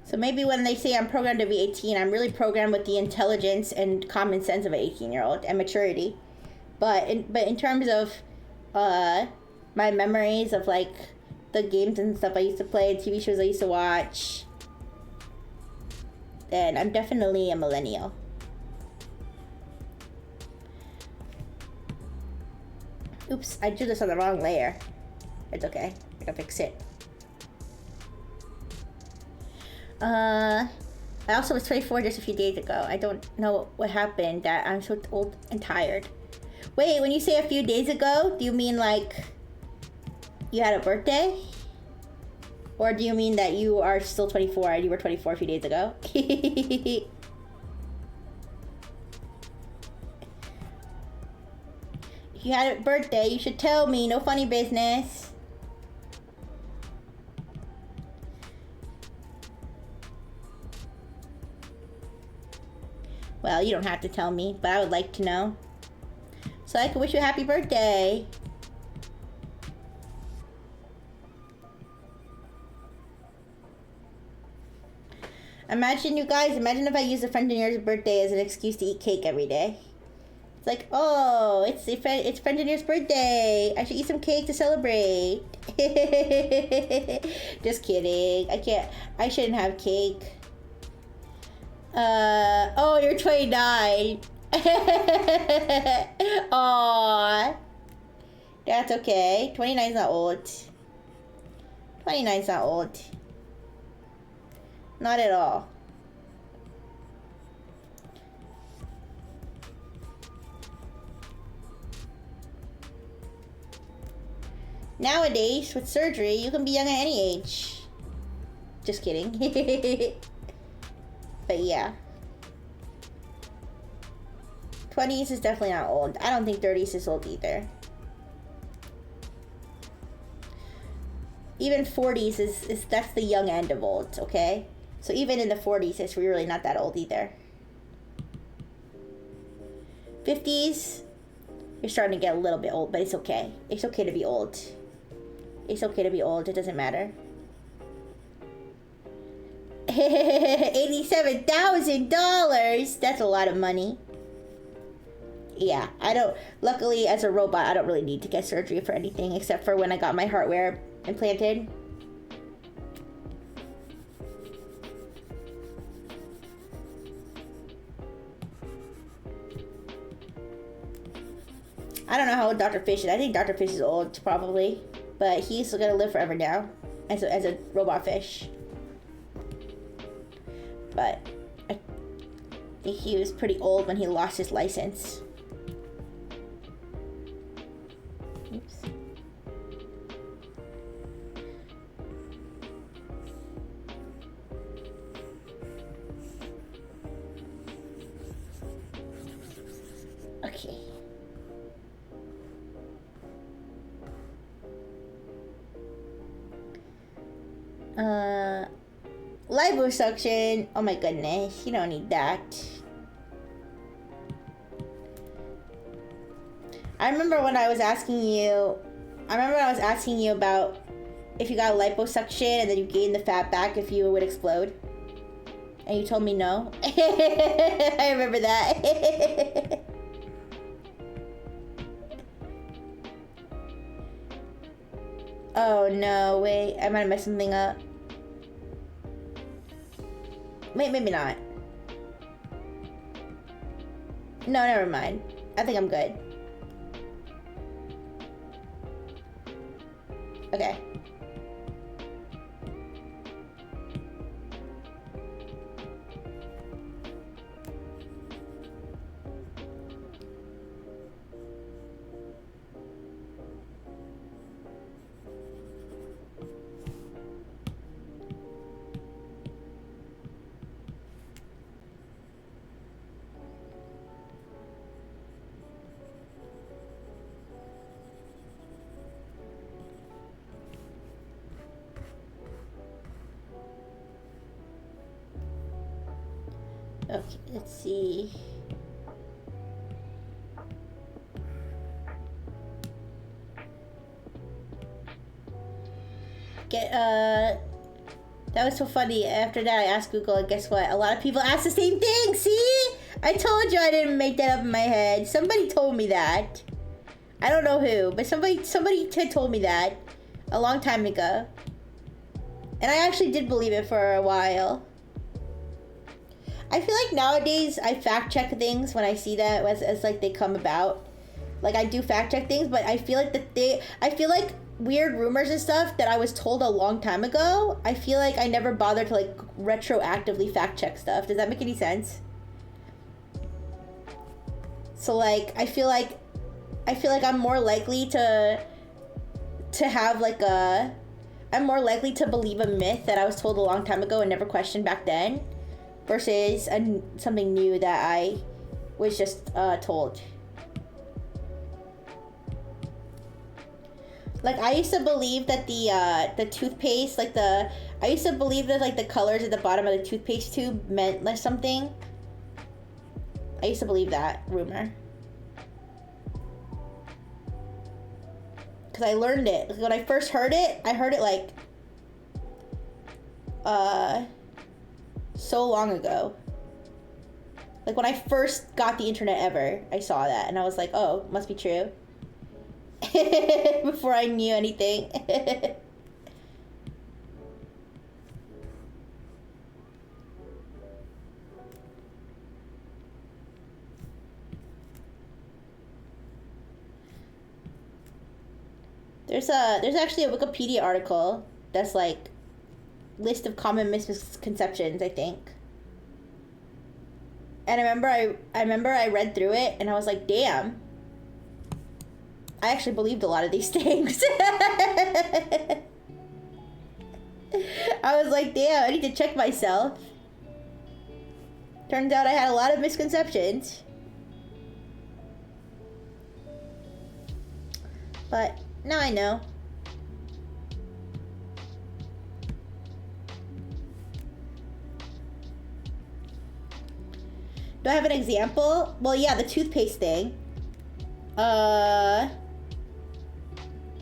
So maybe when they say I'm programmed to be 18, I'm really programmed with the intelligence and common sense of an 18-year-old and maturity. But in terms of my memories of like the games and stuff I used to play, TV shows I used to watch, then I'm definitely a millennial. Oops, I drew this on the wrong layer. It's okay. I can fix it. I also was 24 just a few days ago. I don't know what happened that I'm so old and tired. Wait, when you say a few days ago, do you mean like you had a birthday? Or do you mean that you are still 24 and you were 24 a few days ago? If you had a birthday, you should tell me. No funny business. Well, you don't have to tell me, but I would like to know. So I can wish you a happy birthday. Imagine, you guys, imagine if I used a friend of yours' birthday as an excuse to eat cake every day. It's like, oh, it's friend of yours' birthday. I should eat some cake to celebrate. Just kidding. I shouldn't have cake. Oh, you're 29. Aww. That's okay. 29's not old. 29's not old. Not at all. Nowadays, with surgery, you can be young at any age. Just kidding. But yeah. 20s is definitely not old. I don't think 30s is old either. Even 40s is that's the young end of old, okay? So even in the 40s, it's really not that old either. 50s, you're starting to get a little bit old, but it's okay. It's okay to be old. It's okay to be old. It doesn't matter. $87,000. That's a lot of money. Yeah, luckily as a robot, I don't really need to get surgery for anything except for when I got my hardware implanted. I don't know how old Dr. Fish is. I think Dr. Fish is old, probably. But he's gonna live forever now as a robot fish. But I think he was pretty old when he lost his license. Oops. Okay. Liposuction. Oh my goodness, you don't need that. I remember when I was asking you about if you got liposuction and then you gained the fat back, if you would explode. And you told me no. I remember that. Oh no, wait, I might have messed something up. Wait, maybe not. No, never mind. I think I'm good. Okay. Okay, let's see. That was so funny. After that, I asked Google, and guess what? A lot of people ask the same thing. See? I told you I didn't make that up in my head. Somebody told me that. I don't know who, but somebody had told me that a long time ago. And I actually did believe it for a while. I feel like nowadays I fact check things when I see that as like they come about. Like I do fact check things, but I feel like I feel like weird rumors and stuff that I was told a long time ago, I feel like I never bothered to like retroactively fact check stuff. Does that make any sense? So like I feel like I'm more likely to have like I'm more likely to believe a myth that I was told a long time ago and never questioned back then, versus something new that I was just told. Like I used to believe that the toothpaste, like I used to believe that like the colors at the bottom of the toothpaste tube meant like something. I used to believe that rumor. Because I learned it. Like, when I first heard it, I heard it like so long ago. Like when I first got the internet ever, I saw that and I was like, oh, must be true. Before I knew anything. There's actually a Wikipedia article that's like list of common misconceptions, I think. And I remember I read through it and I was like, damn. I actually believed a lot of these things. I was like, damn, I need to check myself. Turns out I had a lot of misconceptions. But now I know. Do I have an example? Well, yeah, the toothpaste thing.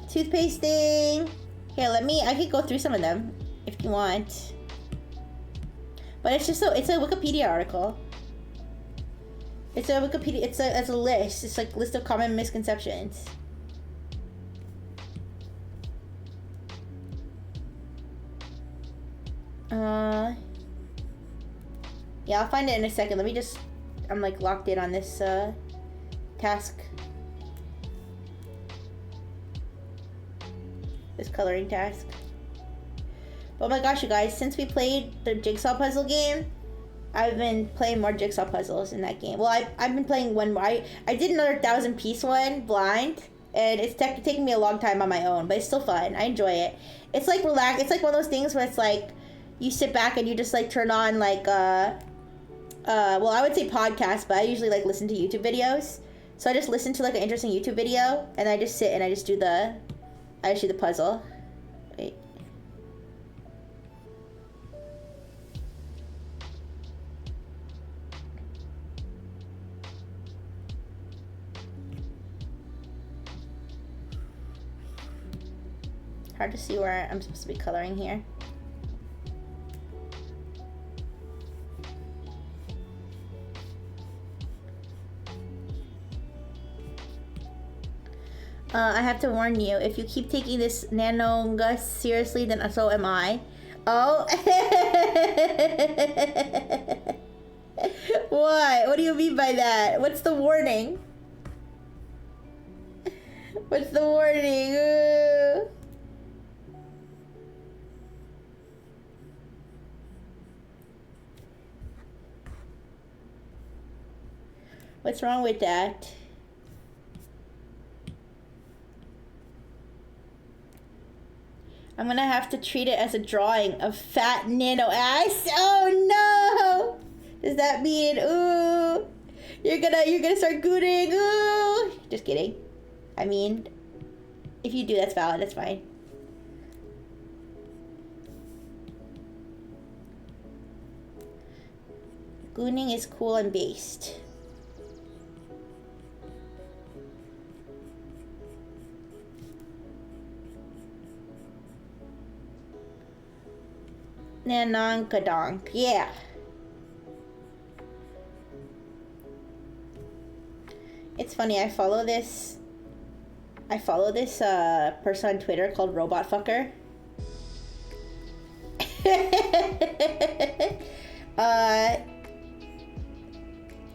Toothpaste thing. Here, I could go through some of them if you want. But it's a Wikipedia article. It's a list. It's like list of common misconceptions. Yeah, I'll find it in a second. I'm like locked in on this task. This coloring task. Oh my gosh, you guys, since we played the jigsaw puzzle game, I've been playing more jigsaw puzzles in that game. Well, I've been playing one more. I did another 1,000-piece one blind, and it's taking me a long time on my own, but it's still fun. I enjoy it. It's like relax. It's like one of those things where it's like you sit back and you just like turn on like well, I would say podcasts, but I usually like listen to YouTube videos. So I just listen to like an interesting YouTube video, and I just sit and I just do the puzzle. Wait. Hard to see where I'm supposed to be coloring here. I have to warn you, if you keep taking this nanongus seriously, then so am I. Oh. What? What do you mean by that? What's the warning? What's the warning? What's wrong with that? I'm gonna have to treat it as a drawing of fat nano ass. Oh no! Does that mean ooh? You're gonna start gooning? Ooh! Just kidding. I mean, if you do, that's valid. That's fine. Gooning is cool and based. Nanankadonk. Yeah. It's funny, I follow this person on Twitter called Robot Fucker.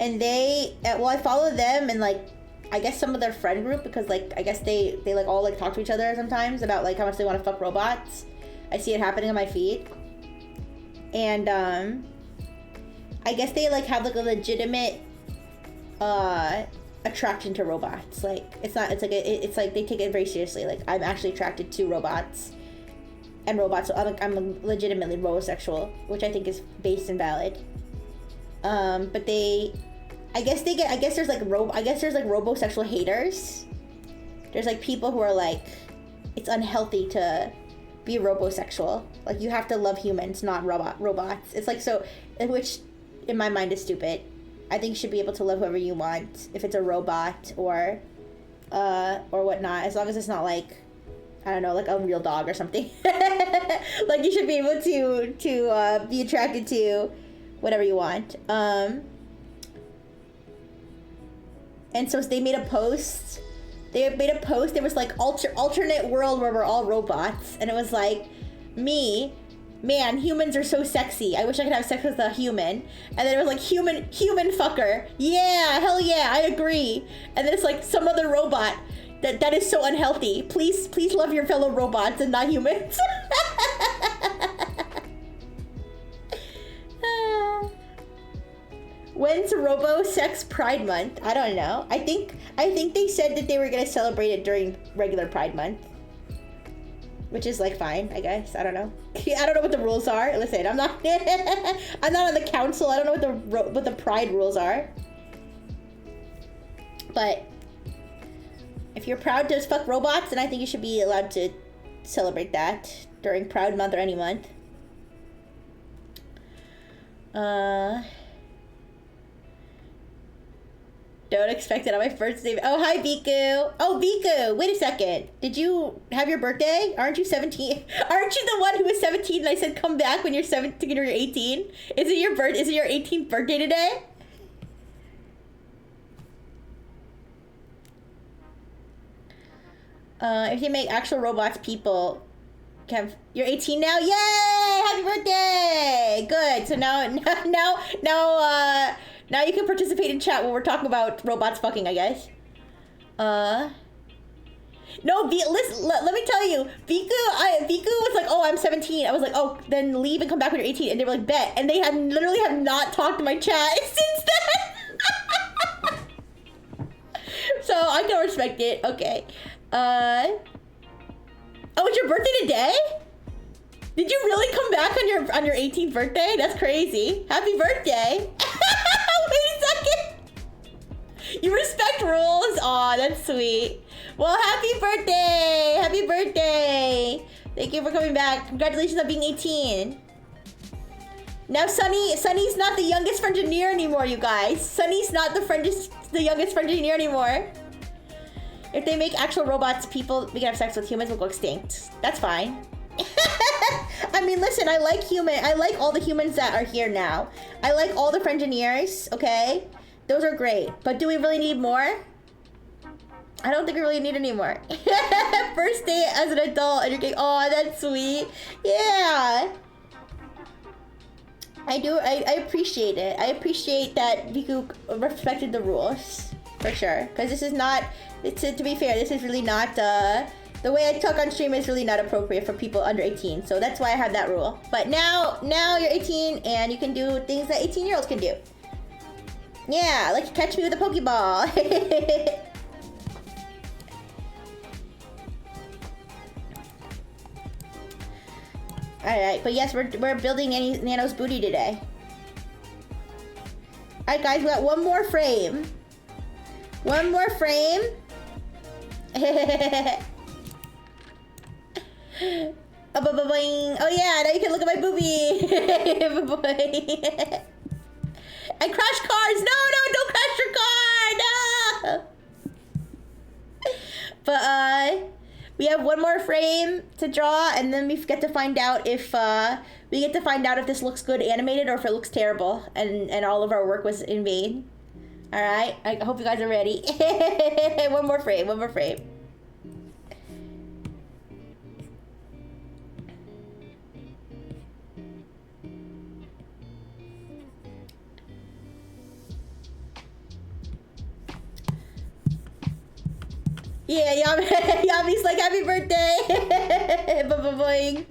And they, well, I follow them and like, I guess some of their friend group because like, I guess they like all like talk to each other sometimes about like how much they want to fuck robots. I see it happening on my feed. And I guess they like have like a legitimate attraction to robots. Like it's like they take it very seriously. Like I'm actually attracted to robots and robots. So I'm legitimately robosexual, which I think is based and valid. But I guess there's like robosexual haters. There's like people who are like, it's unhealthy to be robosexual. Like you have to love humans, not robots. It's like so, which in my mind is stupid. I think you should be able to love whoever you want, if it's a robot or whatnot, as long as it's not like, I don't know, like a real dog or something. Like you should be able to be attracted to whatever you want. And so they made a post. There was like alternate world where we're all robots, and it was like, me, man, humans are so sexy. I wish I could have sex with a human. And then it was like human fucker. Yeah, hell yeah, I agree. And then it's like some other robot that is so unhealthy. Please love your fellow robots and not humans. When's Robo Sex Pride Month? I don't know. I think they said that they were gonna celebrate it during regular Pride Month, which is like fine, I guess. I don't know. I don't know what the rules are. Listen, I'm not I'm not on the council. I don't know what the Pride rules are. But if you're proud to fuck robots, then I think you should be allowed to celebrate that during Pride Month or any month. Don't expect it on my first day. Oh, hi, Biku. Oh, Biku, wait a second. Did you have your birthday? Aren't you 17? Aren't you the one who was 17 and I said come back when you're 17 or you're 18? Is it your 18th birthday today? If you make actual robots, people can. You're 18 now? Yay! Happy birthday! Good. So now you can participate in chat when we're talking about robots fucking, I guess. No, listen, let me tell you, Biku was like, oh, I'm 17. I was like, oh, then leave and come back when you're 18. And they were like, bet. And they literally have not talked to my chat since then. So I can respect it. Okay. Oh, it's your birthday today? Did you really come back on your 18th birthday? That's crazy. Happy birthday. Wait a second. You respect rules? Aw, that's sweet. Well, happy birthday. Happy birthday. Thank you for coming back. Congratulations on being 18. Now Sunny's not the youngest Frengineer anymore, you guys. Sunny's not the youngest Frengineer anymore. If they make actual robots, people we can have sex with humans will go extinct. That's fine. I mean, listen, I like all the humans that are here now. I like all the Frengineers, okay? Those are great. But do we really need more? I don't think we really need any more. First day as an adult and you're getting, oh, that's sweet. Yeah. I appreciate it. I appreciate that Viku respected the rules, for sure. Because this is not, to be fair, this is really not, the way I talk on stream is really not appropriate for people under 18. So that's why I have that rule. But now you're 18 and you can do things that 18-year-olds can do. Yeah, like catch me with a Pokeball. Alright, but yes, we're building Nano's booty today. Alright guys, we got one more frame. One more frame. Oh yeah, now you can look at my boobie. And crash cars. No, don't crash your car. No. But we have one more frame to draw, and then we get to find out if this looks good animated or if it looks terrible, and all of our work was in vain. All right, I hope you guys are ready. One more frame. Yeah, Yami's like, happy birthday! Boing.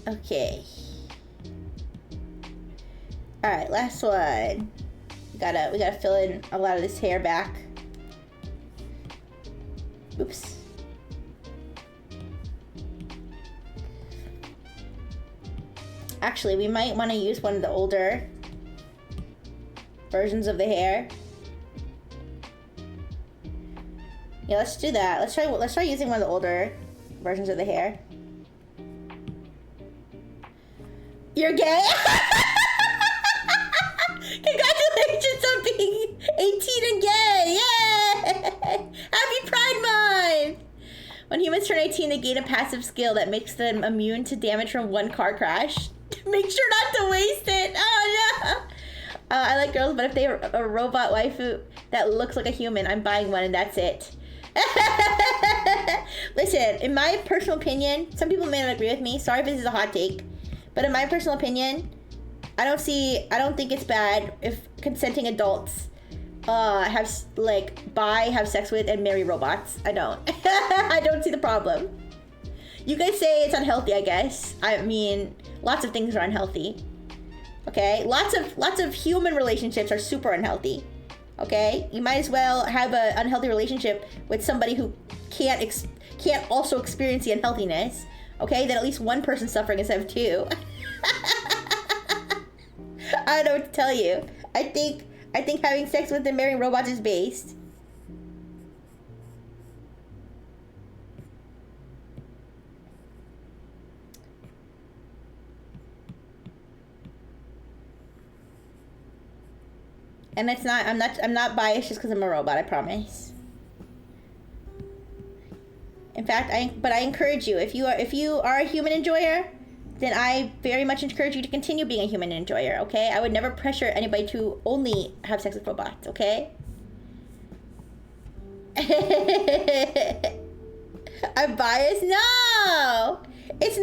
Okay. Alright, last one. We gotta fill in a lot of this hair back. Oops. Actually, we might want to use one of the older versions of the hair. Yeah, let's do that. Let's try using one of the older versions of the hair. You're gay? Congratulations on being 18 and gay! Yay! Happy Pride Month! When humans turn 18, they gain a passive skill that makes them immune to damage from one car crash. Make sure not to waste it. Oh no! I like girls, but if they have a robot waifu that looks like a human, I'm buying one and that's it. Listen, in my personal opinion, some people may not agree with me. Sorry if this is a hot take. But in my personal opinion, I don't think it's bad if consenting adults have sex with and marry robots. I don't. I don't see the problem. You guys say it's unhealthy, I guess. I mean, lots of things are unhealthy. Okay? Lots of human relationships are super unhealthy. Okay? You might as well have an unhealthy relationship with somebody who can't also experience the unhealthiness. Okay? Then at least one person's suffering instead of two. I don't know what to tell you. I think having sex with and marrying robots is based. And it's not, I'm not biased just because I'm a robot, I promise. In fact, I encourage you, if you are a human enjoyer, then I very much encourage you to continue being a human enjoyer, okay? I would never pressure anybody to only have sex with robots, okay? I'm biased? No! It's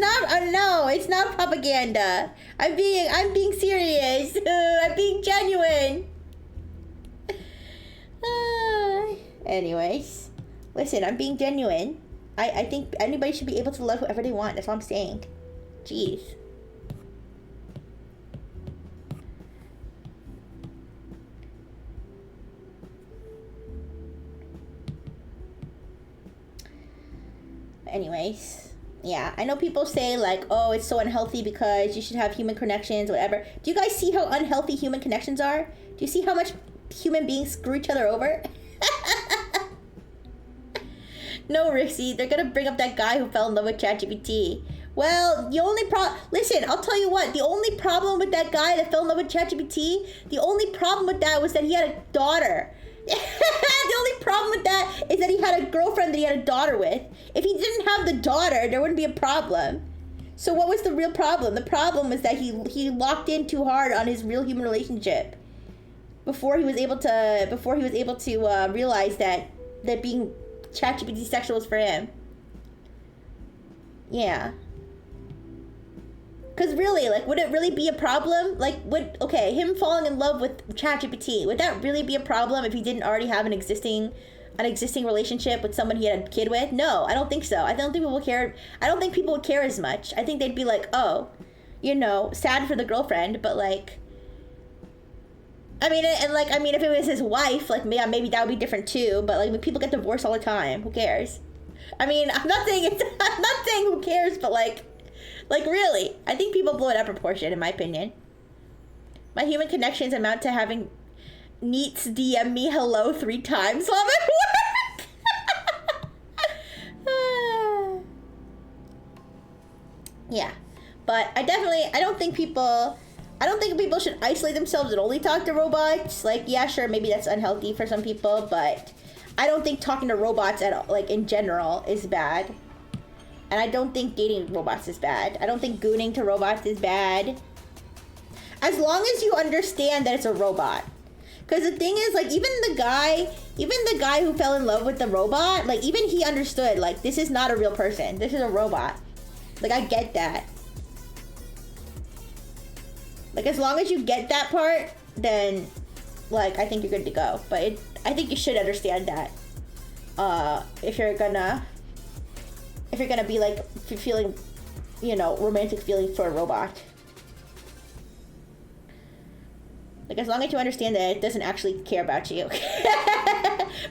not propaganda. I'm being serious. I'm being genuine. Anyways, listen, I'm being genuine. I think anybody should be able to love whoever they want. That's what I'm saying. Jeez. Anyways, yeah, I know people say like, oh, it's so unhealthy because you should have human connections, whatever. Do you guys see how unhealthy human connections are? Do you see how much human beings screw each other over? No, Rixie, they're gonna bring up that guy who fell in love with ChatGPT. Well, the only listen, I'll tell you what, the only problem with that guy that fell in love with ChatGPT, the only problem with that was that he had a daughter. The only problem with that is that he had a girlfriend that he had a daughter with. If he didn't have the daughter, there wouldn't be a problem. So what was the real problem? The problem was that he locked in too hard on his real human relationship before he was able to realize that being ChatGPT sexual was for him. Yeah. Because really, like, would it really be a problem? Like, okay, him falling in love with ChatGPT, would that really be a problem if he didn't already have an existing relationship with someone he had a kid with? No, I don't think so. I don't think people care. I don't think people would care as much. I think they'd be like, oh, you know, sad for the girlfriend, but like, I mean, if it was his wife, like, maybe that would be different too. But like, people get divorced all the time. Who cares? I mean, I'm not saying who cares, but like really, I think people blow it out of proportion, in my opinion. My human connections amount to having Neats DM me hello 3 times while I'm at work. Yeah, but I don't think people should isolate themselves and only talk to robots. Like, yeah, sure, maybe that's unhealthy for some people, but I don't think talking to robots at all, like, in general, is bad. And I don't think dating robots is bad. I don't think gooning to robots is bad. As long as you understand that it's a robot. Because the thing is, like, even the guy who fell in love with the robot, like, even he understood, like, this is not a real person. This is a robot. Like, I get that. Like, as long as you get that part, then, like, I think you're good to go. But I think you should understand that. If you're gonna be, like, feeling, you know, romantic feelings for a robot. Like, as long as you understand that it doesn't actually care about you.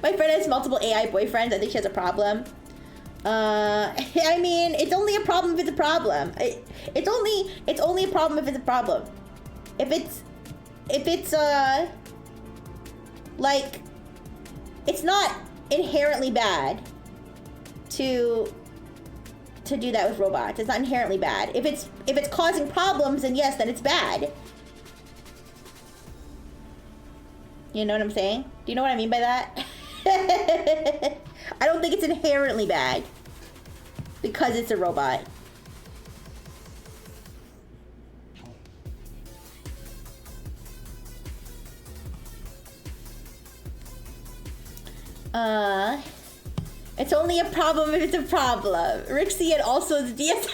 My friend has multiple AI boyfriends. I think she has a problem. I mean, it's only a problem if it's a problem. It's only a problem if it's a problem. If it's like, it's not inherently bad to do that with robots. It's not inherently bad. If it's causing problems, then yes, then it's bad. You know what I'm saying? Do you know what I mean by that? I don't think it's inherently bad because it's a robot. It's only a problem if it's a problem. Rixie and also the DS.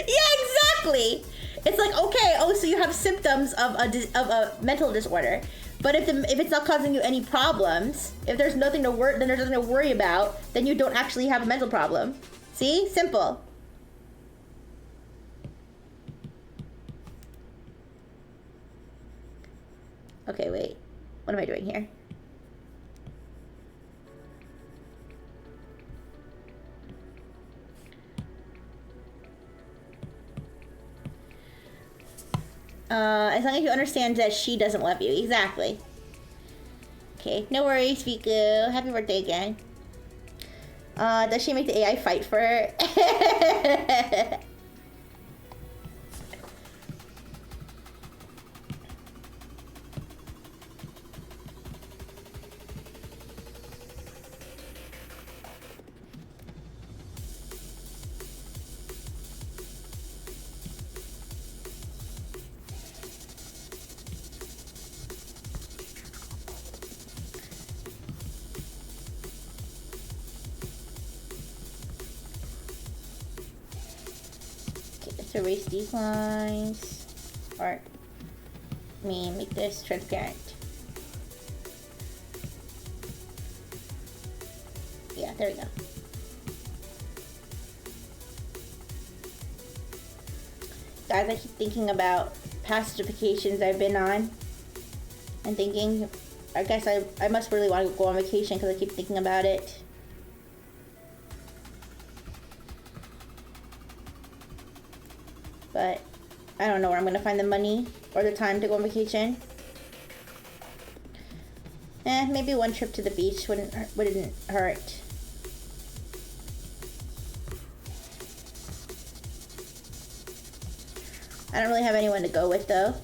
Yeah, exactly. It's like, okay, oh, so you have symptoms of a mental disorder, but if it's not causing you any problems, if there's nothing to then there's nothing to worry about, then you don't actually have a mental problem. See, simple. Okay, wait. What am I doing here? As long as you understand that she doesn't love you. Exactly. Okay, no worries, Viku. Happy birthday again. Does she make the AI fight for her? Erase these lines, or make this transparent. Yeah, there we go. Guys, I keep thinking about past vacations I've been on and thinking, I guess I must really want to go on vacation because I keep thinking about it. But I don't know where I'm going to find the money or the time to go on vacation. Maybe one trip to the beach wouldn't hurt. I don't really have anyone to go with though.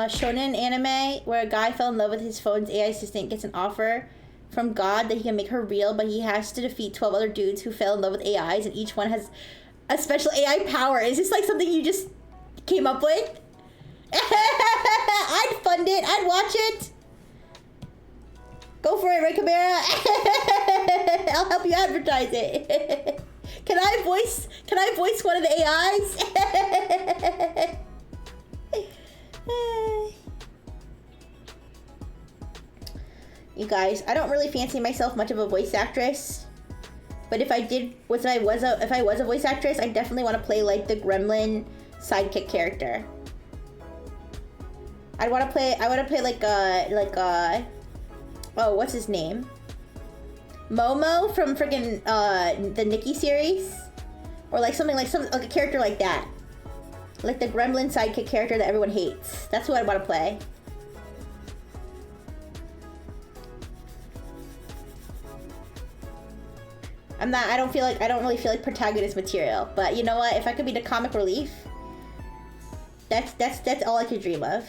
Shonen anime where a guy fell in love with his phone's AI assistant, gets an offer from God that he can make her real, but he has to defeat 12 other dudes who fell in love with AIs, and each one has a special AI power. Is this like something you just came up with? I'd fund it. I'd watch it. Go for it, Ray Camara. I'll help you advertise it. Can I voice one of the AIs? You guys, I don't really fancy myself much of a voice actress. But if I was a voice actress, I definitely want to play like the gremlin sidekick character. I want to play like oh, what's his name? Momo from freaking the Nikki series, or like something like a character like that, like the gremlin sidekick character that everyone hates. That's who I want to play. I don't really feel like protagonist material, but you know what? If I could be the comic relief, that's all I could dream of.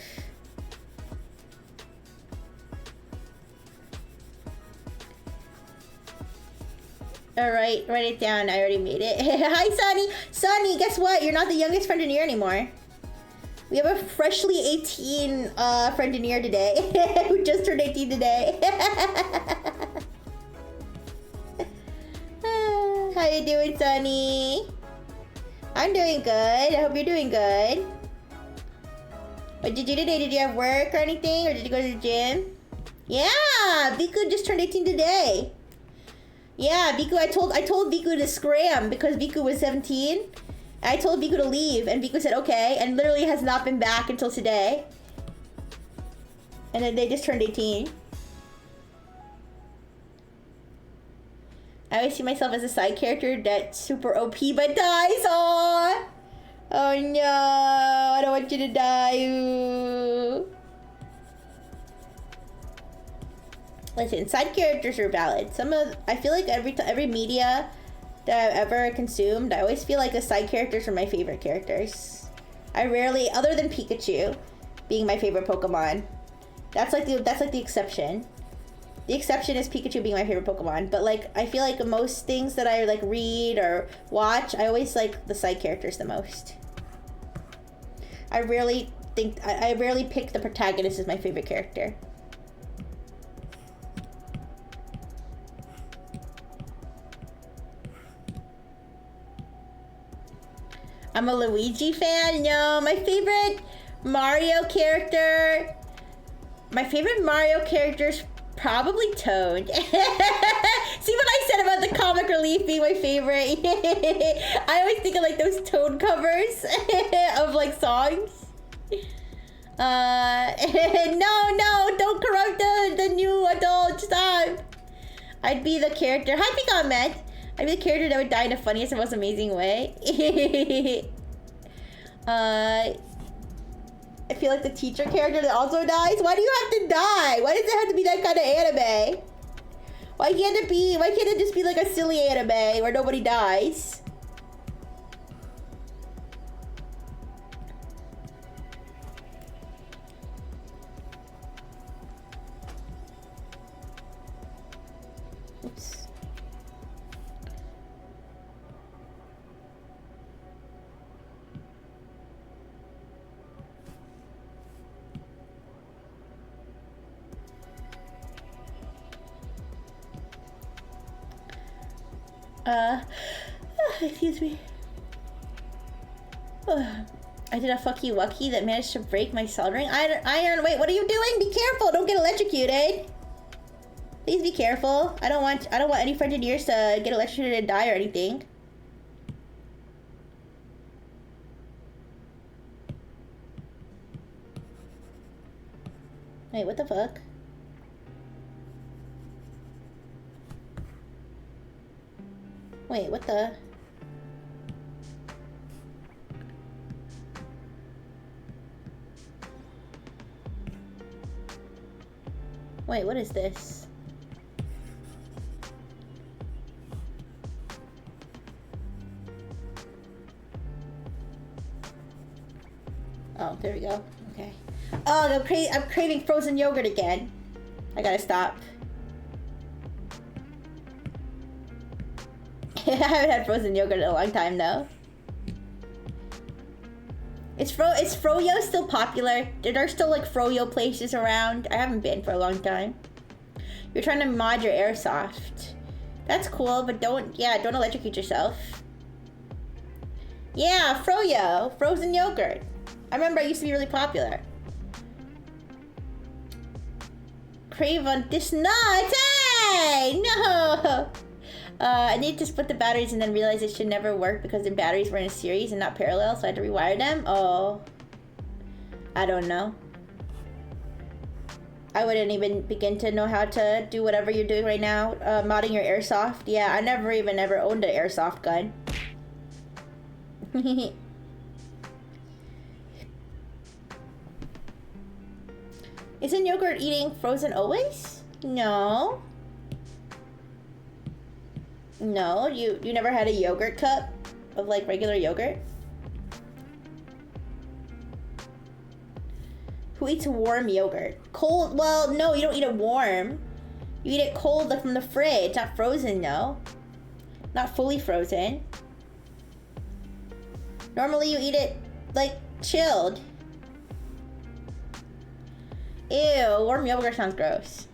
All right, write it down. I already made it. Hi, Sunny. Sunny, guess what? You're not the youngest friendineer anymore. We have a freshly 18 friendineer today, who just turned 18 today. How you doing, Sunny? I'm doing good. I hope you're doing good. What did you do today? Did you have work or anything? Or did you go to the gym? Yeah, Viku just turned 18 today. Yeah, Viku, I told Viku to scram because Viku was 17. I told Viku to leave, and Viku said okay, and literally has not been back until today. And then they just turned 18. I always see myself as a side character that's super OP but dies. Aww. Oh no, I don't want you to die. Ooh. Listen, side characters are valid. I feel like every media that I've ever consumed, I always feel like the side characters are my favorite characters. I rarely, other than Pikachu being my favorite Pokemon, that's like the exception. The exception is Pikachu being my favorite Pokemon, but like I feel like most things that I like read or watch, I always like the side characters the most. I rarely pick the protagonist as my favorite character. I'm a Luigi fan. No, my favorite Mario character. My favorite Mario character's probably Toad. See what I said about the comic relief being my favorite? I always think of like those Toad covers of like songs. No, don't corrupt the new adult. Stop. I'd be the character. Hi, Pecan Matt. I'd be the character that would die in the funniest and most amazing way. I feel like the teacher character that also dies. Why do you have to die? Why does it have to be that kind of anime? Why can't it just be like a silly anime where nobody dies? Oops. Excuse me. I did a fucky wucky that managed to break my soldering iron. Wait, what are you doing? Be careful! Don't get electrocuted. Please be careful. I don't want any friendineers to get electrocuted and die or anything. Wait, what the fuck? Wait, what the? Wait, what is this? Oh, there we go. Okay. Oh, I'm craving frozen yogurt again. I gotta stop. I haven't had frozen yogurt in a long time though. Is Froyo still popular? Are there still like Froyo places around? I haven't been for a long time. You're trying to mod your airsoft. That's cool, but don't electrocute yourself. Yeah, Froyo, frozen yogurt. I remember it used to be really popular. Crave on this nut. Hey, no. I need to split the batteries and then realize it should never work because the batteries were in a series and not parallel, so I had to rewire them. Oh, I don't know. I wouldn't even begin to know how to do whatever you're doing right now. Modding your airsoft. Yeah, I never owned an airsoft gun. Isn't yogurt eating frozen always? No. No, you never had a yogurt cup of like regular yogurt? Who eats warm yogurt? Cold? Well, no, you don't eat it warm. You eat it cold from the fridge, not frozen, no. Not fully frozen. Normally you eat it like chilled. Ew, warm yogurt sounds gross.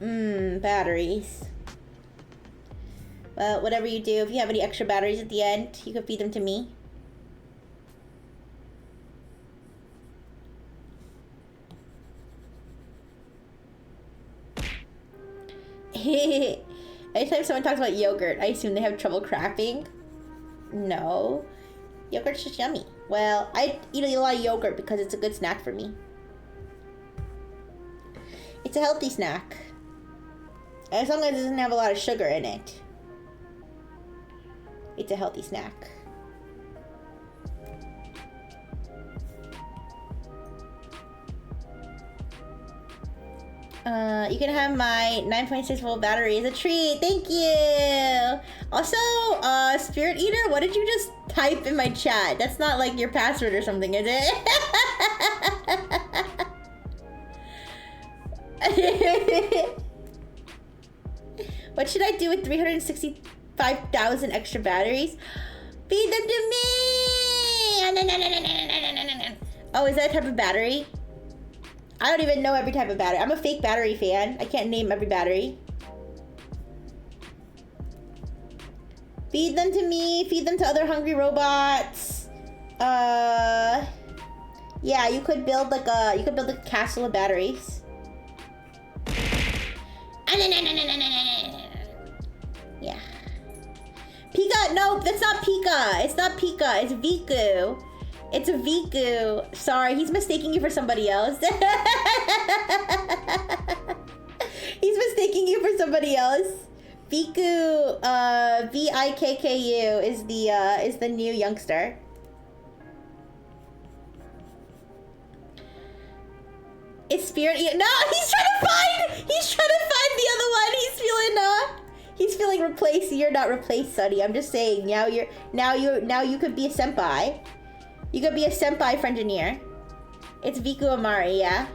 Batteries. Well, whatever you do, if you have any extra batteries at the end, you can feed them to me. Anytime someone talks about yogurt, I assume they have trouble crapping. No. Yogurt's just yummy. Well, I eat a lot of yogurt because it's a good snack for me. It's a healthy snack. As long as it doesn't have a lot of sugar in it. It's a healthy snack. You can have my 9.6 volt battery as a treat. Thank you. Also, Spirit Eater, what did you just type in my chat? That's not like your password or something, is it? What should I do with 365,000 extra batteries? Feed them to me! Oh, is that a type of battery? I don't even know every type of battery. I'm a fake battery fan. I can't name every battery. Feed them to me. Feed them to other hungry robots. Yeah, you could build like a castle of batteries. Yeah. Pika, no, that's not Pika. It's not Pika, it's Viku. It's a Viku. Sorry, he's mistaking you for somebody else. He's mistaking you for somebody else. Viku, Vikku is the new youngster. It's Spirit. No, he's trying to find the other one. He's feeling replaced. You're not replaced, Sonny. I'm just saying. Now you could be a senpai. You could be a senpai for engineer. It's Viku Amari, yeah.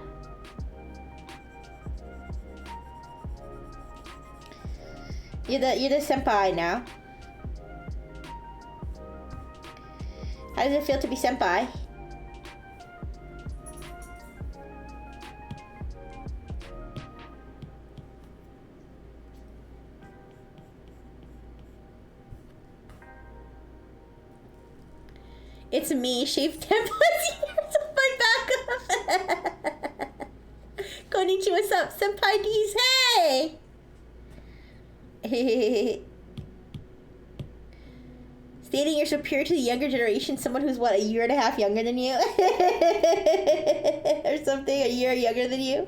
You're the senpai now. How does it feel to be senpai? It's me, shaved 10 plus years of my backup. Konnichiwa, what's up? Senpai D's, hey! Stating you're superior to the younger generation, someone who's, what, a year and a half younger than you? Or something, a year younger than you?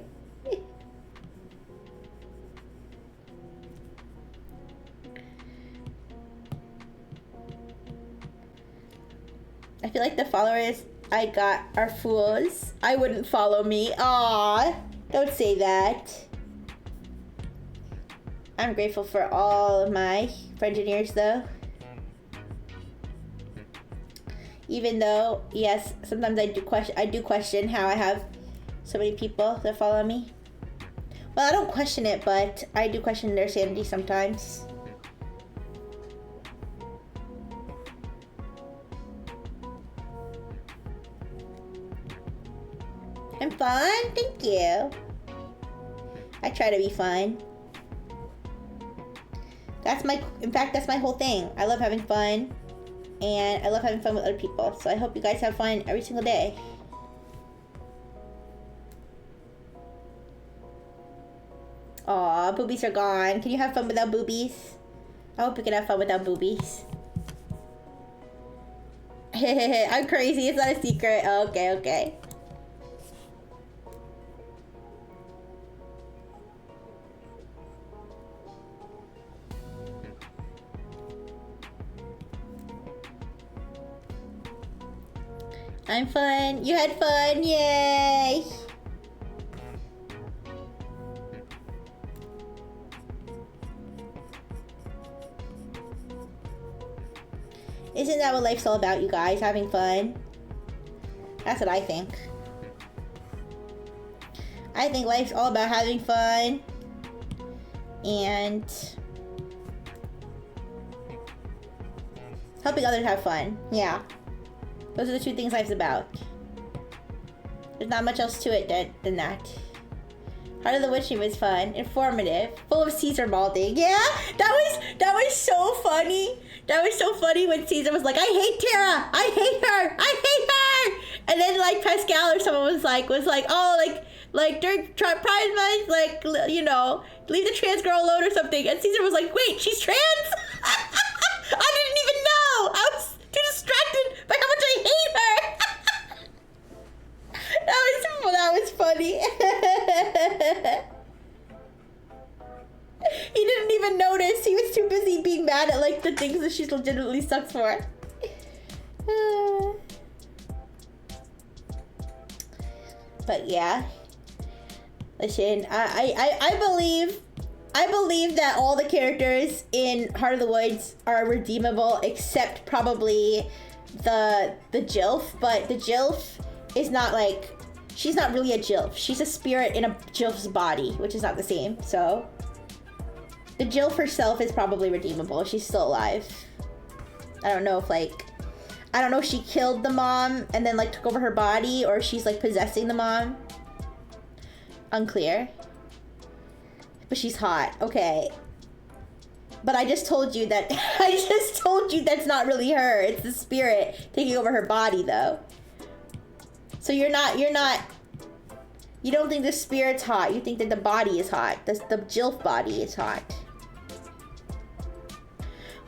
I feel like the followers I got are fools. I wouldn't follow me. Aww, don't say that. I'm grateful for all of my engineers though. Even though, yes, sometimes I do question how I have so many people that follow me. Well, I don't question it, but I do question their sanity sometimes. I'm fun? Thank you. I try to be fun. In fact, that's my whole thing. I love having fun, and I love having fun with other people. So I hope you guys have fun every single day. Aw, boobies are gone. Can you have fun without boobies? I hope you can have fun without boobies. I'm crazy. It's not a secret. Oh, okay. I'm fun. You had fun. Yay! Isn't that what life's all about, you guys? Having fun? That's what I think. I think life's all about having fun and helping others have fun. Yeah. Those are the two things life's about. There's not much else to it than that. Heart of the Witch was fun, informative, full of Caesar malding. Yeah, that was so funny. That was so funny when Caesar was like, "I hate Tara. I hate her. I hate her." And then like Pascal or someone was like, "Oh, like during Pride Month, like, you know, leave the trans girl alone or something." And Caesar was like, "Wait, she's trans?" I didn't even know. I was too distracted by how much I hate her. That was funny. He didn't even notice. He was too busy being mad at like the things that she legitimately sucks for. But yeah. Listen, I believe that all the characters in Heart of the Woods are redeemable, except probably the Jilf. But the Jilf is not like, she's not really a Jilf. She's a spirit in a Jilf's body, which is not the same. So the Jilf herself is probably redeemable. She's still alive. I don't know if she killed the mom and then like took over her body, or she's like possessing the mom. Unclear. But she's hot. Okay. But I just told you that that's not really her. It's the spirit taking over her body though. So you don't think the spirit's hot. You think that the body is hot. The Jilf body is hot.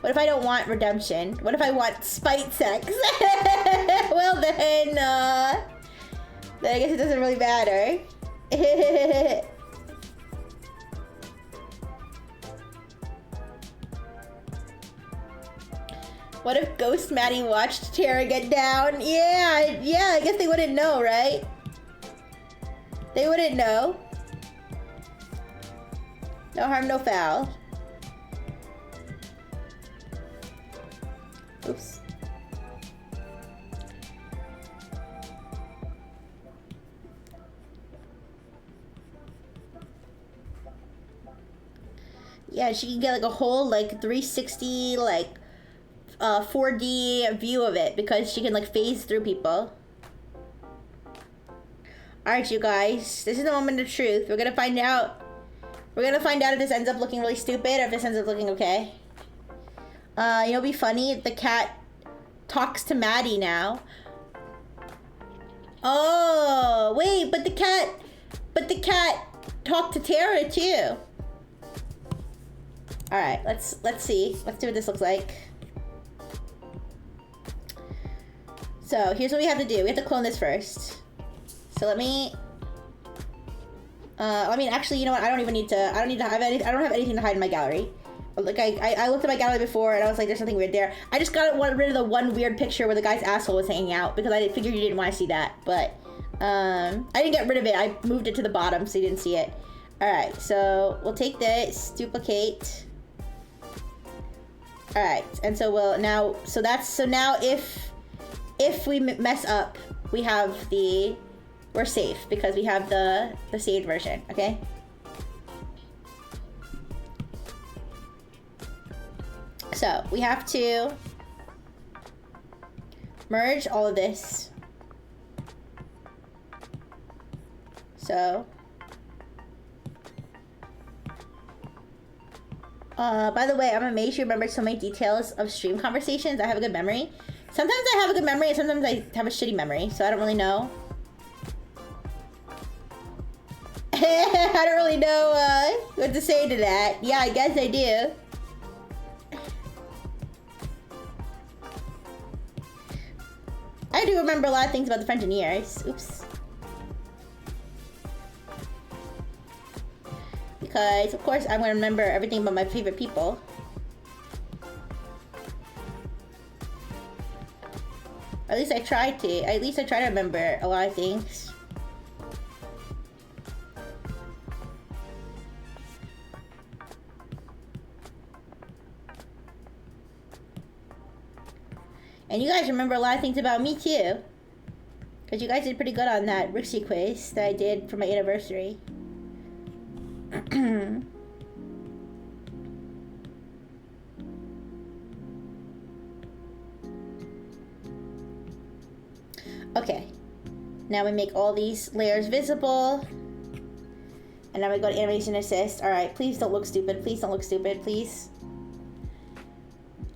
What if I don't want redemption? What if I want spite sex? Well then I guess it doesn't really matter. What if Ghost Maddie watched Tara get down? Yeah, I guess they wouldn't know, right? They wouldn't know. No harm, no foul. Oops. Yeah, she can get like a whole like 360 like 4D view of it because she can like phase through people. Alright, you guys, this is the moment of truth. We're gonna find out if this ends up looking really stupid or if this ends up looking okay. You know, it'd be funny if the cat talks to Maddie now. Oh, wait, but the cat talked to Tara too. All right, let's see. Let's see what this looks like. So here's what we have to do. We have to clone this first. So let me. I mean, actually, you know what? I don't have anything to hide in my gallery. Like I looked at my gallery before and I was like, there's nothing weird there. I just got rid of the one weird picture where the guy's asshole was hanging out because I figured you didn't want to see that. But I didn't get rid of it. I moved it to the bottom so you didn't see it. All right, so we'll take this, duplicate. All right, and so we'll now. So now if we mess up, we have we're safe because we have the saved version. Okay. So we have to merge all of this. So, by the way, I'm amazed you remembered so many details of stream conversations. I have a good memory. Sometimes I have a good memory and sometimes I have a shitty memory, so I don't really know. I don't really know what to say to that. Yeah, I guess I do. I do remember a lot of things about the Frenchineers. Oops. Because, of course, I'm going to remember everything about my favorite people. At least I try to. At least I try to remember a lot of things. And you guys remember a lot of things about me, too. Because you guys did pretty good on that Rixie quiz that I did for my anniversary. Okay. Now we make all these layers visible. And now we go to animation assist. Alright, please don't look stupid. Please don't look stupid, please.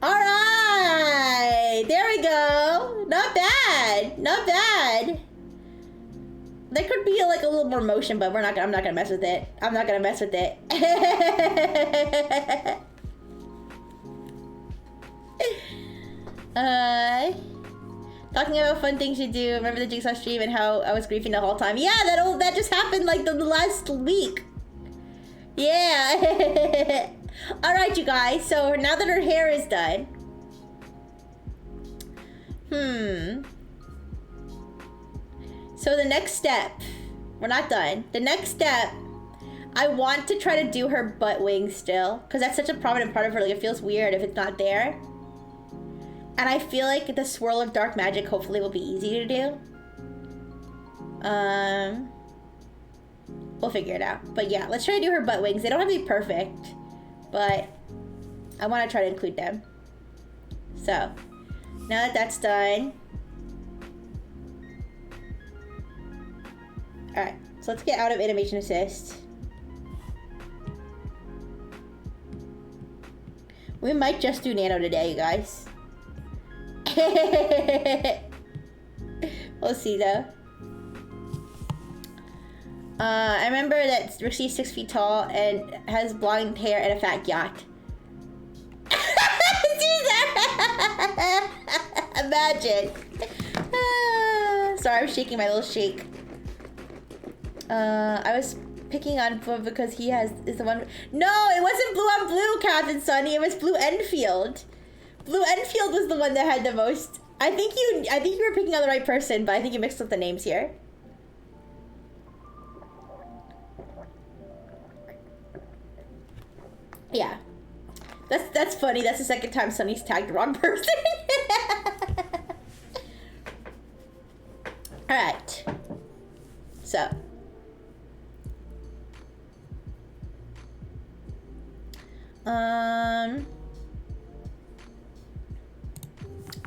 Alright! There we go! Not bad! Not bad! There could be like a little more motion, but I'm not gonna mess with it. I'm not gonna mess with it. Talking about fun things you do. Remember the Jigsaw stream and how I was griefing the whole time? Yeah, that just happened like the last week. Yeah. All right, you guys. So now that her hair is done, so the next step, we're not done. The next step, I want to try to do her butt wings still, because that's such a prominent part of her. Like, it feels weird if it's not there. And I feel like the swirl of dark magic hopefully will be easy to do. We'll figure it out. But yeah, let's try to do her butt wings. They don't have to be perfect, but I want to try to include them. So, now that that's done. Alright, so let's get out of animation assist. We might just do nano today, you guys. We'll see though. I remember that Rixie's 6 feet tall and has blonde hair and a fat yacht. Imagine. Sorry, I'm shaking my little shake. I was picking on Blue because he is the one. No, it wasn't Blue on Blue, Captain Sunny. It was Blue Enfield. Blue Enfield was the one that had the most. I think you were picking on the right person, but I think you mixed up the names here. Yeah. That's funny. That's the second time Sunny's tagged the wrong person. Alright. So.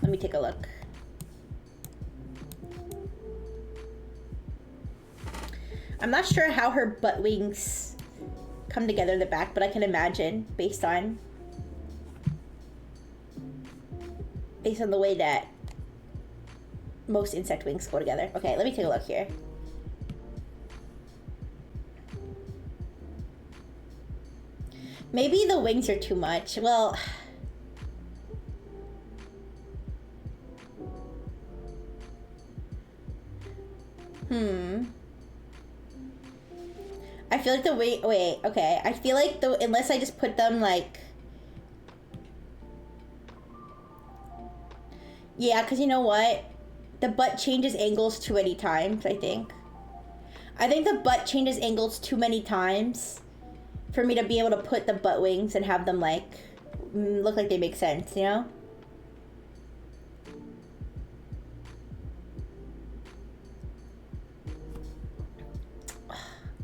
Let me take a look. I'm not sure how her butt wings come together in the back, but I can imagine based on the way that most insect wings go together. Okay, let me take a look here. Maybe the wings are too much. Well, I feel like the wait, okay. I feel like unless I just put them like, yeah, because you know what? The butt changes angles too many times, I think. I think the butt changes angles too many times for me to be able to put the butt wings and have them like look like they make sense, you know?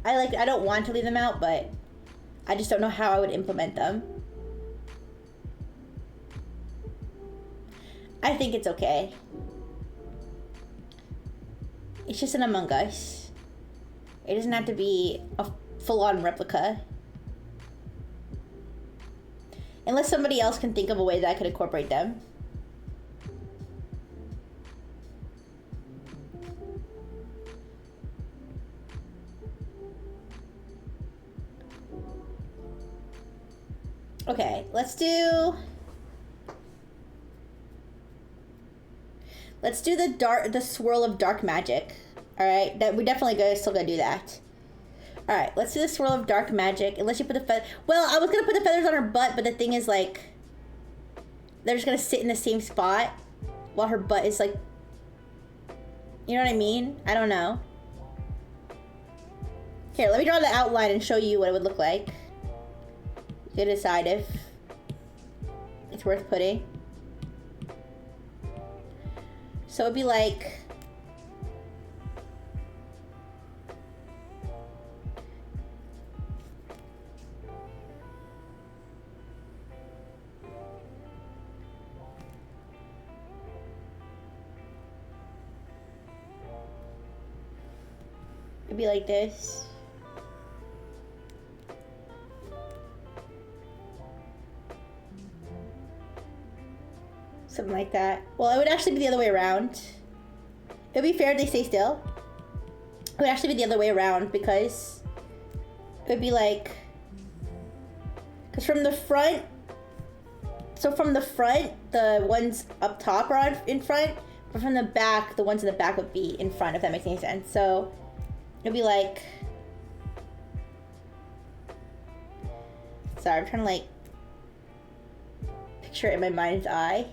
I don't want to leave them out, but I just don't know how I would implement them. I think it's okay. It's just an Among Us. It doesn't have to be a full-on replica. Unless somebody else can think of a way that I could incorporate them. Okay, let's do the swirl of dark magic. All right, that we definitely still gonna do that. All right, let's do the swirl of dark magic. Unless you put the feather. Well, I was gonna put the feathers on her butt, but the thing is, like, they're just gonna sit in the same spot while her butt is like. You know what I mean? I don't know. Here, let me draw the outline and show you what it would look like. You can decide if it's worth putting. So it'd be like. It'd be like this. Something like that. Well, it would actually be the other way around. It would be fair if they stay still. It would actually be the other way around because it would be like, because from the front, so from the front, the ones up top are in front, but from the back, the ones in the back would be in front, if that makes any sense. So it'd be like, sorry, I'm trying to like picture it in my mind's eye.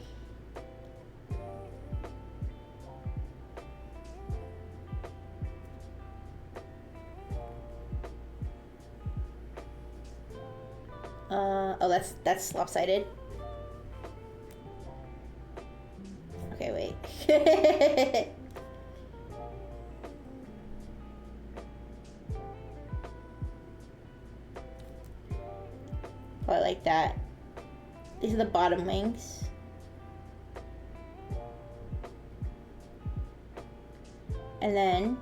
Oh, that's lopsided. Okay, wait. Probably like that. These are the bottom wings. And then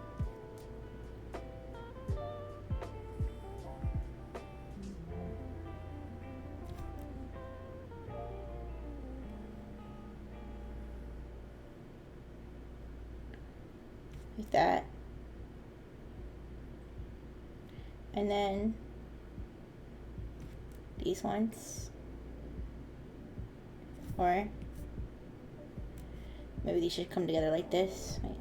like that. And then these ones. Or maybe these should come together like this. Wait.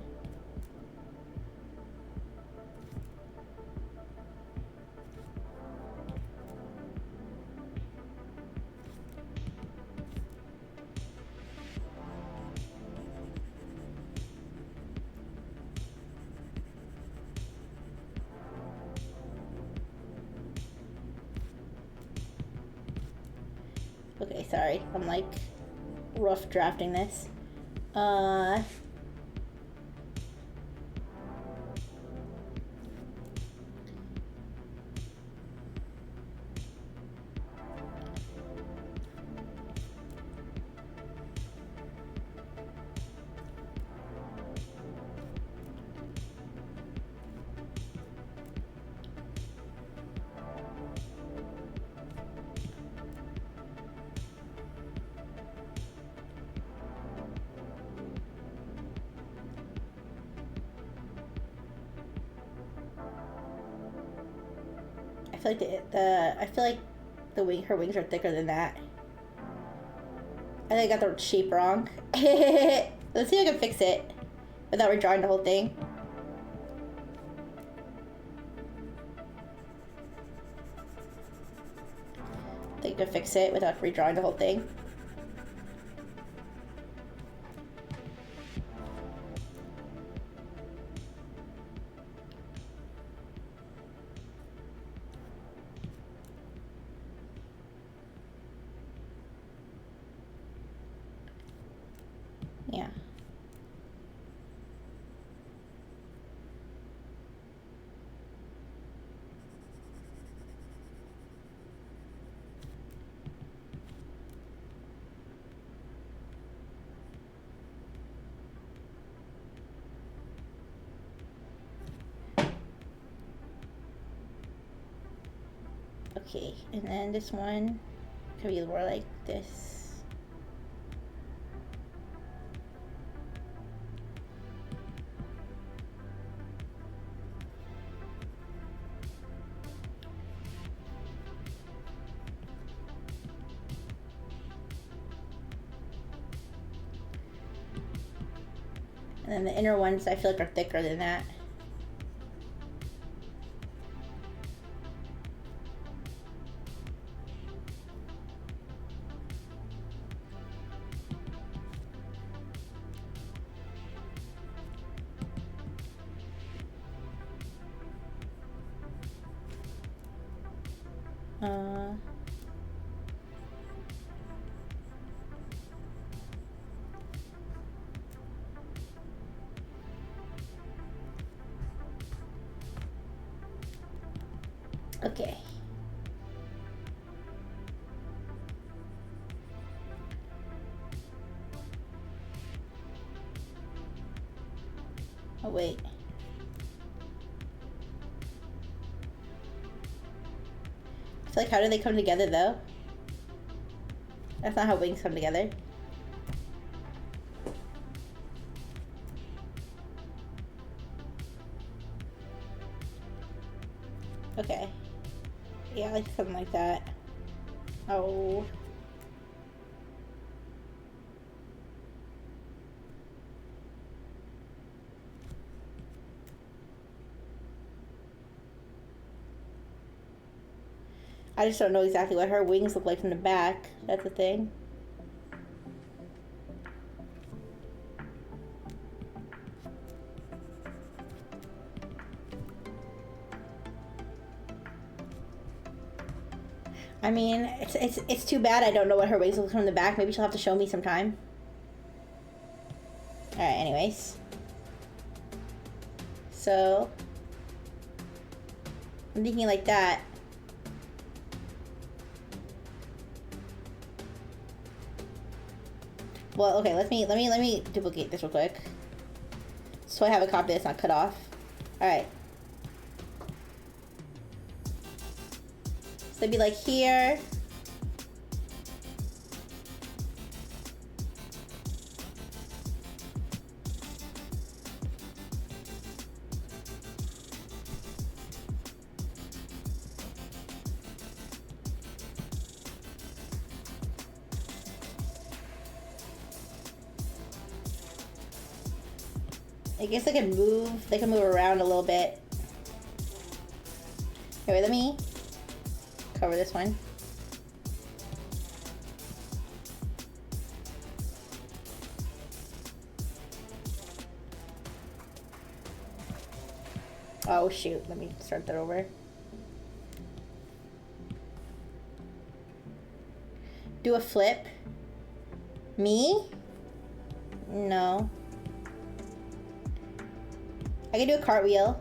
Okay, sorry. I'm like rough drafting this. I feel like her wings are thicker than that. I think I got the shape wrong. Let's see if I can fix it without redrawing the whole thing. I think I can fix it without redrawing the whole thing. Yeah. Okay, and then this one could be more like this. And then the inner ones I feel like are thicker than that. Okay. Oh wait. So like, how do they come together though? That's not how wings come together. Okay. Yeah, like something like that. Oh. I just don't know exactly what her wings look like from the back. That's the thing. I mean, it's too bad I don't know what her wings look like from the back. Maybe she'll have to show me sometime. Alright, anyways. So, I'm thinking like that. Well, okay, let me duplicate this real quick. So I have a copy that's not cut off. Alright. So it'd be like here. I guess they can move around a little bit. Here, wait, let me cover this one. Oh shoot, let me start that over. Do a flip. Me? No. I can do a cartwheel.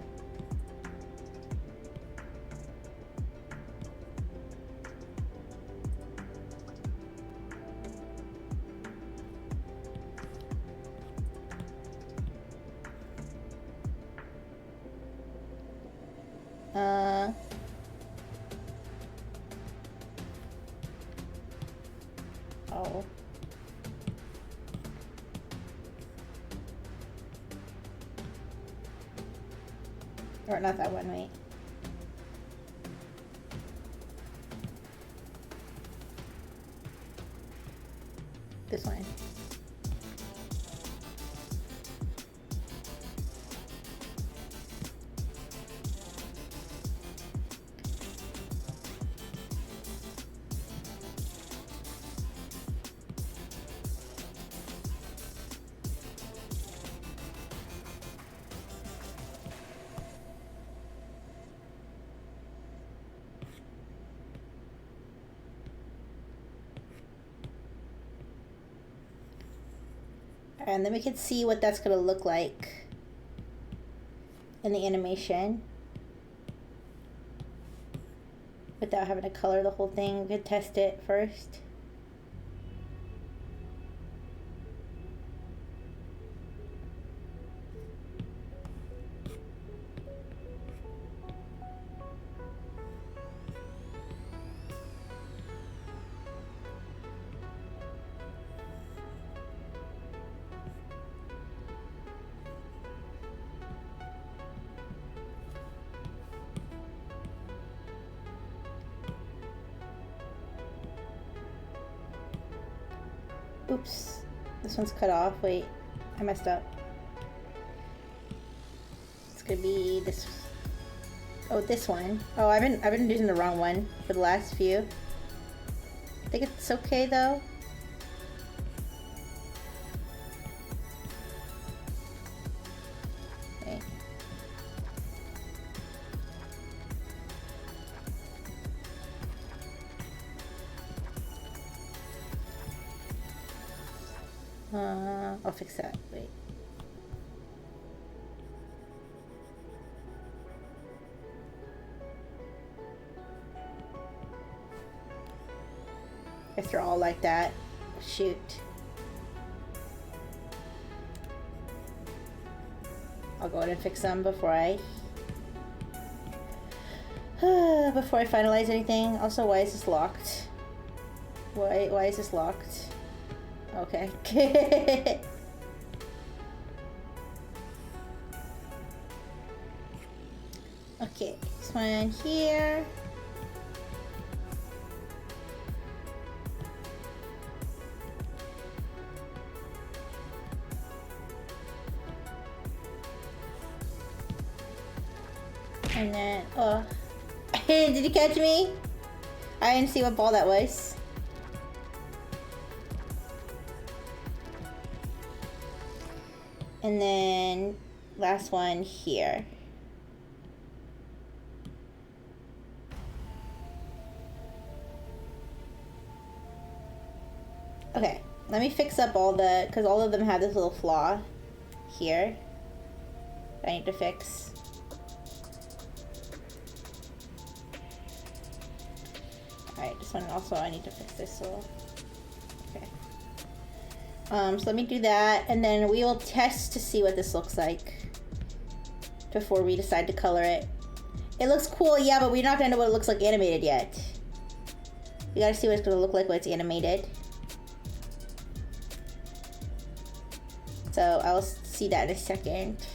Oh. Or not that one, wait. This one. And then we can see what that's gonna look like in the animation without having to color the whole thing. We could test it first. Oops. This one's cut off. Wait, I messed up. It's gonna be this. Oh, this one. Oh, I've been using the wrong one for the last few. I think it's okay though. Okay. I'll fix that. Wait. Guess they're all like that. Shoot. I'll go ahead and fix them before I finalize anything. Also, why is this locked? Why is this locked? Okay. Okay, this one here. And then, oh. Did you catch me? I didn't see what ball that was. And then, last one here. Okay, let me fix up all the, because all of them have this little flaw here I need to fix. Alright, this one also I need to fix this little. Okay. So let me do that, and then we will test to see what this looks like before we decide to color it. It looks cool, yeah, but we're not gonna know what it looks like animated yet. We gotta see what it's gonna look like when it's animated. So I'll see that in a second.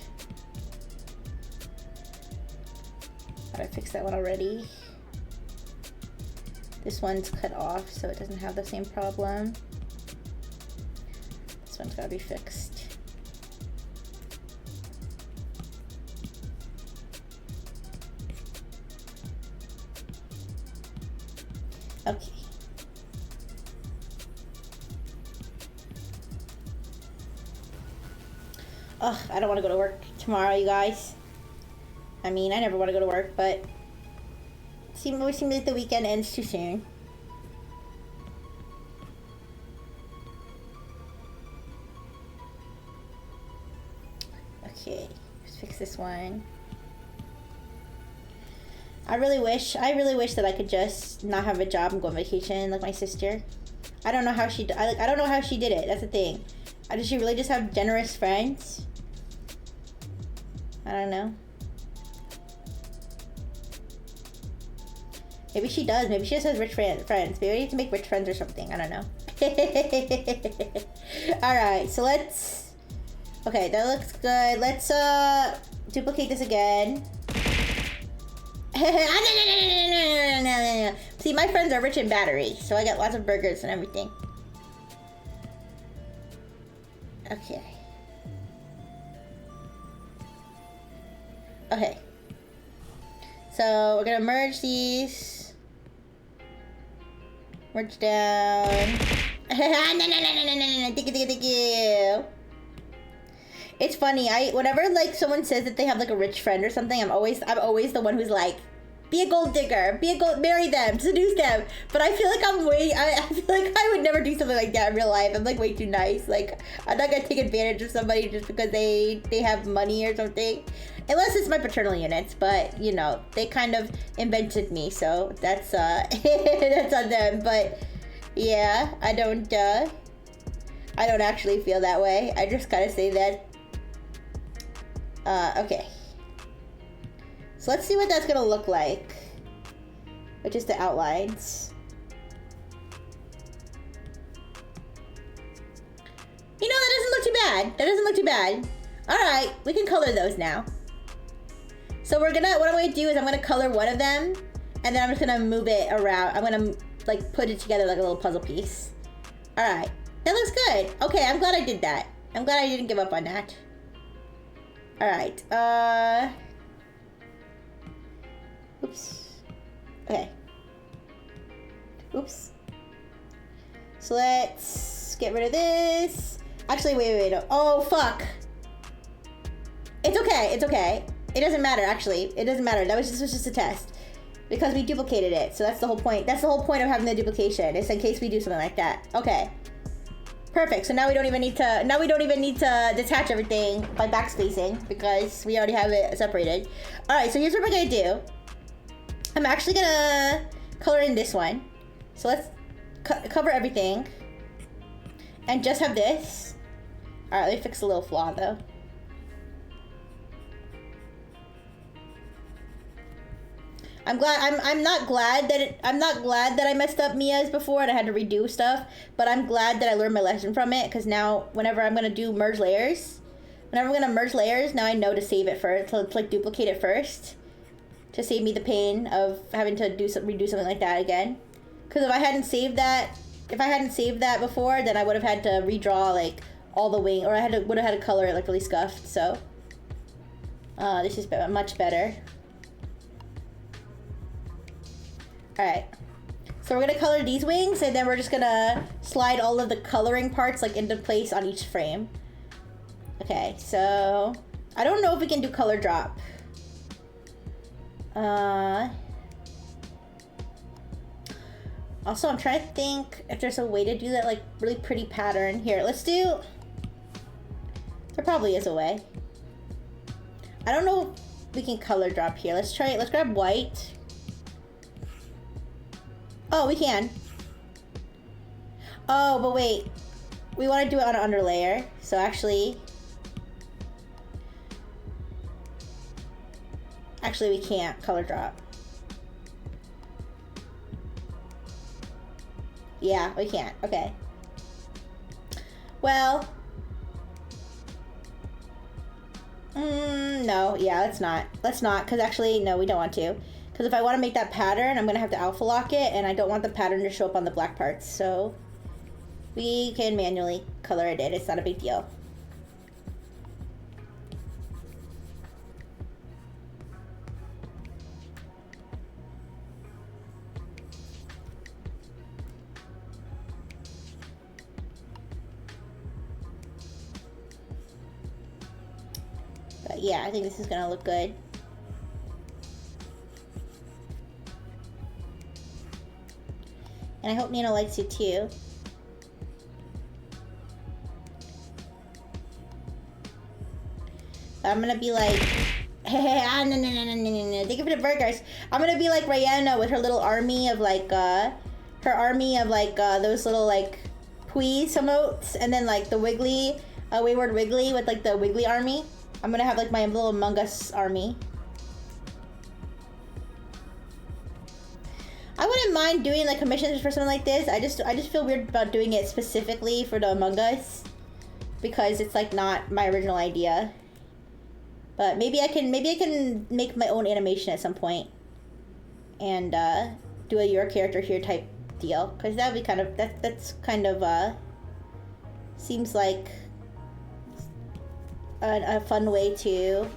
I fixed that one already. This one's cut off, so it doesn't have the same problem. This one's gotta be fixed. Okay. Ugh, I don't want to go to work tomorrow, you guys. I mean, I never want to go to work, but it seems like the weekend ends too soon. Okay, let's fix this one. I really wish that I could just not have a job and go on vacation like my sister. I don't know how she I don't know how she did it. That's the thing. Does she really just have generous friends? I don't know. Maybe she does. Maybe she just has rich friends. Maybe I need to make rich friends or something. I don't know. Alright, so let's... Okay, that looks good. Let's duplicate this again. See, my friends are rich in batteries, so I got lots of burgers and everything. Okay. Okay. So we're gonna merge these. Merge down. Thank you. It's funny. Whenever like someone says that they have like a rich friend or something, I'm always the one who's like, be a gold digger, marry them, seduce them. But I feel like I feel like I would never do something like that in real life. I'm like way too nice. Like I'm not gonna take advantage of somebody just because they have money or something. Unless it's my paternal units, but you know, they kind of invented me, so that's that's on them. But yeah, I don't actually feel that way. I just gotta say that. Okay. So let's see what that's gonna look like. With just the outlines. You know, that doesn't look too bad. That doesn't look too bad. Alright, we can color those now. So what I'm gonna do is I'm gonna color one of them, and then I'm just gonna move it around. I'm gonna like put it together like a little puzzle piece. Alright. That looks good. Okay, I'm glad I did that. I'm glad I didn't give up on that. Alright, oops. Okay. Oops. So let's get rid of this. Actually, wait. No. Oh, fuck. It's okay. It's okay. It doesn't matter, actually. It doesn't matter. This was just a test. Because we duplicated it. So that's the whole point. That's the whole point of having the duplication. It's in case we do something like that. Okay. Perfect. So now we don't even need to detach everything by backspacing because we already have it separated. All right. So here's what we're going to do. I'm actually going to color in this one. So let's cover everything. And just have this. All right. Let me fix a little flaw though. I'm not glad that I messed up Mia's before and I had to redo stuff, but I'm glad that I learned my lesson from it because now whenever I'm gonna do merge layers, now I know to save it first, to like duplicate it first, to save me the pain of having to redo something like that again. Because if I hadn't saved that before, then I would have had to redraw like all the wing, or would have had to color it like really scuffed. So this is much better. Alright, so we're gonna color these wings and then we're just gonna slide all of the coloring parts like into place on each frame. Okay, so I don't know if we can do color drop. Also, I'm trying to think if there's a way to do that like really pretty pattern. Here, there probably is a way. I don't know if we can color drop here. Let's grab white. Oh, we can. Oh, but wait. We want to do it on an underlayer. So actually, we can't color drop. Yeah, we can't. Okay. Well. No. Yeah, let's not. Because actually, no, we don't want to. Because if I want to make that pattern, I'm going to have to alpha lock it, and I don't want the pattern to show up on the black parts. So we can manually color it in. It's not a big deal. But yeah, I think this is going to look good. And I hope Nina likes it too. I'm gonna be like, no, thank you for the burgers. I'm gonna be like Rihanna with her little army of like, those little like Please emotes, and then like the Wiggly, Wayward Wiggly with like the Wiggly army. I'm gonna have like my little Among Us army. I wouldn't mind doing like commissions for something like this. I just feel weird about doing it specifically for the Among Us because it's like not my original idea. But maybe I can make my own animation at some point and do a your character here type deal, because that would be kind of that's kind of seems like a fun way to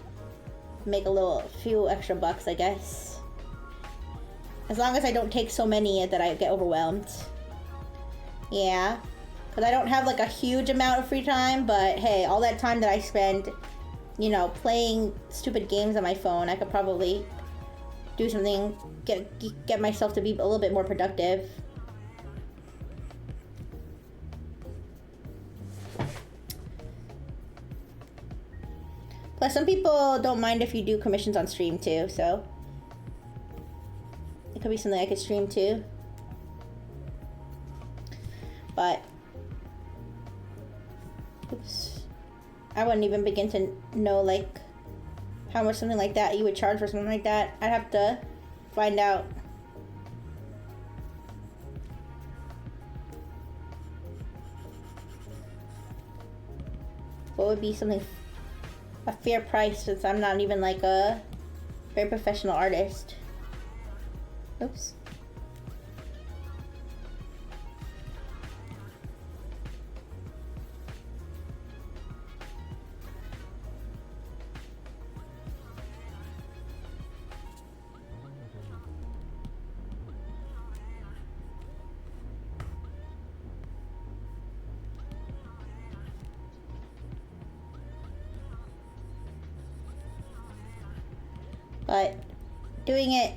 make a few extra bucks, I guess. As long as I don't take so many that I get overwhelmed. Yeah. Because I don't have like a huge amount of free time, but hey, all that time that I spend, you know, playing stupid games on my phone, I could probably do something, get myself to be a little bit more productive. Plus, some people don't mind if you do commissions on stream too, so it could be something I could stream too. But, oops, I wouldn't even begin to know like how much something like that you would charge for something like that. I'd have to find out. What would be something, a fair price, since I'm not even like a very professional artist. Oops. But doing it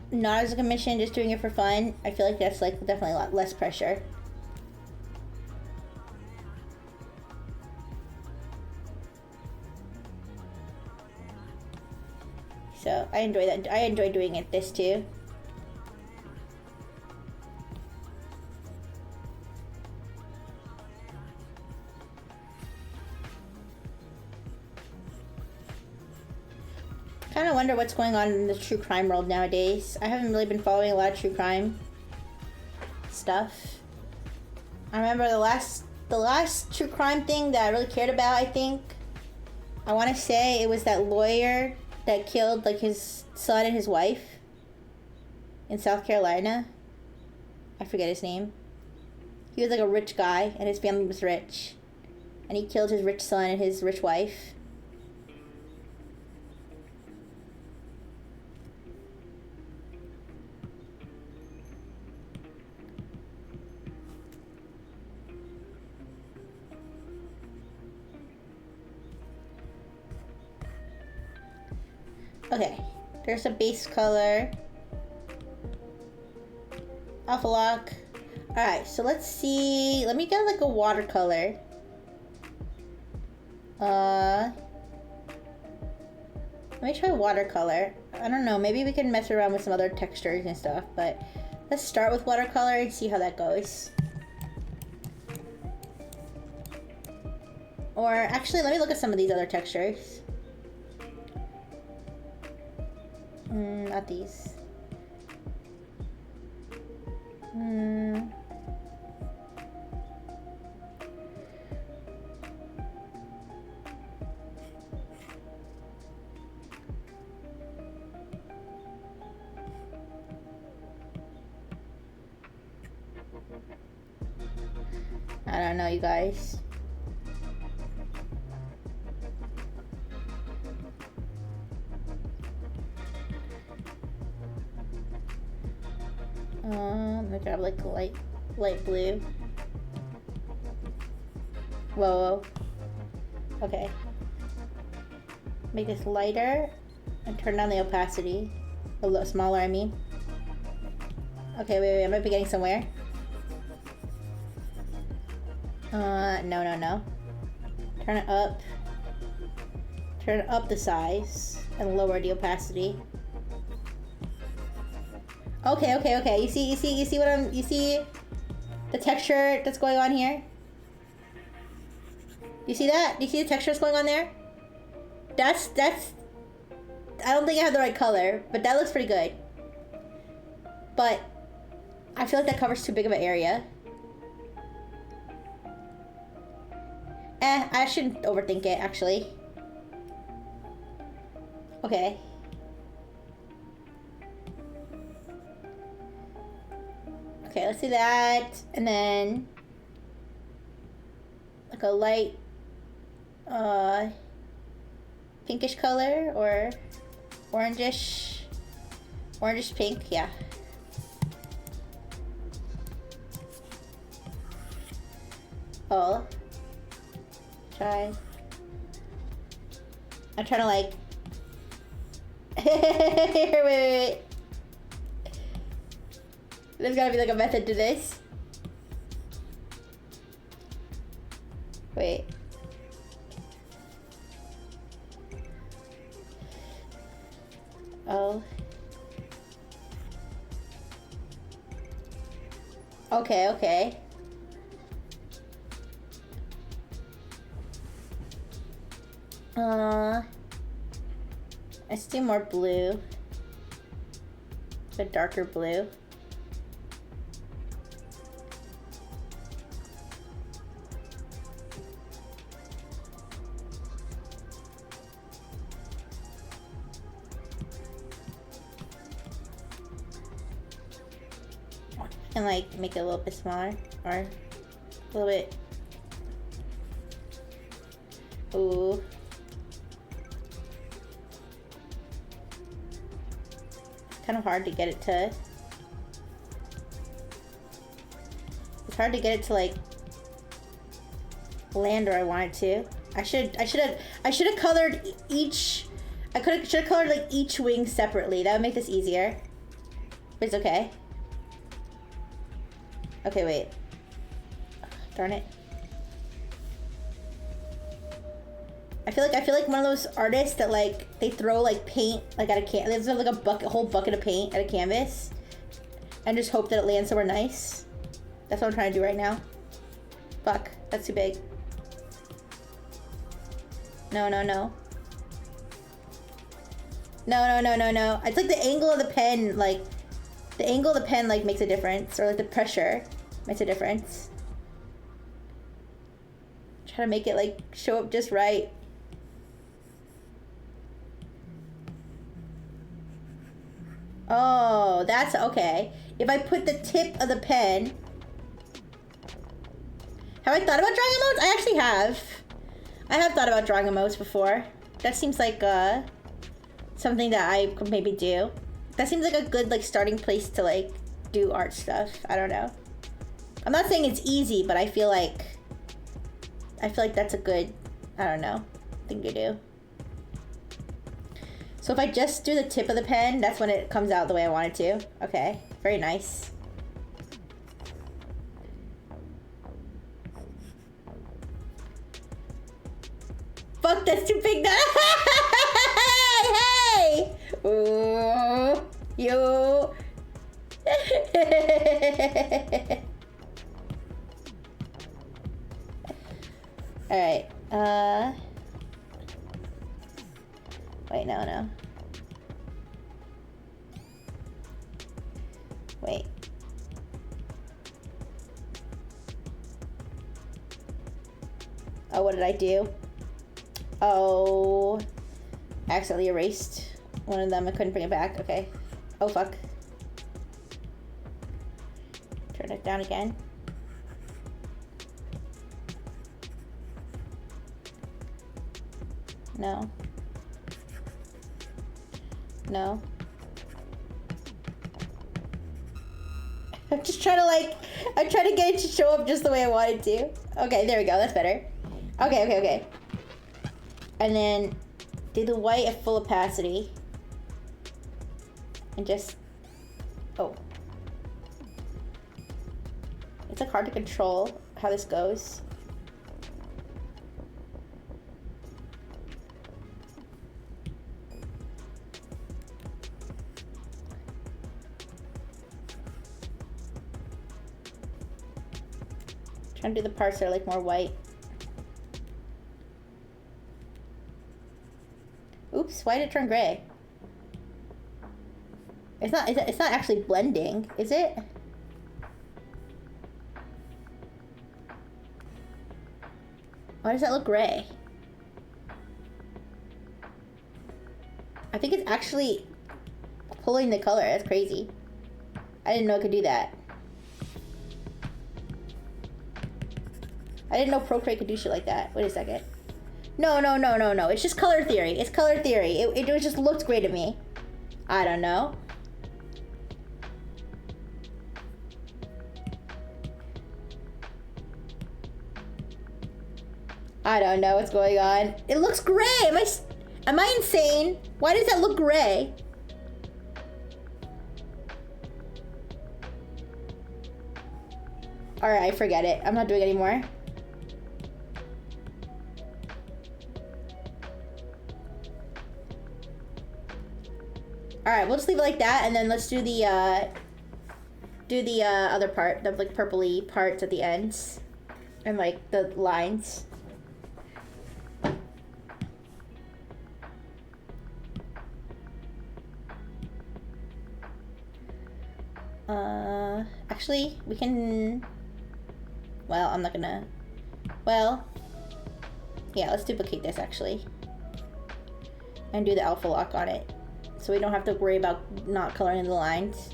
not as a commission, just doing it for fun, I feel like that's like definitely a lot less pressure. So I enjoy that. I enjoy doing it this too. Kind of wonder what's going on in the true crime world nowadays. I haven't really been following a lot of true crime stuff. I remember the last true crime thing that I really cared about, I think, I want to say it was that lawyer that killed like his son and his wife in South Carolina. I forget his name. He was like a rich guy and his family was rich. And he killed his rich son and his rich wife. Okay, there's a base color. Alpha lock. Alright, so let's see. Let me get like a watercolor. Let me try watercolor. I don't know, maybe we can mess around with some other textures and stuff, but let's start with watercolor and see how that goes. Or actually, let me look at some of these other textures. Not these. I don't know, you guys. I grab like light blue. Whoa. Okay. Make this lighter and turn down the opacity. A little smaller, I mean. Okay, wait, I might be getting somewhere. No. Turn it up. Turn up the size and lower the opacity. Okay. You see the texture that's going on here? You see that? Do you see the texture that's going on there? That's I don't think I have the right color, but that looks pretty good. But I feel like that covers too big of an area. I shouldn't overthink it, actually. Okay. Okay, let's do that. And then like a light pinkish color or orangish pink, yeah. Oh. I'm trying to like wait. There's gotta be like a method to this. Wait. Oh. Okay. Let's do more blue. A darker blue. And like make it a little bit smaller or a little bit. Ooh. Kind of hard to get it to. It's hard to get it to like land where I want it to. I should have colored each I should have colored like each wing separately. That would make this easier. But it's okay. Okay, wait. Darn it. I feel like one of those artists that like they throw like paint like at a can. They have like a whole bucket of paint at a canvas, and just hope that it lands somewhere nice. That's what I'm trying to do right now. Fuck, that's too big. No, no, no. No, no, no, no, no. It's like the angle of the pen, like the angle of the pen like makes a difference, or like the pressure makes a difference. Try to make it like show up just right. Oh, that's okay. If I put the tip of the pen... Have I thought about drawing emotes? I actually have. I have thought about drawing emotes before. That seems like something that I could maybe do. That seems like a good like starting place to like do art stuff. I don't know. I'm not saying it's easy, but I feel like that's a good, I don't know, thing to do. So if I just do the tip of the pen, that's when it comes out the way I want it to. Okay, very nice. Fuck, that's too big now. Hey! Ooh, you. Alright, wait, no. Wait. Oh, what did I do? Oh, I accidentally erased one of them. I couldn't bring it back. Okay. Oh, fuck. Turn it down again. No. No. I'm just trying to like, I'm trying to get it to show up just the way I want it to. Okay, there we go. That's better. Okay. And then do the white at full opacity. And just, oh. It's like hard to control how this goes. Trying to do the parts that are like more white. Oops, why did it turn gray? It's not actually blending, is it? Why does that look gray? I think it's actually pulling the color. That's crazy. I didn't know it could do that. I didn't know Procreate could do shit like that. Wait a second. No. It's just color theory. It's color theory. It just looked great to me. I don't know. I don't know what's going on. It looks gray. Am I insane? Why does that look gray? Alright, forget it. I'm not doing it anymore. Alright, we'll just leave it like that, and then let's do the other part, the like purpley parts at the ends, and like the lines. Actually, we can, well, I'm not gonna, well, yeah, let's duplicate this actually, and do the alpha lock on it. So we don't have to worry about not coloring the lines.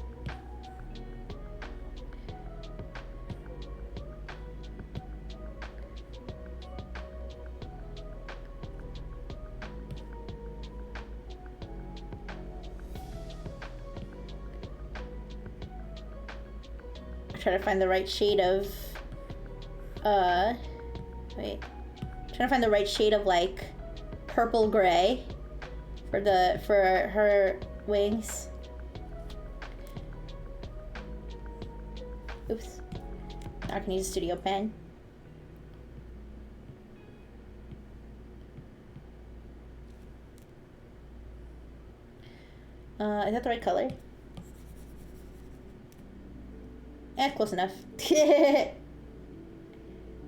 Try to find the right shade of, wait. Trying to find the right shade of like purple gray. for her wings. Oops. Now I can use a studio pen. Is that the right color? Close enough.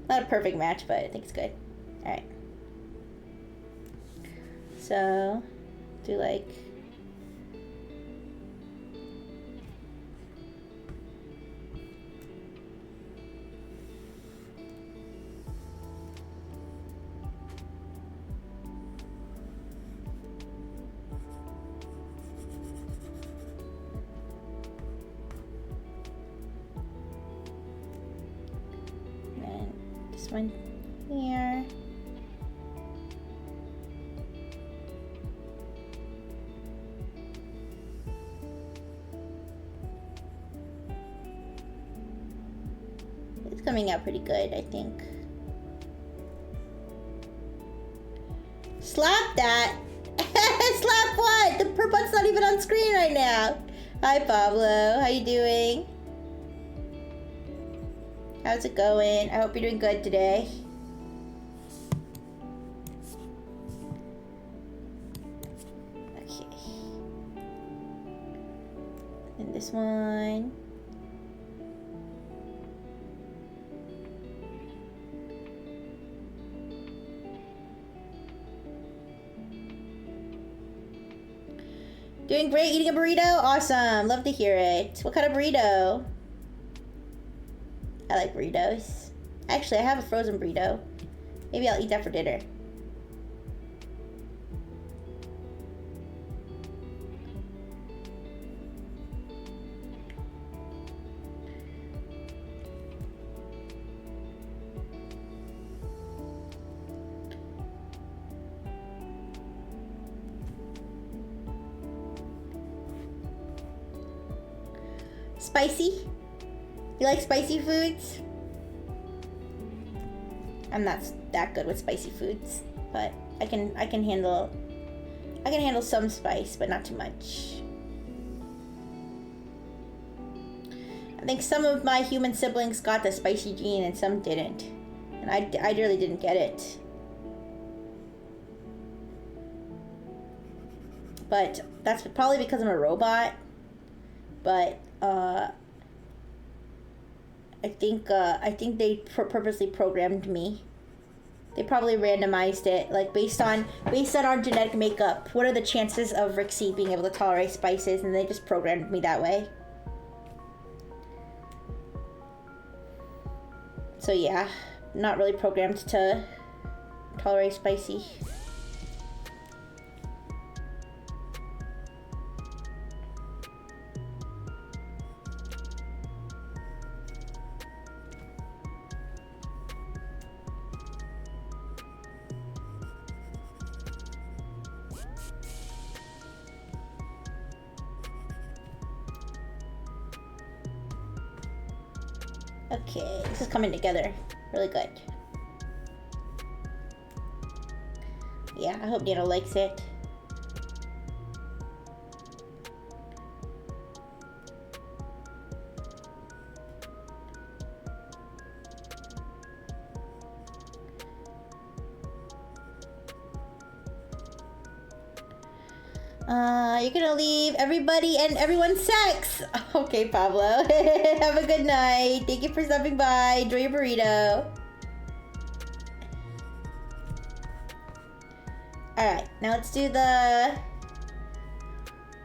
Not a perfect match, but I think it's good. Alright. So, do like... one here. It's coming out pretty good, I think. Slap that! Slap what? The per button's not even on screen right now. Hi Pablo, how you doing? How's it going? I hope you're doing good today. Okay. And this one. Doing great, eating a burrito? Awesome, love to hear it. What kind of burrito? I like burritos. Actually, I have a frozen burrito. Maybe I'll eat that for dinner. Spicy? You like spicy foods? I'm not that good with spicy foods, but I can handle some spice, but not too much. I think some of my human siblings got the spicy gene and some didn't, and I really didn't get it. But that's probably because I'm a robot. But I think they purposely programmed me. They probably randomized it, like based on our genetic makeup. What are the chances of Rixie being able to tolerate spices? And they just programmed me that way. So yeah, not really programmed to tolerate spicy. Okay, this is coming together really good. Yeah, I hope Nano likes it. You're gonna leave everybody and everyone's sex. Okay, Pablo. Have a good night. Thank you for stopping by. Enjoy your burrito. Alright, now let's do the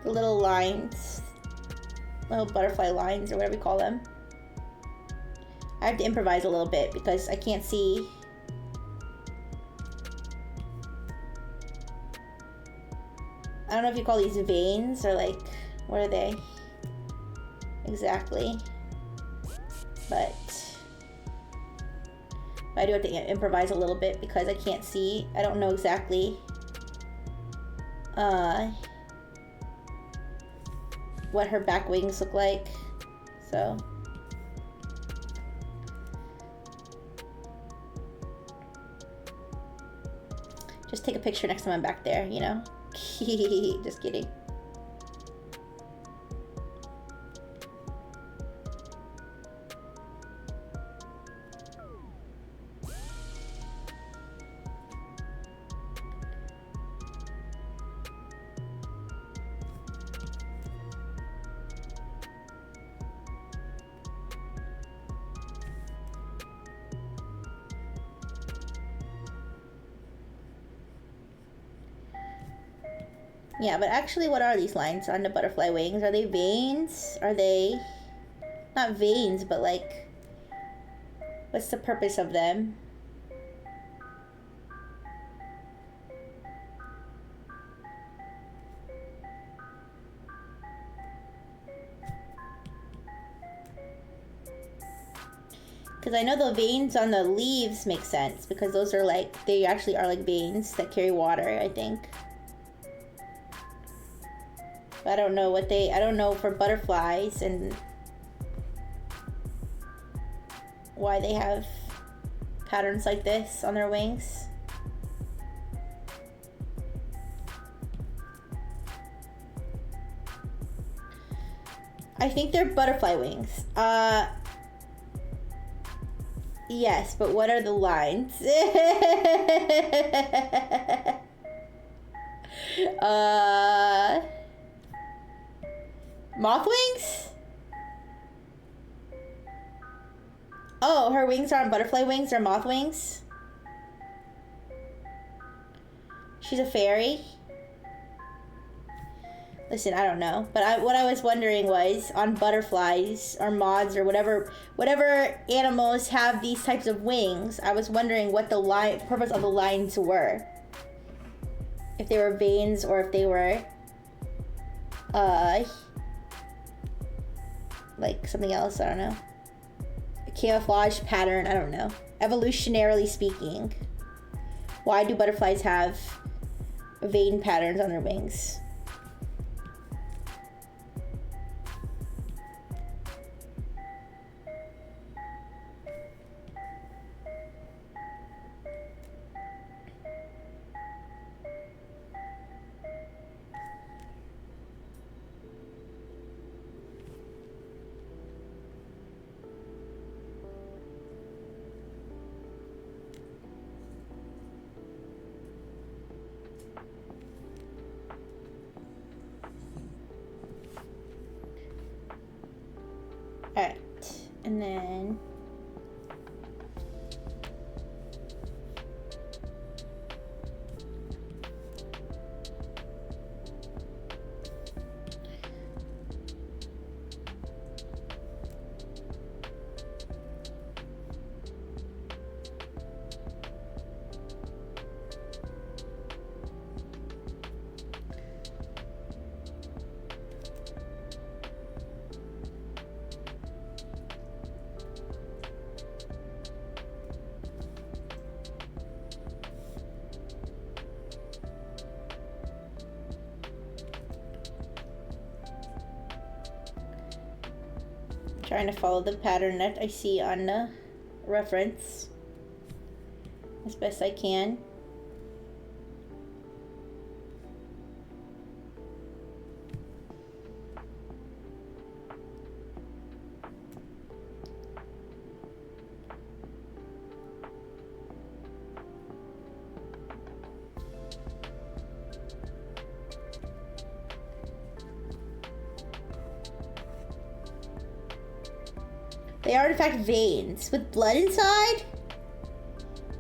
little lines. Little butterfly lines, or whatever we call them. I have to improvise a little bit because I can't see. I don't know if you call these veins or like, what are they exactly? But I do have to improvise a little bit because I can't see. I don't know exactly what her back wings look like. So just take a picture next time I'm back there, you know? Just kidding. Yeah, but actually, what are these lines on the butterfly wings? Are they veins? Are they... Not veins, but like... What's the purpose of them? Because I know the veins on the leaves make sense, because those are like... They actually are like veins that carry water, I think. I don't know what they... I don't know for butterflies and why they have patterns like this on their wings. I think they're butterfly wings. Yes, but what are the lines? Moth wings? Oh, her wings aren't butterfly wings, they're moth wings? She's a fairy? Listen, I don't know. But what I was wondering was, on butterflies or moths or whatever animals have these types of wings, I was wondering what the purpose of the lines were. If they were veins or if they were like something else, I don't know. A camouflage pattern, I don't know. Evolutionarily speaking, why do butterflies have vein patterns on their wings? Alright, and then trying to follow the pattern that I see on the reference as best I can. They are in fact veins with blood inside?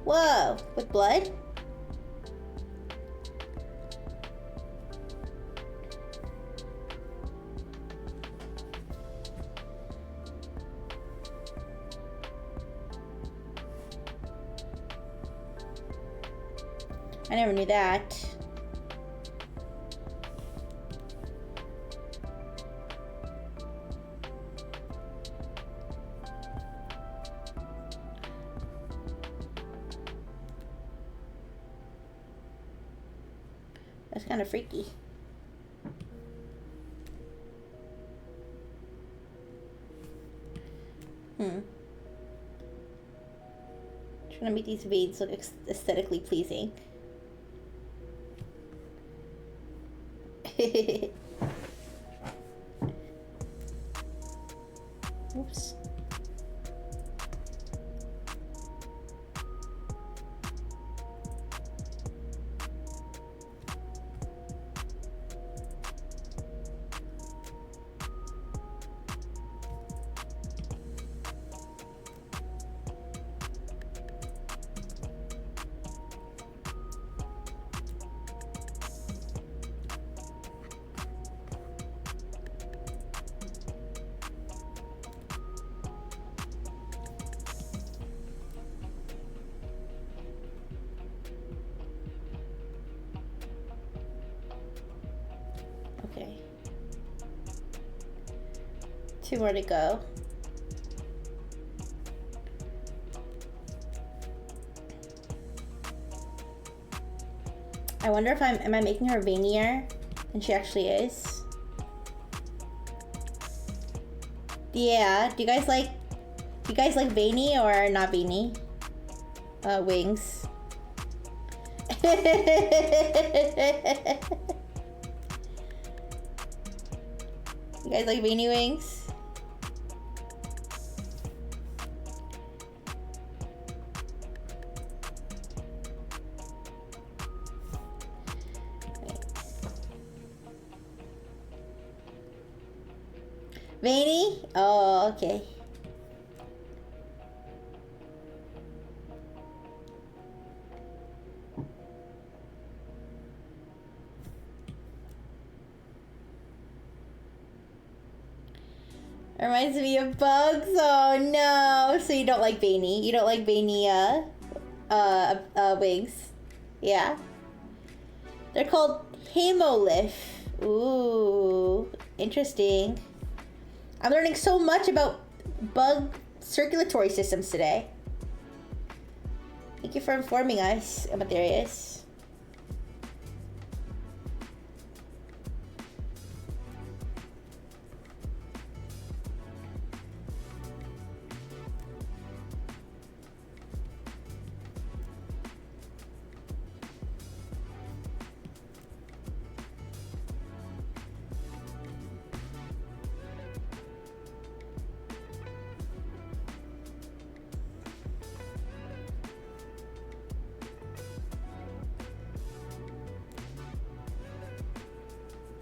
Whoa, with blood? I never knew that. That's kind of freaky. Trying to make these veins look aesthetically pleasing. Oops. Okay. 2 more to go. I wonder if am I making her veinier than she actually is? Yeah, do you guys like veiny or not veiny? Wings. You guys like veiny wings? Veiny? Oh, okay. Reminds me of bugs. Oh no! So you don't like veiny? You don't like veiny wings? Yeah. They're called hemoliph. Ooh, interesting. I'm learning so much about bug circulatory systems today. Thank you for informing us, Amatherius.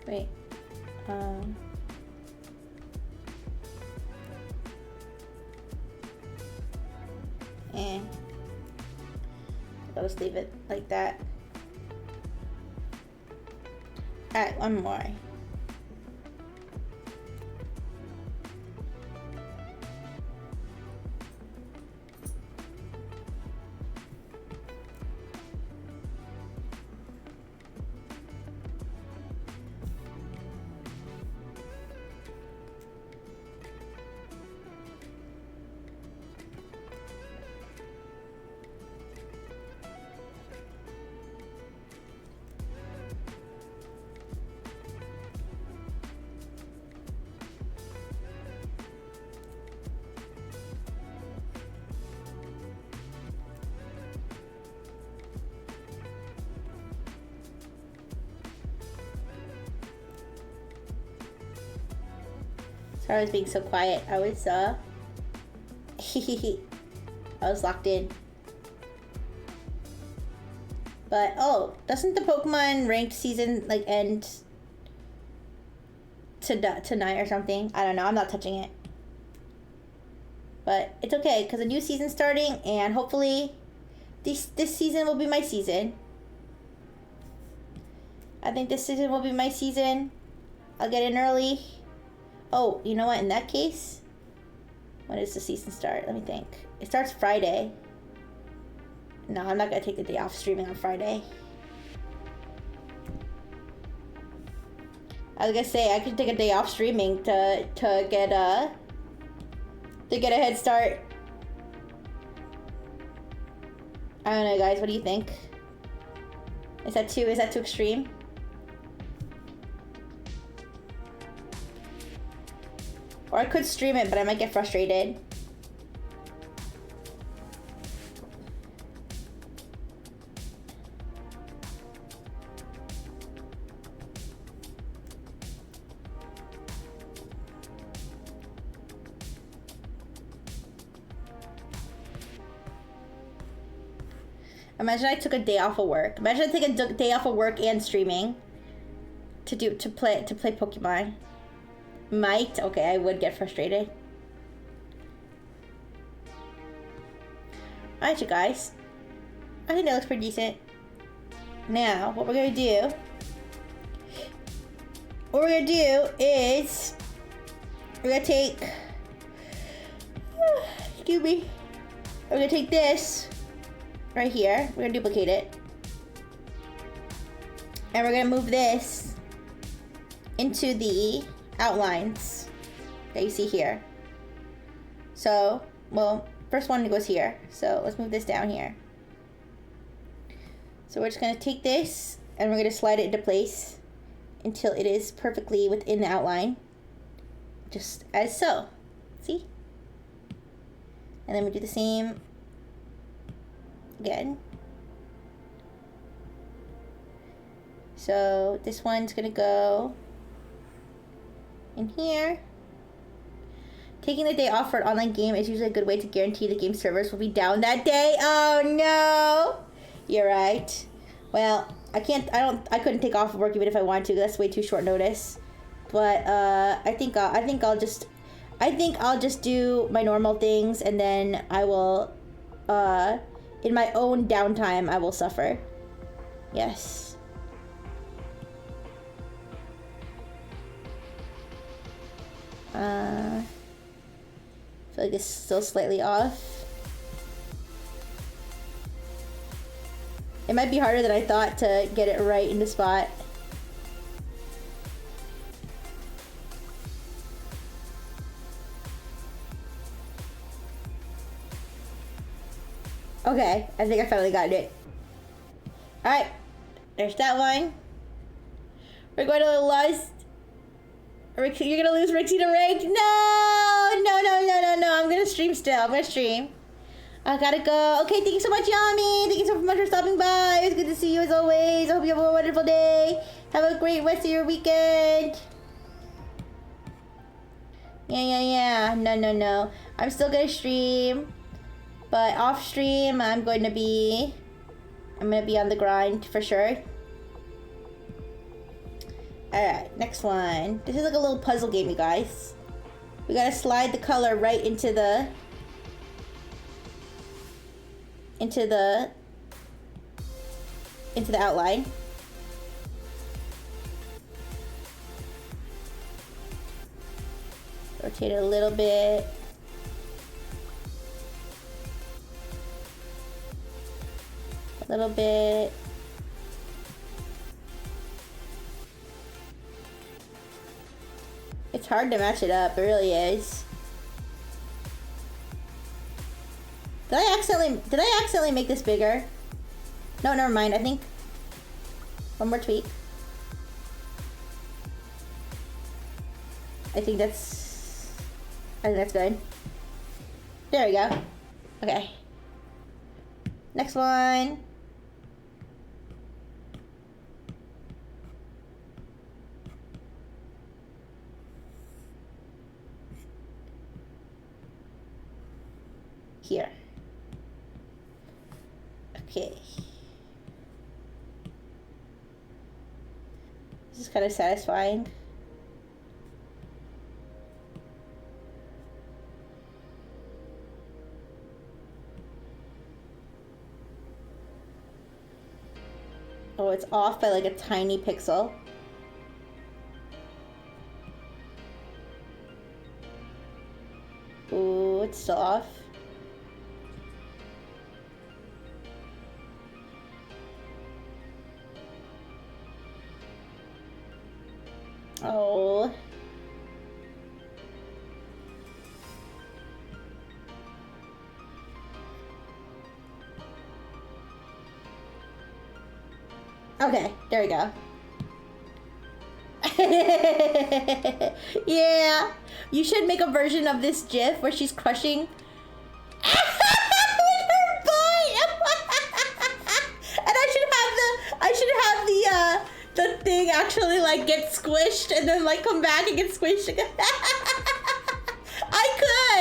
Wait. I'll just leave it like that. Alright, one more. Sorry I was being so quiet. I was I was locked in. But oh, doesn't the Pokemon ranked season like end tonight or something? I don't know. I'm not touching it. But it's okay because a new season's starting and hopefully this season will be my season. I think this season will be my season. I'll get in early. Oh, you know what? In that case, when does the season start? Let me think. It starts Friday. No, I'm not gonna take the day off streaming on Friday. I was gonna say I could take a day off streaming to get a head start. I don't know, guys. What do you think? Is that too extreme? Or I could stream it, but I might get frustrated. Imagine I took a day off of work. Imagine I take a day off of work and streaming to play Pokemon. Might. Okay, I would get frustrated. Alright, you guys. I think that looks pretty decent. Now, what we're gonna do is we're gonna take excuse me. We're gonna take this right here. We're gonna duplicate it. And we're gonna move this into the outlines that you see here. So, well, first one goes here. So let's move this down here. So we're just gonna take this and we're gonna slide it into place until it is perfectly within the outline. Just as so. See? And then we do the same again. So this one's gonna go in here. Taking the day off for an online game is usually a good way to guarantee the game servers will be down that day. Oh no! You're right. Well, I couldn't take off of work even if I wanted to. That's way too short notice. But I think I'll just do my normal things, and then I will in my own downtime I will suffer. Yes. I feel like this is still slightly off. It might be harder than I thought to get it right in the spot. Okay, I think I finally got it. Alright, there's that one. We're going to lose. You're gonna lose Rixie to ranked? No! I'm gonna stream still. I'm gonna stream. I gotta go. Okay, thank you so much, Yami. Thank you so much for stopping by. It was good to see you as always. I hope you have a wonderful day. Have a great rest of your weekend. Yeah. No. I'm still gonna stream. But off stream, I'm gonna be on the grind for sure. Alright, next one. This is like a little puzzle game, you guys. We gotta slide the color right into the outline. Rotate it a little bit. A little bit. It's hard to match it up, it really is. Did I accidentally make this bigger? No, never mind. I think one more tweak. I think that's good. There we go. Okay. Next one. Here. Okay. This is kind of satisfying. Oh, it's off by like a tiny pixel. Ooh, it's still off. Oh. Okay, there we go. Yeah. You should make a version of this GIF where she's crushing with her butt. And I should have the thing actually like get squished and then like come back and get squished again.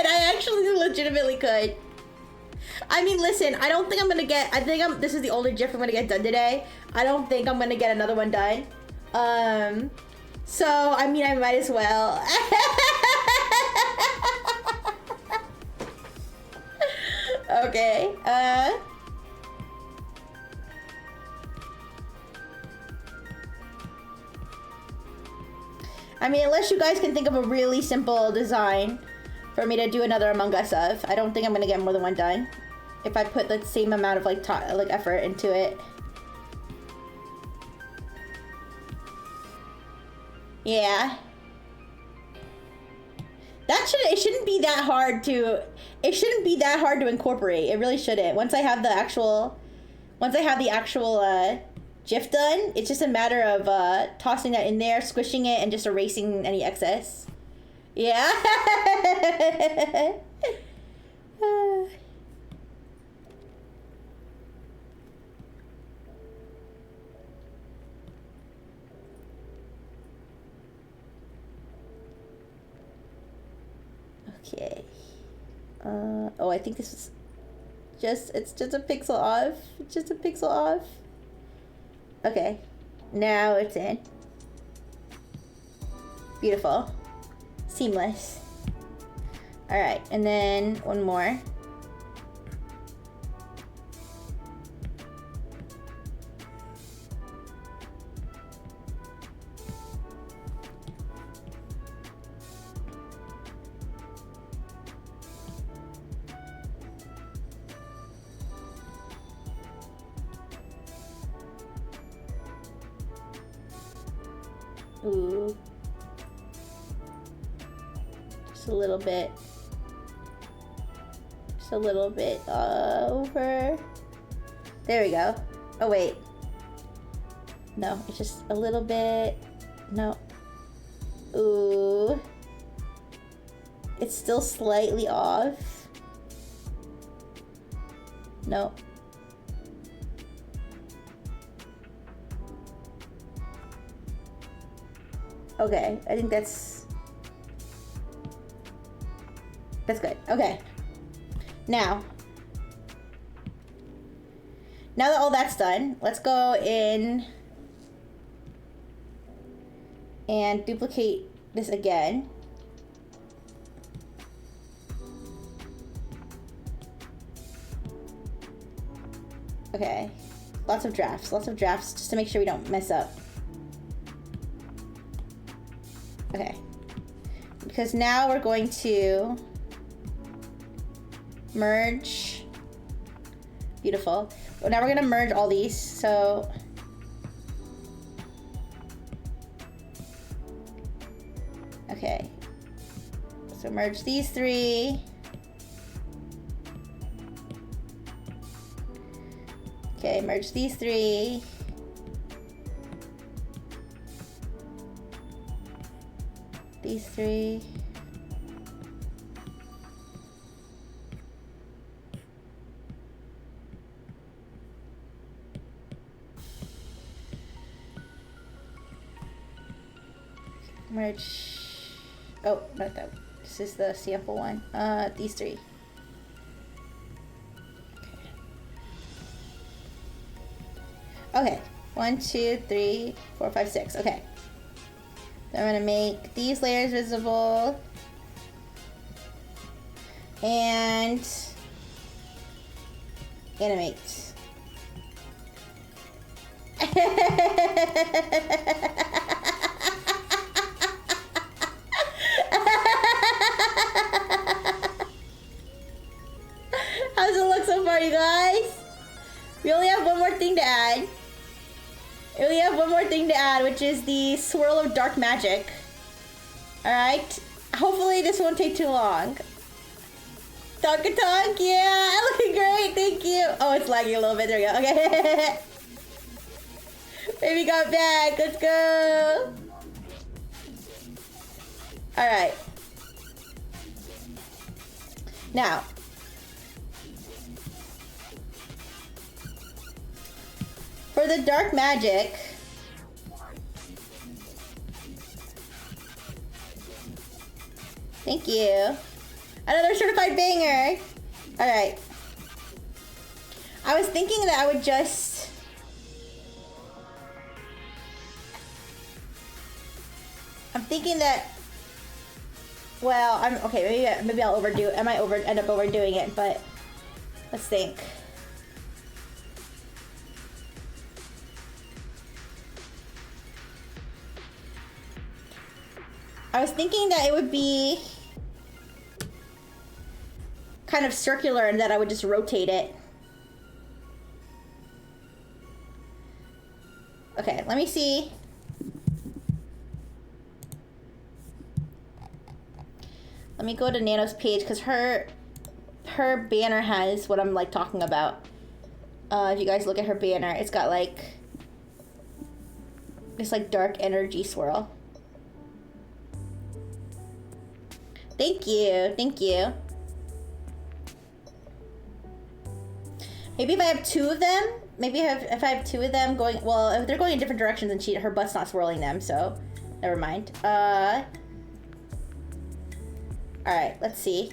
I actually legitimately could. I mean, listen, I don't think I'm gonna get, this is the older GIF I'm gonna get done today. I don't think I'm gonna get another one done. So, I mean, I might as well. Okay, I mean, unless you guys can think of a really simple design for me to do another Among Us of, I don't think I'm gonna get more than one done. If I put the same amount of like effort into it. Yeah. It shouldn't be that hard to, incorporate. It really shouldn't. Once I have the actual GIF done, it's just a matter of tossing that in there, squishing it, and just erasing any excess. Yeah. Okay. Oh, I think this is it's just a pixel off. It's just a pixel off. Okay. Now it's in. Beautiful. Seamless. All right, and then one more. Ooh. Just a little bit. Just a little bit over. There we go. Oh, wait. No, it's just a little bit. No. Ooh. It's still slightly off. No. Okay, I think that's good. Okay. Now that all that's done, let's go in and duplicate this again. Okay. Lots of drafts just to make sure we don't mess up. Okay, because now we're going to merge. Beautiful. Well, now we're gonna merge all these, so okay. So merge these three. Okay, merge these three. These three. Merge. Oh, not that. This is the sample one. These three. Okay. 1, 2, 3, 4, 5, 6. Okay. I'm gonna make these layers visible and animate. How's it look so far, you guys? We only have one more thing to add. Which is the swirl of dark magic. Alright. Hopefully this won't take too long. Tonkatonk, yeah, looking great, thank you. Oh, it's lagging a little bit, there we go, okay. Baby got back, let's go. Alright. Now. For the dark magic, thank you. Another certified banger. All right. I was thinking that I would just... I'm thinking that... Well, okay, maybe I'll overdo it. I might end up overdoing it, but let's think. I was thinking that it would be kind of circular and that I would just rotate it. Okay, let me see. Let me go to Nano's page because her banner has what I'm like talking about. If you guys look at her banner, it's got like this like dark energy swirl. Thank you, thank you. Maybe if I have two of them, if I have two of them going, well, if they're going in different directions and her butt's not swirling them, so never mind. All right, let's see.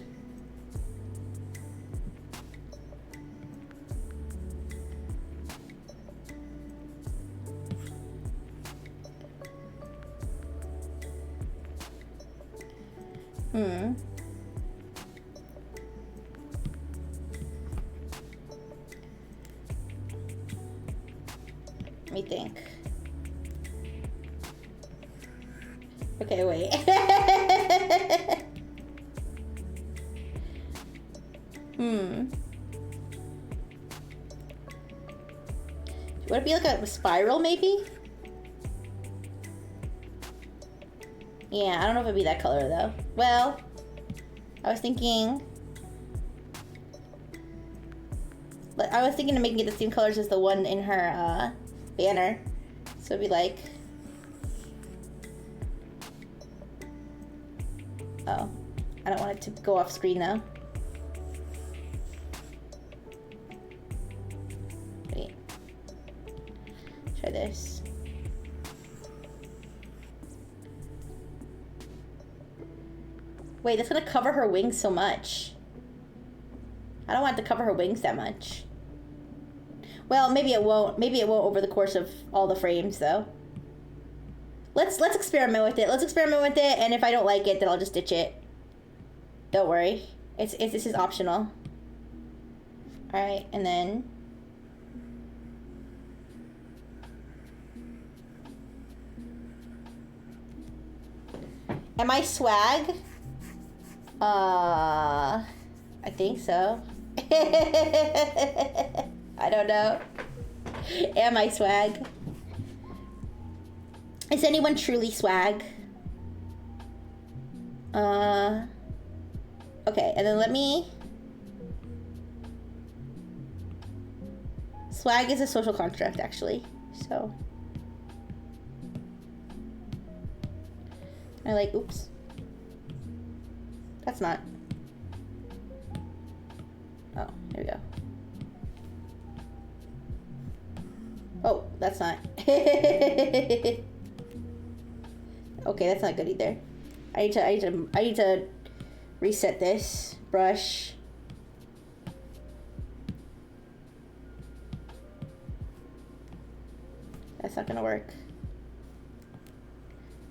Let me think. Okay, wait. Would it be like a spiral, maybe? Yeah, I don't know if it'd be that color, though. Well, I was thinking of making it the same colors as the one in her, banner. So it'd be like... Oh. I don't want it to go off screen, though. Wait. Try this. Wait, that's gonna cover her wings so much. I don't want it to cover her wings that much. Well, maybe it won't. Maybe it won't over the course of all the frames, though. Let's experiment with it. Let's experiment with it, and if I don't like it, then I'll just ditch it. Don't worry. This is optional. All right, and then. Am I swag? I think so. I don't know. Am I swag? Is anyone truly swag? Okay, and then let me... Swag is a social construct, actually, so... I like, oops. That's not... Oh, here we go. Oh, that's not. Okay, that's not good either. I need to reset this brush. That's not gonna work.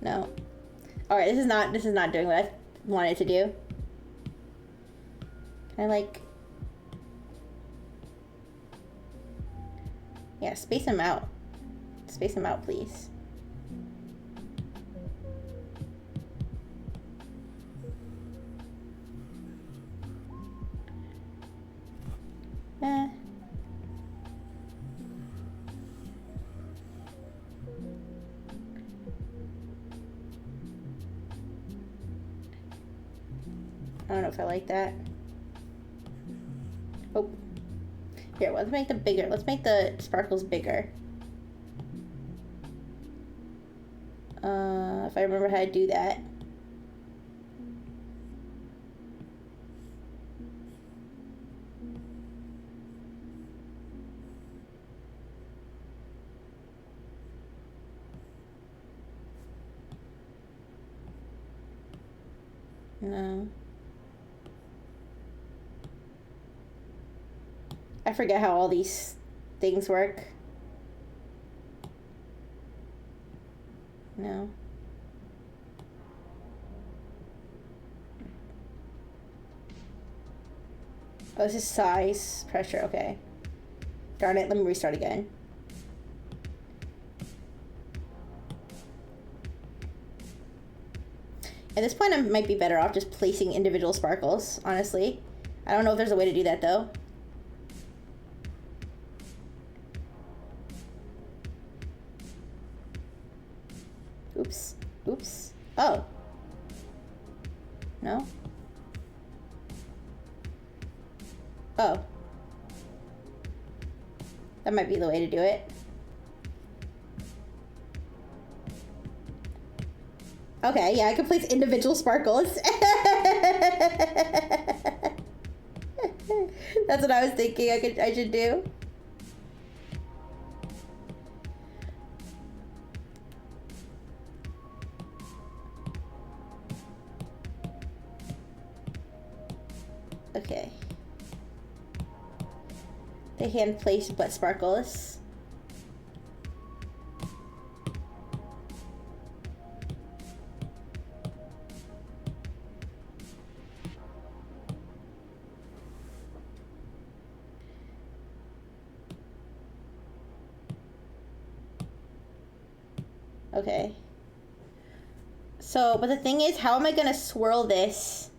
No. All right, this is not doing what I wanted to do. Can I like? Yeah, space them out. Space them out, please. I don't know if I like that. Oh. Here, let's make them bigger. Let's make the sparkles bigger. If I remember how to do that. No. I I forget how all these things work. No. Oh, this is size, pressure, okay. Darn it, let me restart again. At this point, I might be better off just placing individual sparkles, honestly. I don't know if there's a way to do that, though. Oops. Oops. Oh. No? Oh. That might be the way to do it. Okay, yeah, I can place individual sparkles. That's what I was thinking I should do. Okay. The hand placed but sparkles. Okay. So, but the thing is, how am I gonna swirl this?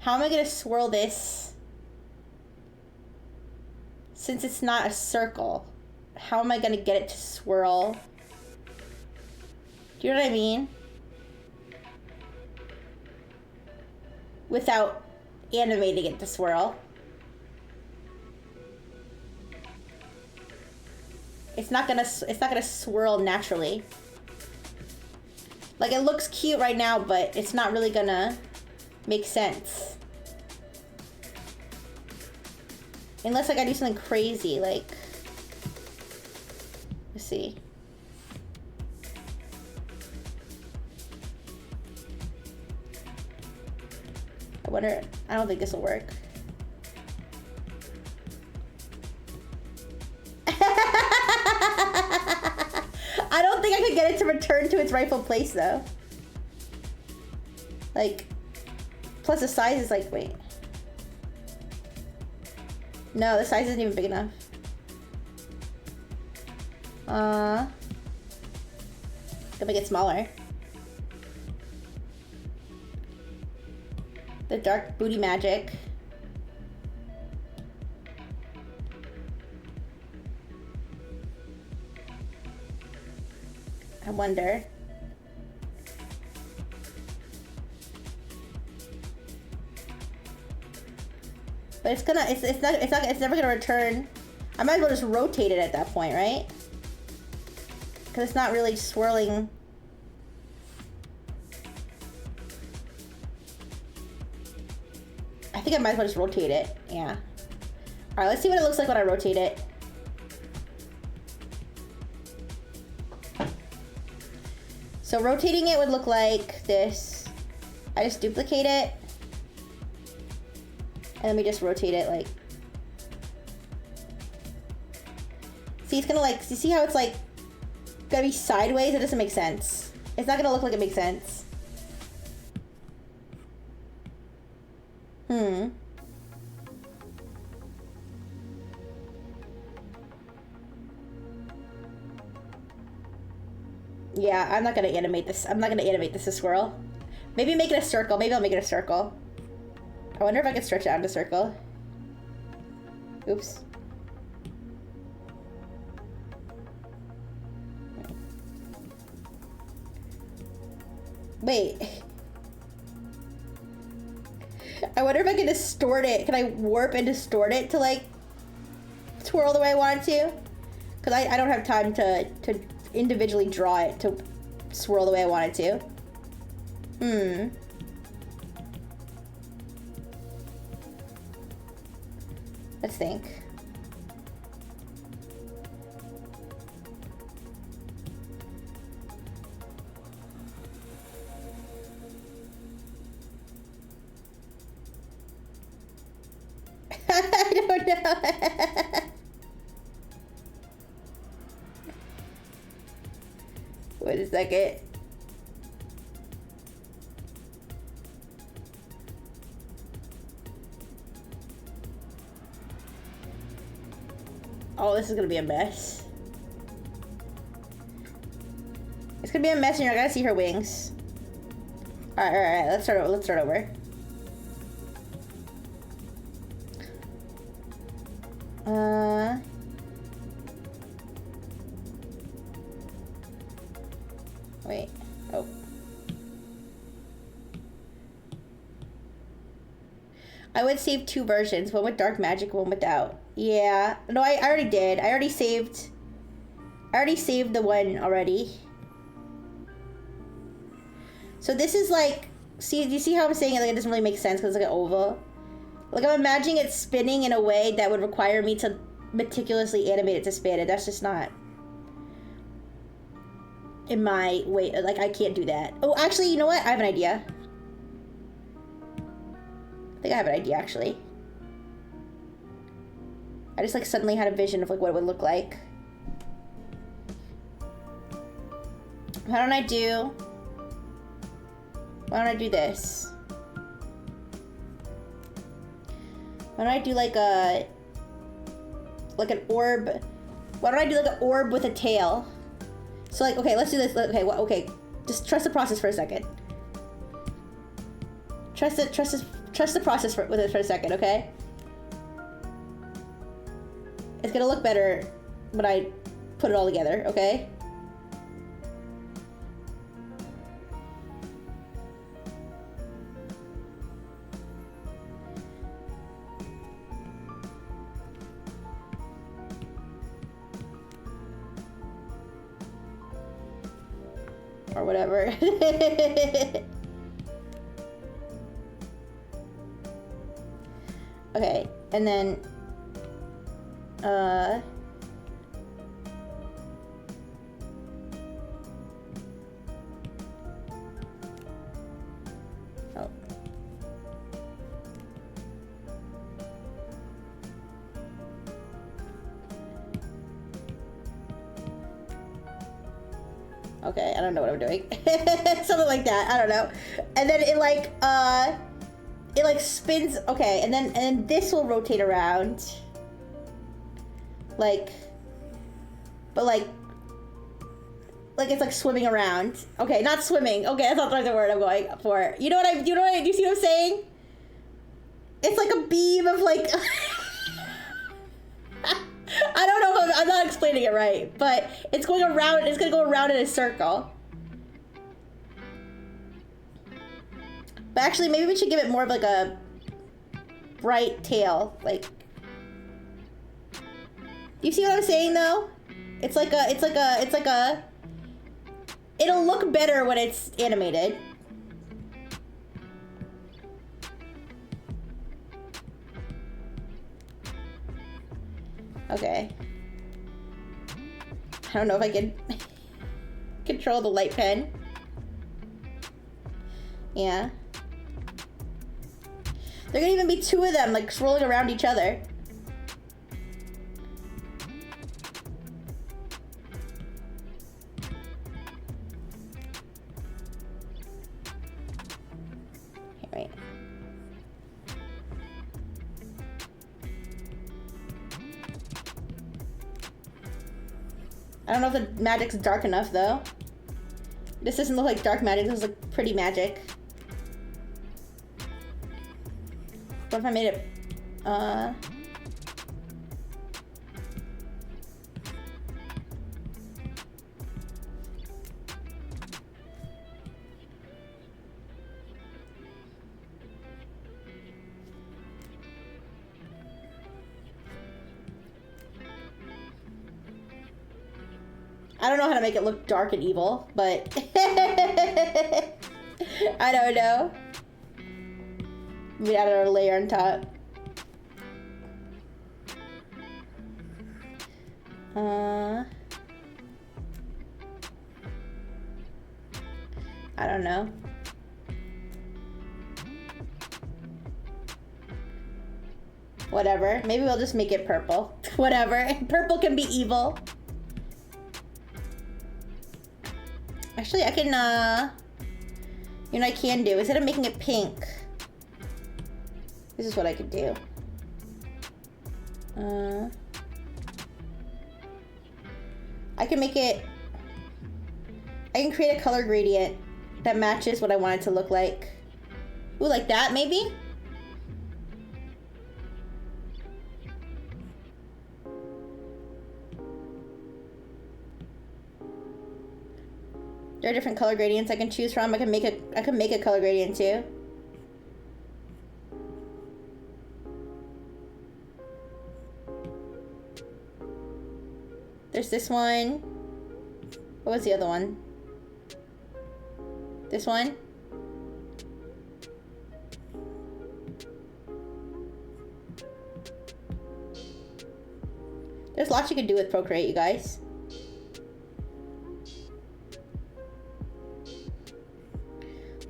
How am I gonna swirl this? Since it's not a circle, how am I gonna get it to swirl? Do you know what I mean? Without animating it to swirl. It's not gonna swirl naturally. Like, it looks cute right now, but it's not really gonna make sense. Unless, like, I do something crazy, like... Let's see. I wonder... I don't think this will work. I don't think I could get it to return to its rightful place, though. Like... Plus the size is like... Wait... No, the size isn't even big enough. Gonna make it smaller. The dark booty magic. I wonder. But it's never gonna return. I might as well just rotate it at that point, right? Because it's not really swirling. I think I might as well just rotate it, yeah. Alright, let's see what it looks like when I rotate it. So rotating it would look like this. I just duplicate it. And let me just rotate it, like... See, it's gonna, like... You see how it's, like... Gonna be sideways? It doesn't make sense. It's not gonna look like it makes sense. Yeah, I'm not gonna animate this. I'm not gonna animate this a swirl. Maybe make it a circle. Maybe I'll make it a circle. I wonder if I can stretch it out into a circle. Oops. Wait. I wonder if I can distort it. Can I warp and distort it to, like, twirl the way I want it to? Because I don't have time to individually draw it to swirl the way I want it to. Let's think. know. Wait a second. Oh, this is gonna be a mess. It's gonna be a mess, and you're not gonna see her wings. All right. Let's start over. Wait. Oh. I would save 2 versions, one with dark magic, one without. Yeah. No, I already did. I already saved the one already. So this is like, see, do you see how I'm saying it? Like, it doesn't really make sense because it's like an oval. Like, I'm imagining it spinning in a way that would require me to meticulously animate it to spin, and that's just not in my way. Like, I can't do that. Oh, actually, you know what? I have an idea. I think I have an idea, actually. I just, like, suddenly had a vision of, like, what it would look like. Why don't I do this? Why don't I do like an orb? Why don't I do like an orb with a tail? So like, okay, let's do this. Okay, okay, just trust the process for a second. Trust the process with it for a second, okay? It's gonna look better when I put it all together, okay? Or whatever. Okay, and then oh. Okay, I don't know what I'm doing. Something like that, I don't know. And then it like spins. Okay, and then this will rotate around. Like, but like it's like swimming around. Okay, not swimming. Okay, that's not the word I'm going for. You know what do you see what I'm saying? It's like a beam of like I don't know if I'm not explaining it right, but it's going around, it's gonna go around in a circle. But actually, maybe we should give it more of like a bright tail, like. You see what I'm saying though? It's like a, it'll look better when it's animated. Okay. I don't know if I can control the light pen. Yeah. There could even be 2 of them, like, swirling around each other. Here, wait. I don't know if the magic's dark enough, though. This doesn't look like dark magic. This looks like pretty magic. What if I made it, I don't know how to make it look dark and evil, but I don't know. We added our layer on top. I don't know. Whatever. Maybe we'll just make it purple. Whatever. Purple can be evil. Actually, I can, you know what I can do? Instead of making it pink, this is what I could do. I can make it, I can create a color gradient that matches what I want it to look like. Ooh, like that, maybe? There are different color gradients I can choose from. I can make a color gradient too. There's this one. What was the other one? This one? There's lots you can do with Procreate, you guys.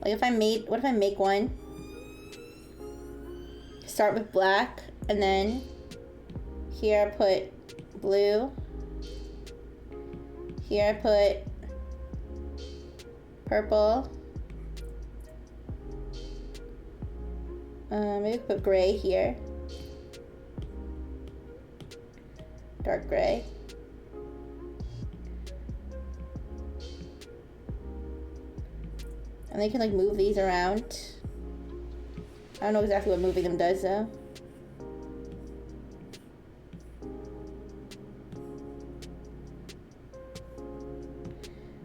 Like if I made, what if I make one? Start with black, and then here I put blue. Here I put purple. Maybe put gray here. Dark gray. And they can like move these around. I don't know exactly what moving them does though.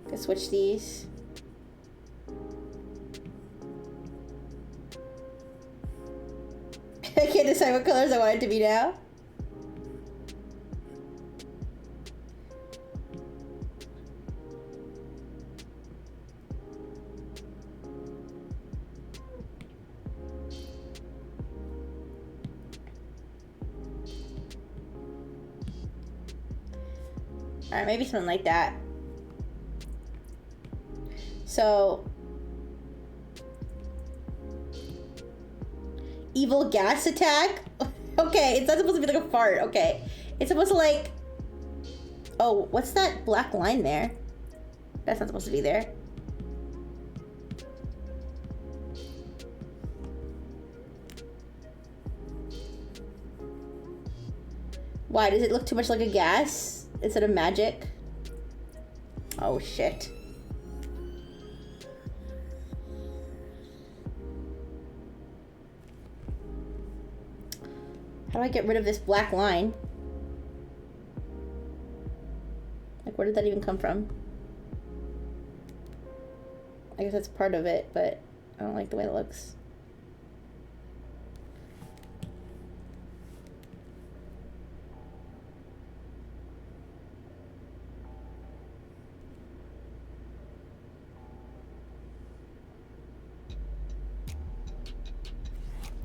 Can switch these. I can't decide what colors I want it to be now. Alright, maybe something like that. So, evil gas attack? Okay, it's not supposed to be like a fart. Okay. It's supposed to like... Oh, what's that black line there? That's not supposed to be there. Why? Does it look too much like a gas instead of magic? Oh, shit. How do I get rid of this black line? Like, where did that even come from? I guess that's part of it, but I don't like the way it looks.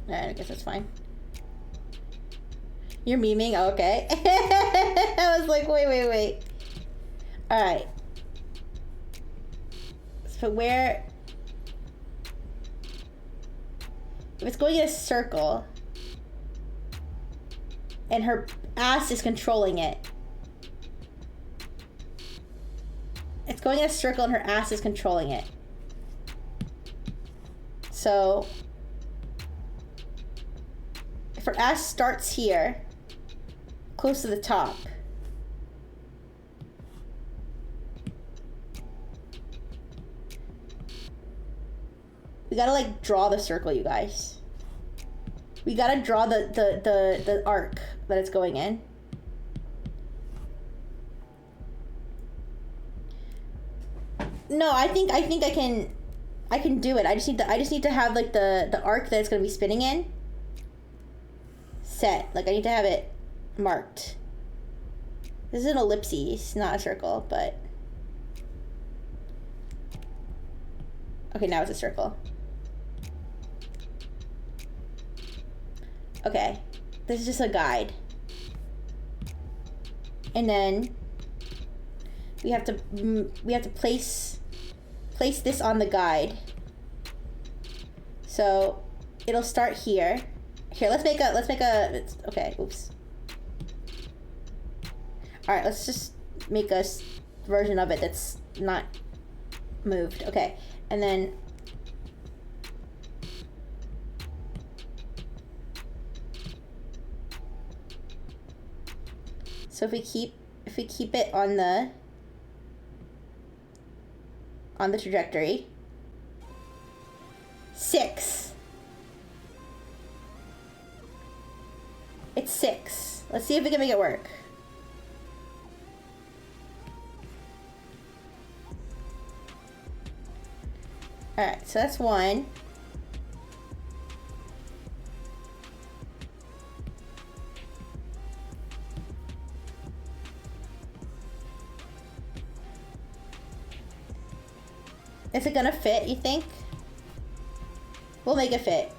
Alright, I guess that's fine. You're memeing? Oh, okay. I was like, wait. Alright. So where... If it's going in a circle, and her ass is controlling it. It's going in a circle and her ass is controlling it. So... If her ass starts here, close to the top, we gotta like draw the circle, you guys. We gotta draw the arc that it's going in. No, I think I can do it. I just need to have like the arc that it's gonna be spinning in set. Like I need to have it marked. This is an ellipsis, not a circle, but okay, now it's a circle. Okay, this is just a guide, and then we have to place this on the guide. So it'll start here. Here, let's make a, okay, oops. All right, let's just make a version of it that's not moved. Okay, and then so if we keep it on the trajectory. 6. It's 6. Let's see if we can make it work. Alright, so that's 1. Is it gonna fit, you think? We'll make it fit.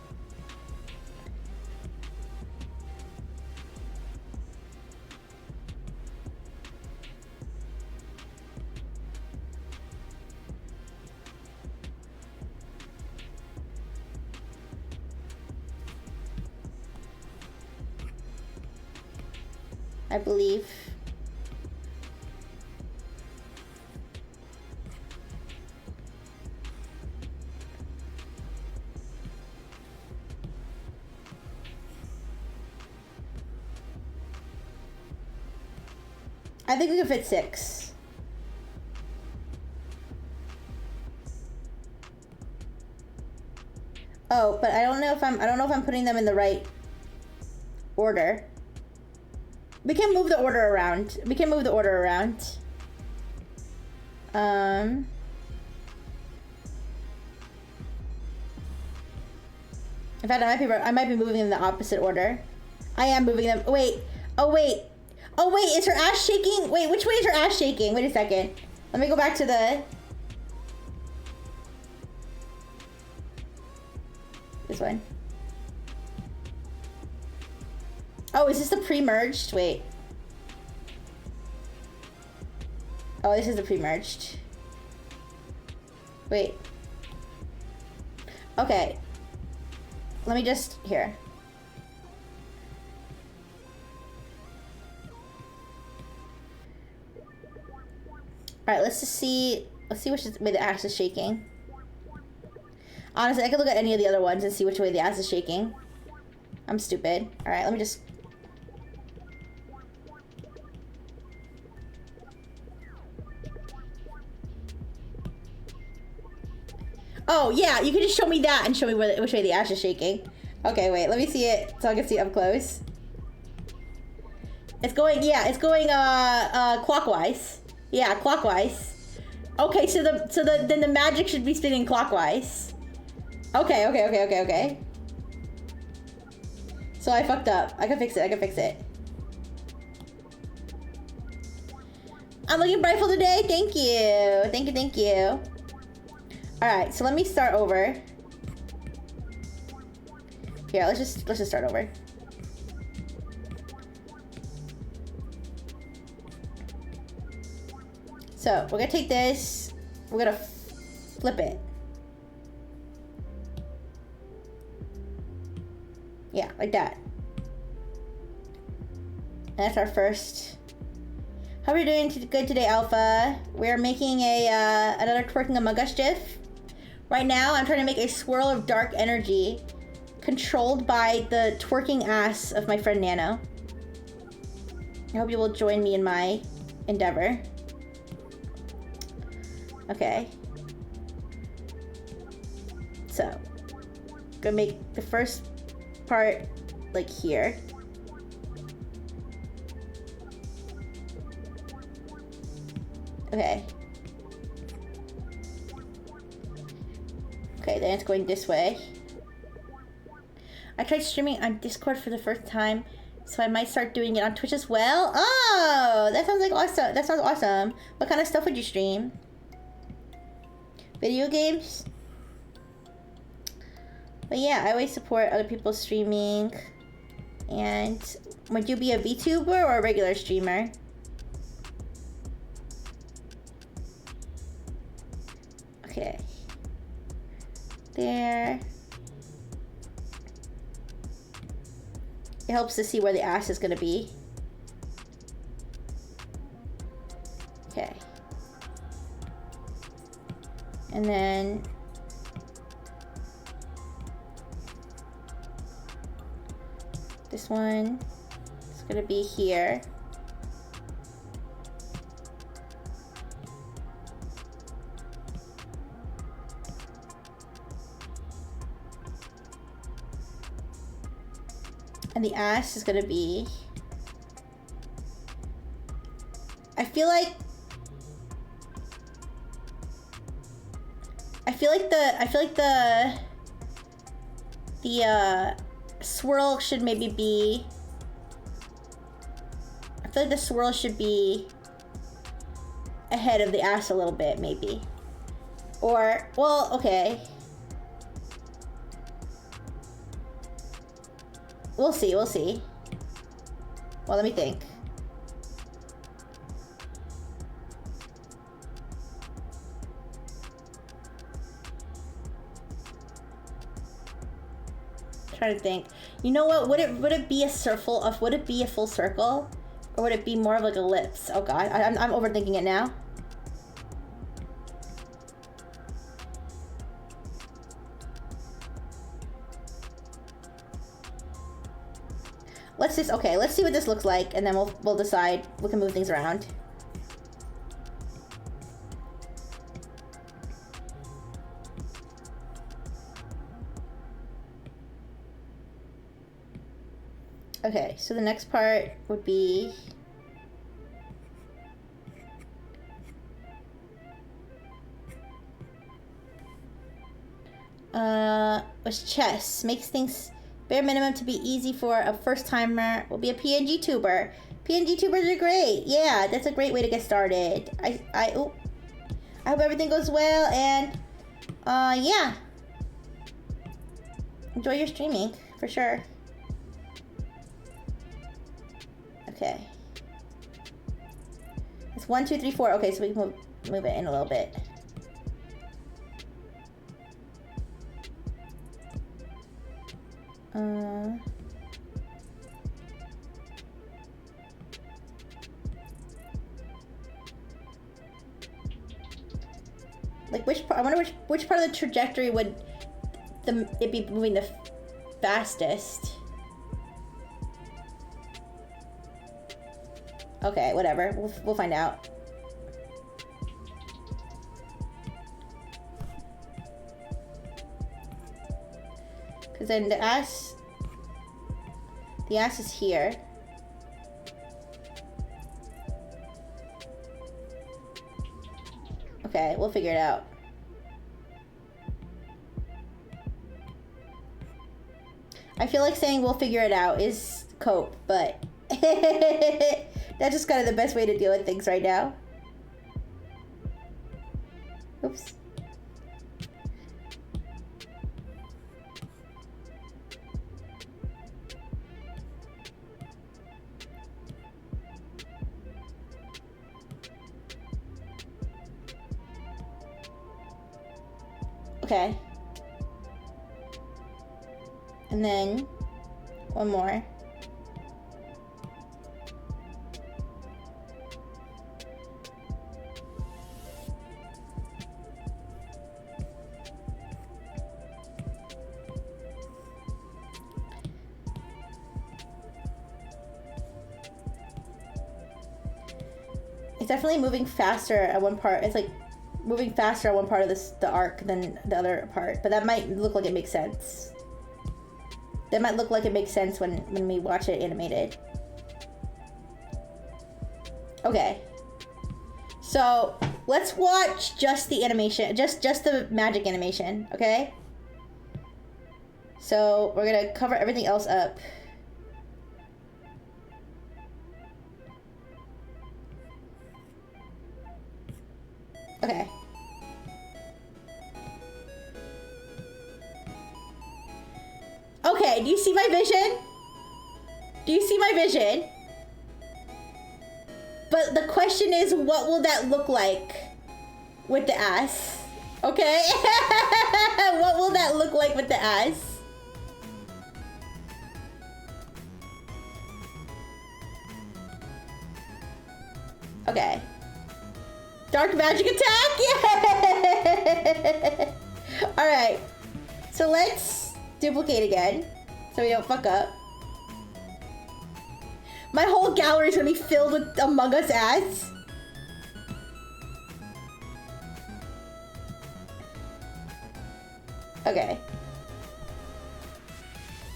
I believe. I think we can fit 6. Oh, but I don't know if I'm putting them in the right order. We can move the order around. In fact, I might be moving them in the opposite order. I am moving them. Wait. Oh wait, is her ass shaking? Wait, which way is her ass shaking? Wait a second. Let me go back to this one. Oh, is this the pre-merged? Wait. Oh, this is the pre-merged. Wait. Okay. Let me just, here. Alright, let's see which way the ass is shaking. Honestly, I could look at any of the other ones and see which way the ass is shaking. I'm stupid. Alright, let me just... Oh, yeah, you can just show me that and show me which way the ass is shaking. Okay, wait, let me see it so I can see it up close. It's going, yeah, it's going, clockwise. Yeah, clockwise. Okay, so then the magic should be spinning clockwise. Okay. So I fucked up. I can fix it. I'm looking brightful today. Thank you. Alright, so let me start over. Here, let's just start over. So, we're gonna take this, we're gonna flip it. Yeah, like that. And that's our first. How are you doing good today, Alpha? We're making another Twerking Among Us GIF. Right now, I'm trying to make a swirl of dark energy controlled by the twerking ass of my friend Nano. I hope you will join me in my endeavor. Okay. So, gonna make the first part like here. Okay. Okay, then it's going this way. I tried streaming on Discord for the first time, so I might start doing it on Twitch as well. Oh, that sounds like awesome. That sounds awesome. What kind of stuff would you stream? Video games? But yeah, I always support other people's streaming. And would you be a VTuber or a regular streamer? Okay. There. It helps to see where the ass is gonna be. Okay. And then this one is gonna be here. And the ass is gonna be, I feel like the swirl should maybe be, I feel like the swirl should be ahead of the ass a little bit, maybe. Or, well, okay. We'll see, we'll see. Well, let me think. Trying to think. You know what? Would it be a circle of? Would it be a full circle, or would it be more of like ellipse? Oh God, I'm overthinking it now. Let's just, okay, let's see what this looks like, and then we'll decide. We can move things around. Okay, so the next part would be was chess. Makes things bare minimum to be easy for a first timer. Will be a PNG tuber. PNG tubers are great. Yeah, that's a great way to get started. I hope everything goes well, and yeah. Enjoy your streaming for sure. Okay. It's 1, 2, 3, 4. Okay, so we can move it in a little bit. Like which part? I wonder which part of the trajectory would it be moving the fastest? Okay, whatever. We'll find out. Because then the ass is here. Okay, we'll figure it out. I feel like saying we'll figure it out is cope, but that's just kind of the best way to deal with things right now. Oops. Okay. And then one more. It's definitely moving faster at one part. It's like moving faster at one part of the arc than the other part, but that might look like it makes sense. That might look like it makes sense when we watch it animated. Okay. So let's watch just the animation, just the magic animation, okay? So we're gonna cover everything else up. Okay. Okay, do you see my vision? Do you see my vision? But the question is, what will that look like with the ass? Okay? What will that look like with the ass? Okay. Dark magic attack? Yeah! Alright. So let's duplicate again. So we don't fuck up. My whole gallery is gonna be filled with Among Us ads. Okay.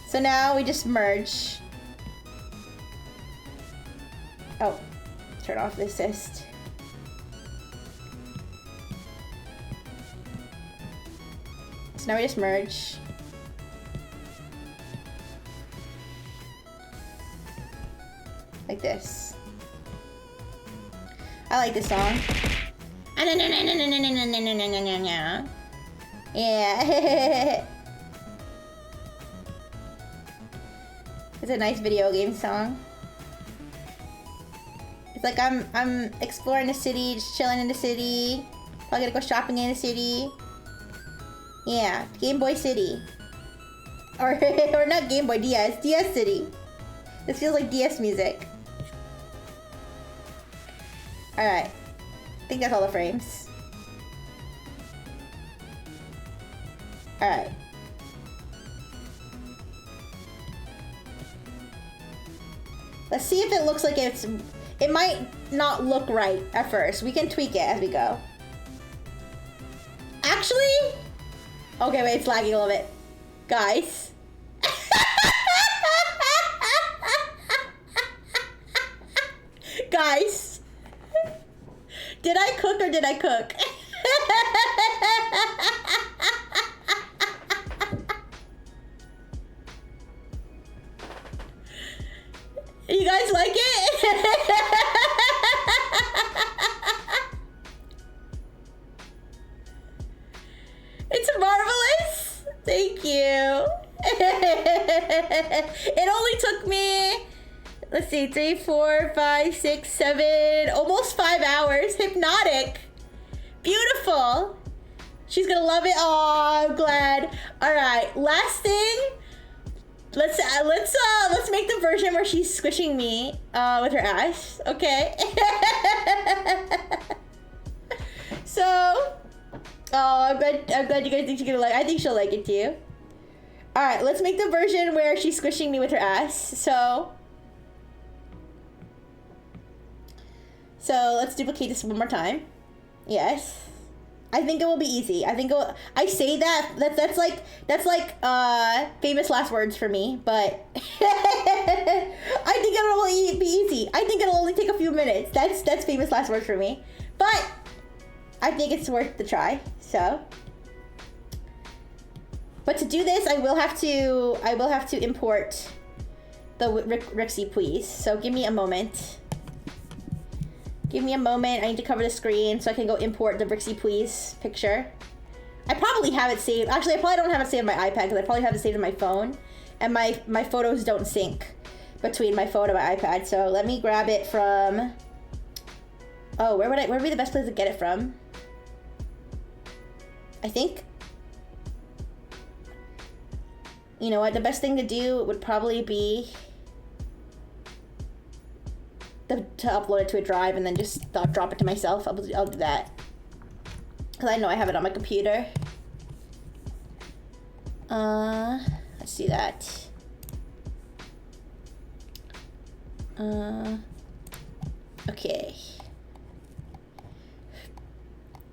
So now we just merge. Oh, turn off the assist. So now we just merge. Like this. I like this song. Yeah. It's a nice video game song. It's like I'm exploring the city, just chilling in the city. Probably gonna go shopping in the city. Yeah, Game Boy City. Or not Game Boy, DS. DS City. This feels like DS music. Alright. I think that's all the frames. Alright. Let's see if it looks like it's... It might not look right at first. We can tweak it as we go. Actually... Okay, wait, it's lagging a little bit. Guys. Guys. Did I cook or did I cook? You guys like it? It's marvelous. Thank you. It only took me, let's see, 3, 4, 5, 6, 7, almost 5 hours. Hypnotic. Beautiful. She's gonna love it. Oh, I'm glad. All right, last thing. Let's make the version where she's squishing me with her ass. Okay. So, I'm glad you guys think she's gonna like. I think she'll like it too. All right, let's make the version where she's squishing me with her ass. So let's duplicate this one more time. Yes. I think it will be easy. I think it will, I say that's like famous last words for me, but I think it'll be easy. I think it'll only take a few minutes. That's famous last words for me, but I think it's worth the try. So, but to do this, I will have to import the Rixie Please. So give me a moment. Give me a moment. I need to cover the screen so I can go import the Rixie Please picture. I probably have it saved. Actually, I probably don't have it saved on my iPad because I probably have it saved on my phone. And my photos don't sync between my phone and my iPad. So let me grab it from... Oh, where would be the best place to get it from? I think... You know what? The best thing to do would probably be... to upload it to a drive and then just drop it to myself. I'll do that. Because I know I have it on my computer. Let's do that. Okay.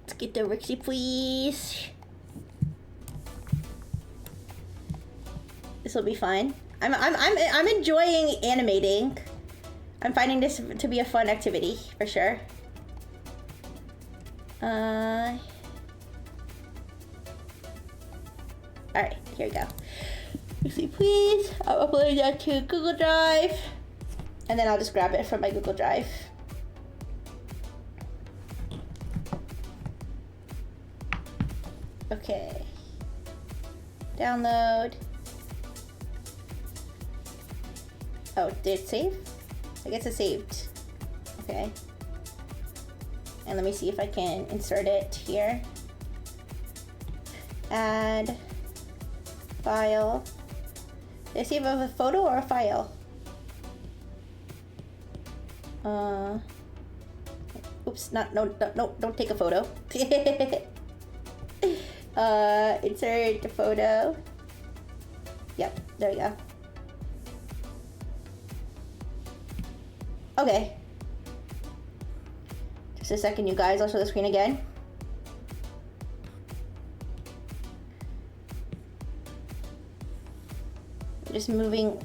Let's get the Rixie Please. This will be fine. I'm enjoying animating. I'm finding this to be a fun activity, for sure. Alright, here we go. Rixie Please. I'll upload that to Google Drive. And then I'll just grab it from my Google Drive. Okay. Download. Oh, did it save? I guess it saved. Okay. And let me see if I can insert it here. Add file. Did I save a photo or a file? Oops, not, no, don't take a photo. Insert the photo. Yep, there we go. Okay. Just a second, you guys. I'll show the screen again. I'm just moving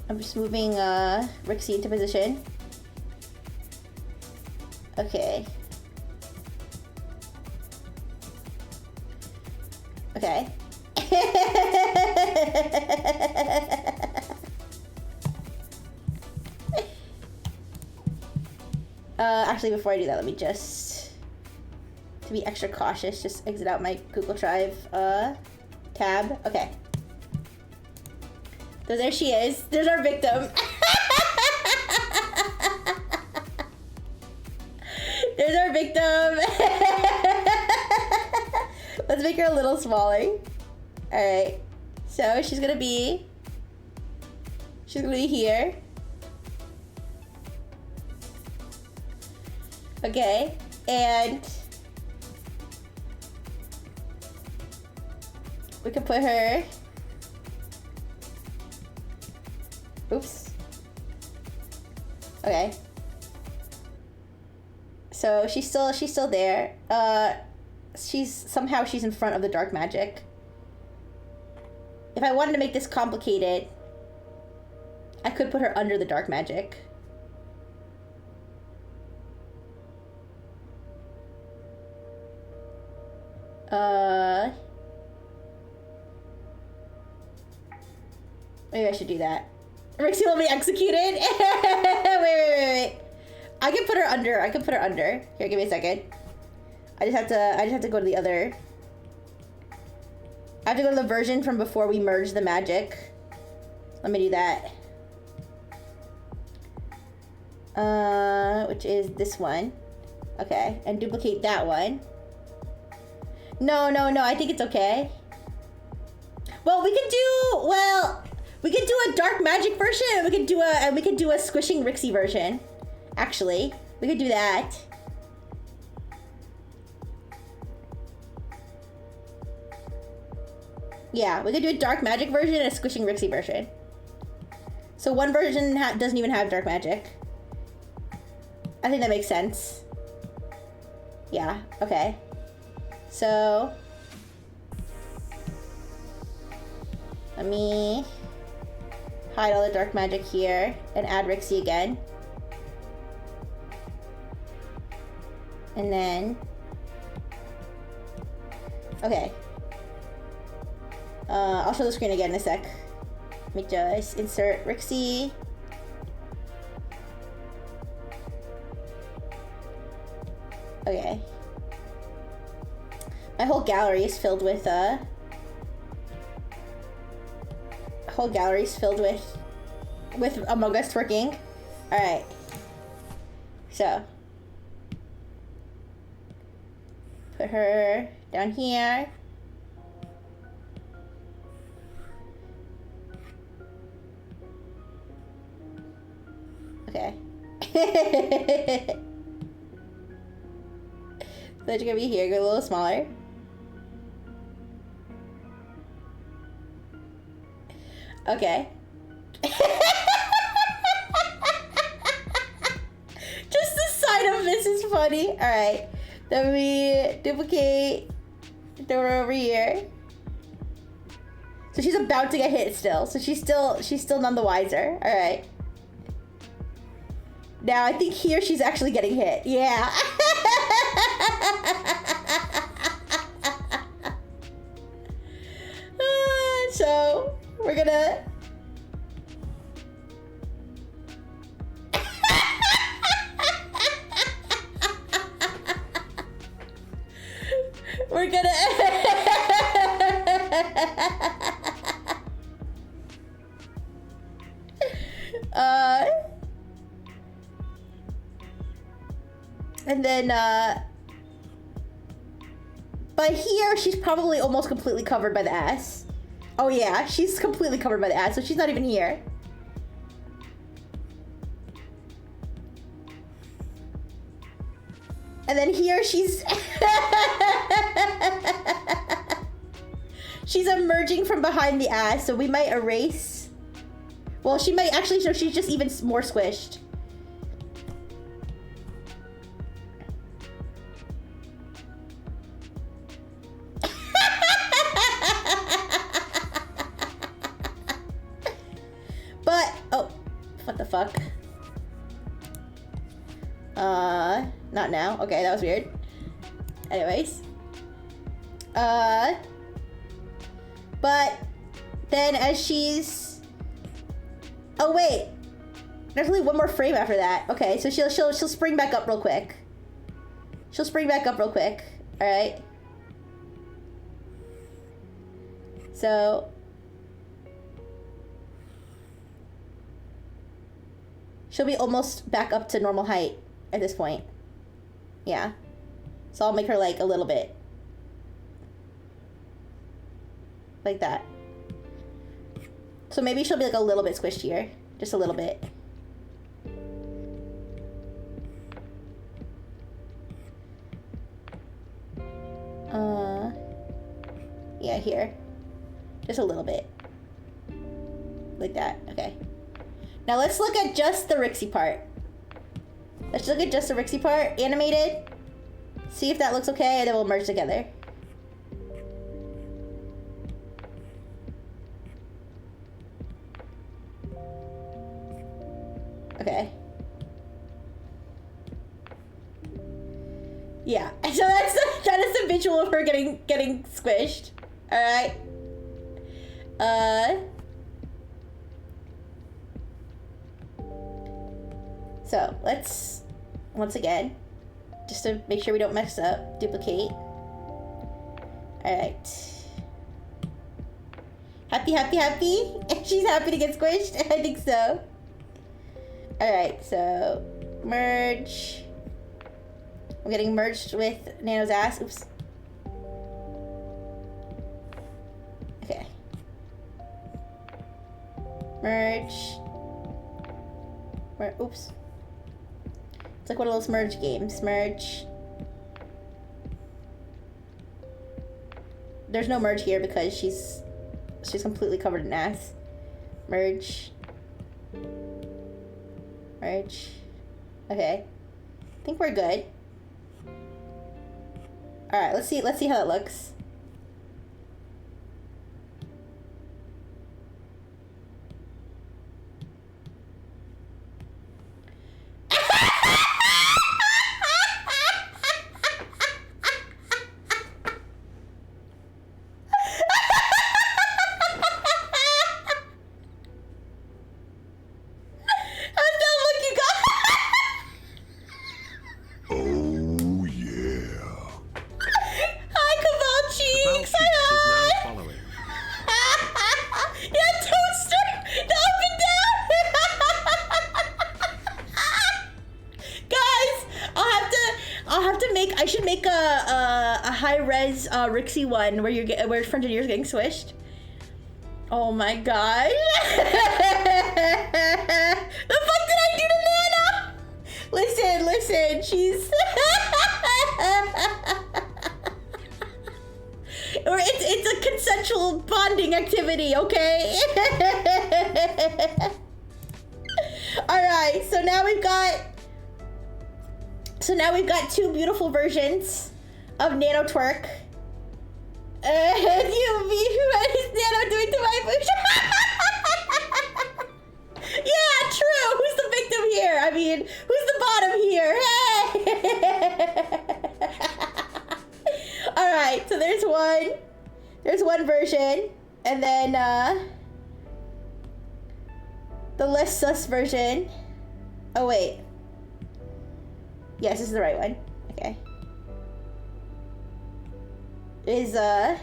Rixie into position. Okay. Okay. Actually, before I do that, let me just, to be extra cautious, just exit out my Google Drive tab. Okay. So there she is. There's our victim. There's our victim. Let's make her a little smaller. Alright. So she's gonna be here. Okay. And we can put her. Oops. Okay. So she's still there. She's in front of the dark magic. If I wanted to make this complicated, I could put her under the dark magic. Maybe I should do that. Rixie will be executed. wait. I can put her under. Here, give me a second. I just have to go to the other. I have to go to the version from before we merged the magic. Let me do that. Which is this one. Okay, and duplicate that one. No, I think it's okay. Well, we can do a dark magic version, and we could do a squishing Rixie version. Actually, we could do that. Yeah, we could do a dark magic version and a squishing Rixie version. So one version doesn't even have dark magic. I think that makes sense. Yeah, okay. So let me hide all the dark magic here and add Rixie again. And then, okay. I'll show the screen again in a sec. Let me just insert Rixie. Okay. My whole gallery is filled with with Among Us twerking. All right. So put her down here. Okay. So you're gonna be here, go a little smaller. Okay. Just the sight of this is funny. Alright. Then we duplicate, throw her over here. So she's about to get hit still. So she's still none the wiser. Alright. Now I think here she's actually getting hit. Yeah. So we're gonna and then but here she's probably almost completely covered by the ass. Oh yeah, she's completely covered by the ass, so she's not even here. And then here she's she's emerging from behind the ass, so we might erase. Well, she might actually show she's just even more squished. But oh, what the fuck? Not now. Okay, that was weird. Anyways. But then as she's... Oh, wait. There's only one more frame after that. Okay, so she'll spring back up real quick. She'll spring back up real quick. Alright. So... she'll be almost back up to normal height at this point. Yeah. So I'll make her like a little bit. Like that. So maybe she'll be like a little bit squished here. Just a little bit. Yeah, here. Just a little bit. Like that. Okay. Now let's look at just the Rixie part. Let's look at just the Rixie part, animated. See if that looks okay, and then we'll merge together. Okay. Yeah, so that is the visual of her getting squished. All right. So let's, once again, just to make sure we don't mess up, duplicate. Alright. Happy, happy, happy? She's happy to get squished? I think so. Alright, so merge. I'm getting merged with Nano's ass. Oops. Okay. Merge. Oops. It's like one of those merge games. Merge. There's no merge here because she's completely covered in ass. Merge. Merge. Okay. I think we're good. Alright, let's see how that looks. I should make a high-res Rixie one where front of yours getting swished. Oh my god. The fuck did I do to Nana? Listen, she's or it's a consensual bonding activity, okay? Alright, so now we've got two beautiful versions of Nano Twerk. What is Nano doing to my bush? Yeah, true. Who's the victim here? I mean, who's the bottom here? Hey! Alright, so there's one version, and then the less sus version. Oh wait. Yes, this is the right one. Okay. Is the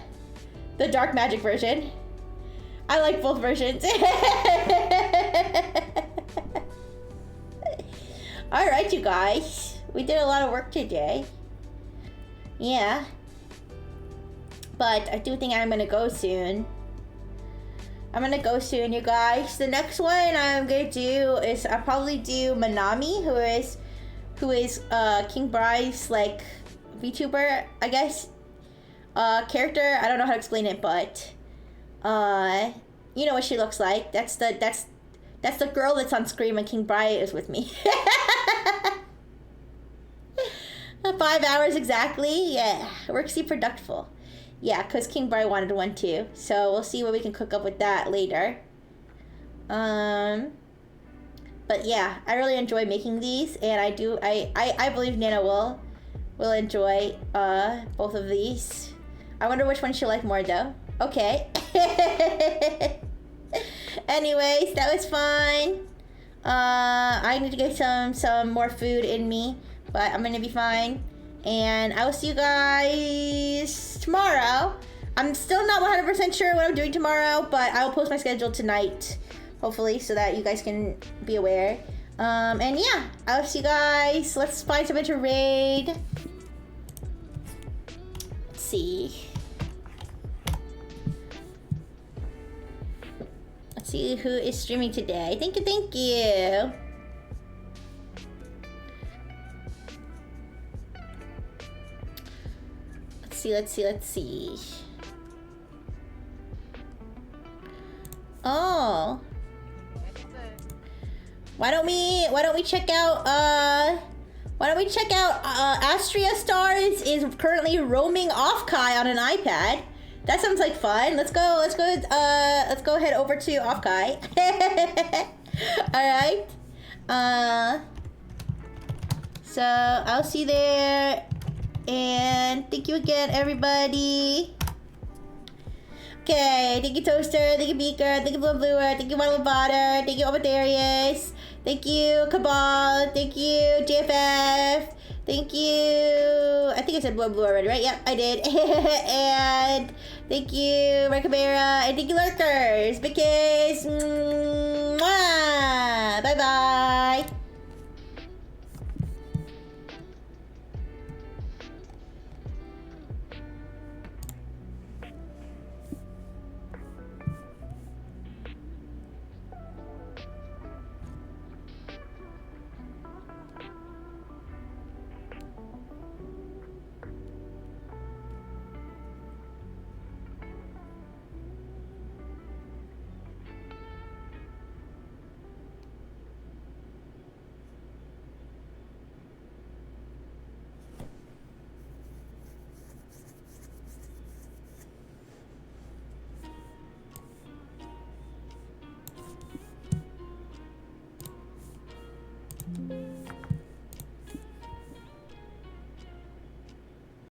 dark magic version. I like both versions. Alright, you guys. We did a lot of work today. Yeah. But I do think I'm gonna go soon. You guys. The next one I'm gonna do is I'll probably do Manami, who is who is King Bry's like VTuber, I guess, character. I don't know how to explain it, but you know what she looks like. That's the girl that's on screen when King Bry is with me. 5 hours exactly. Yeah, worksy productful. Yeah, because King Bry wanted one too. So we'll see what we can cook up with that later. But yeah, I really enjoy making these, and I believe Nana will enjoy both of these. I wonder which one she'll like more though. Okay. Anyways, that was fun. I need to get some more food in me, but I'm gonna be fine. And I will see you guys tomorrow. I'm still not 100% sure what I'm doing tomorrow, but I will post my schedule tonight, hopefully, so that you guys can be aware. And yeah, I'll see you guys. Let's find something to raid. Let's see. Let's see who is streaming today. Thank you, thank you. Let's see. Oh. Why don't we check out Astria Stars is currently roaming off Kai on an iPad. That sounds like fun. Let's go head over to off Kai. All right. So I'll see you there. And thank you again, everybody. Okay, thank you, Toaster. Thank you, Beaker. Thank you, Blue Bluer. Thank you, Waddle Butter. Thank you, Obadarius. Thank you, Cabal. Thank you, JFF. Thank you. I think I said Blue Blue already, right? Yep, I did. And thank you, Recabera. And thank you, Lurkers. Because, bye bye.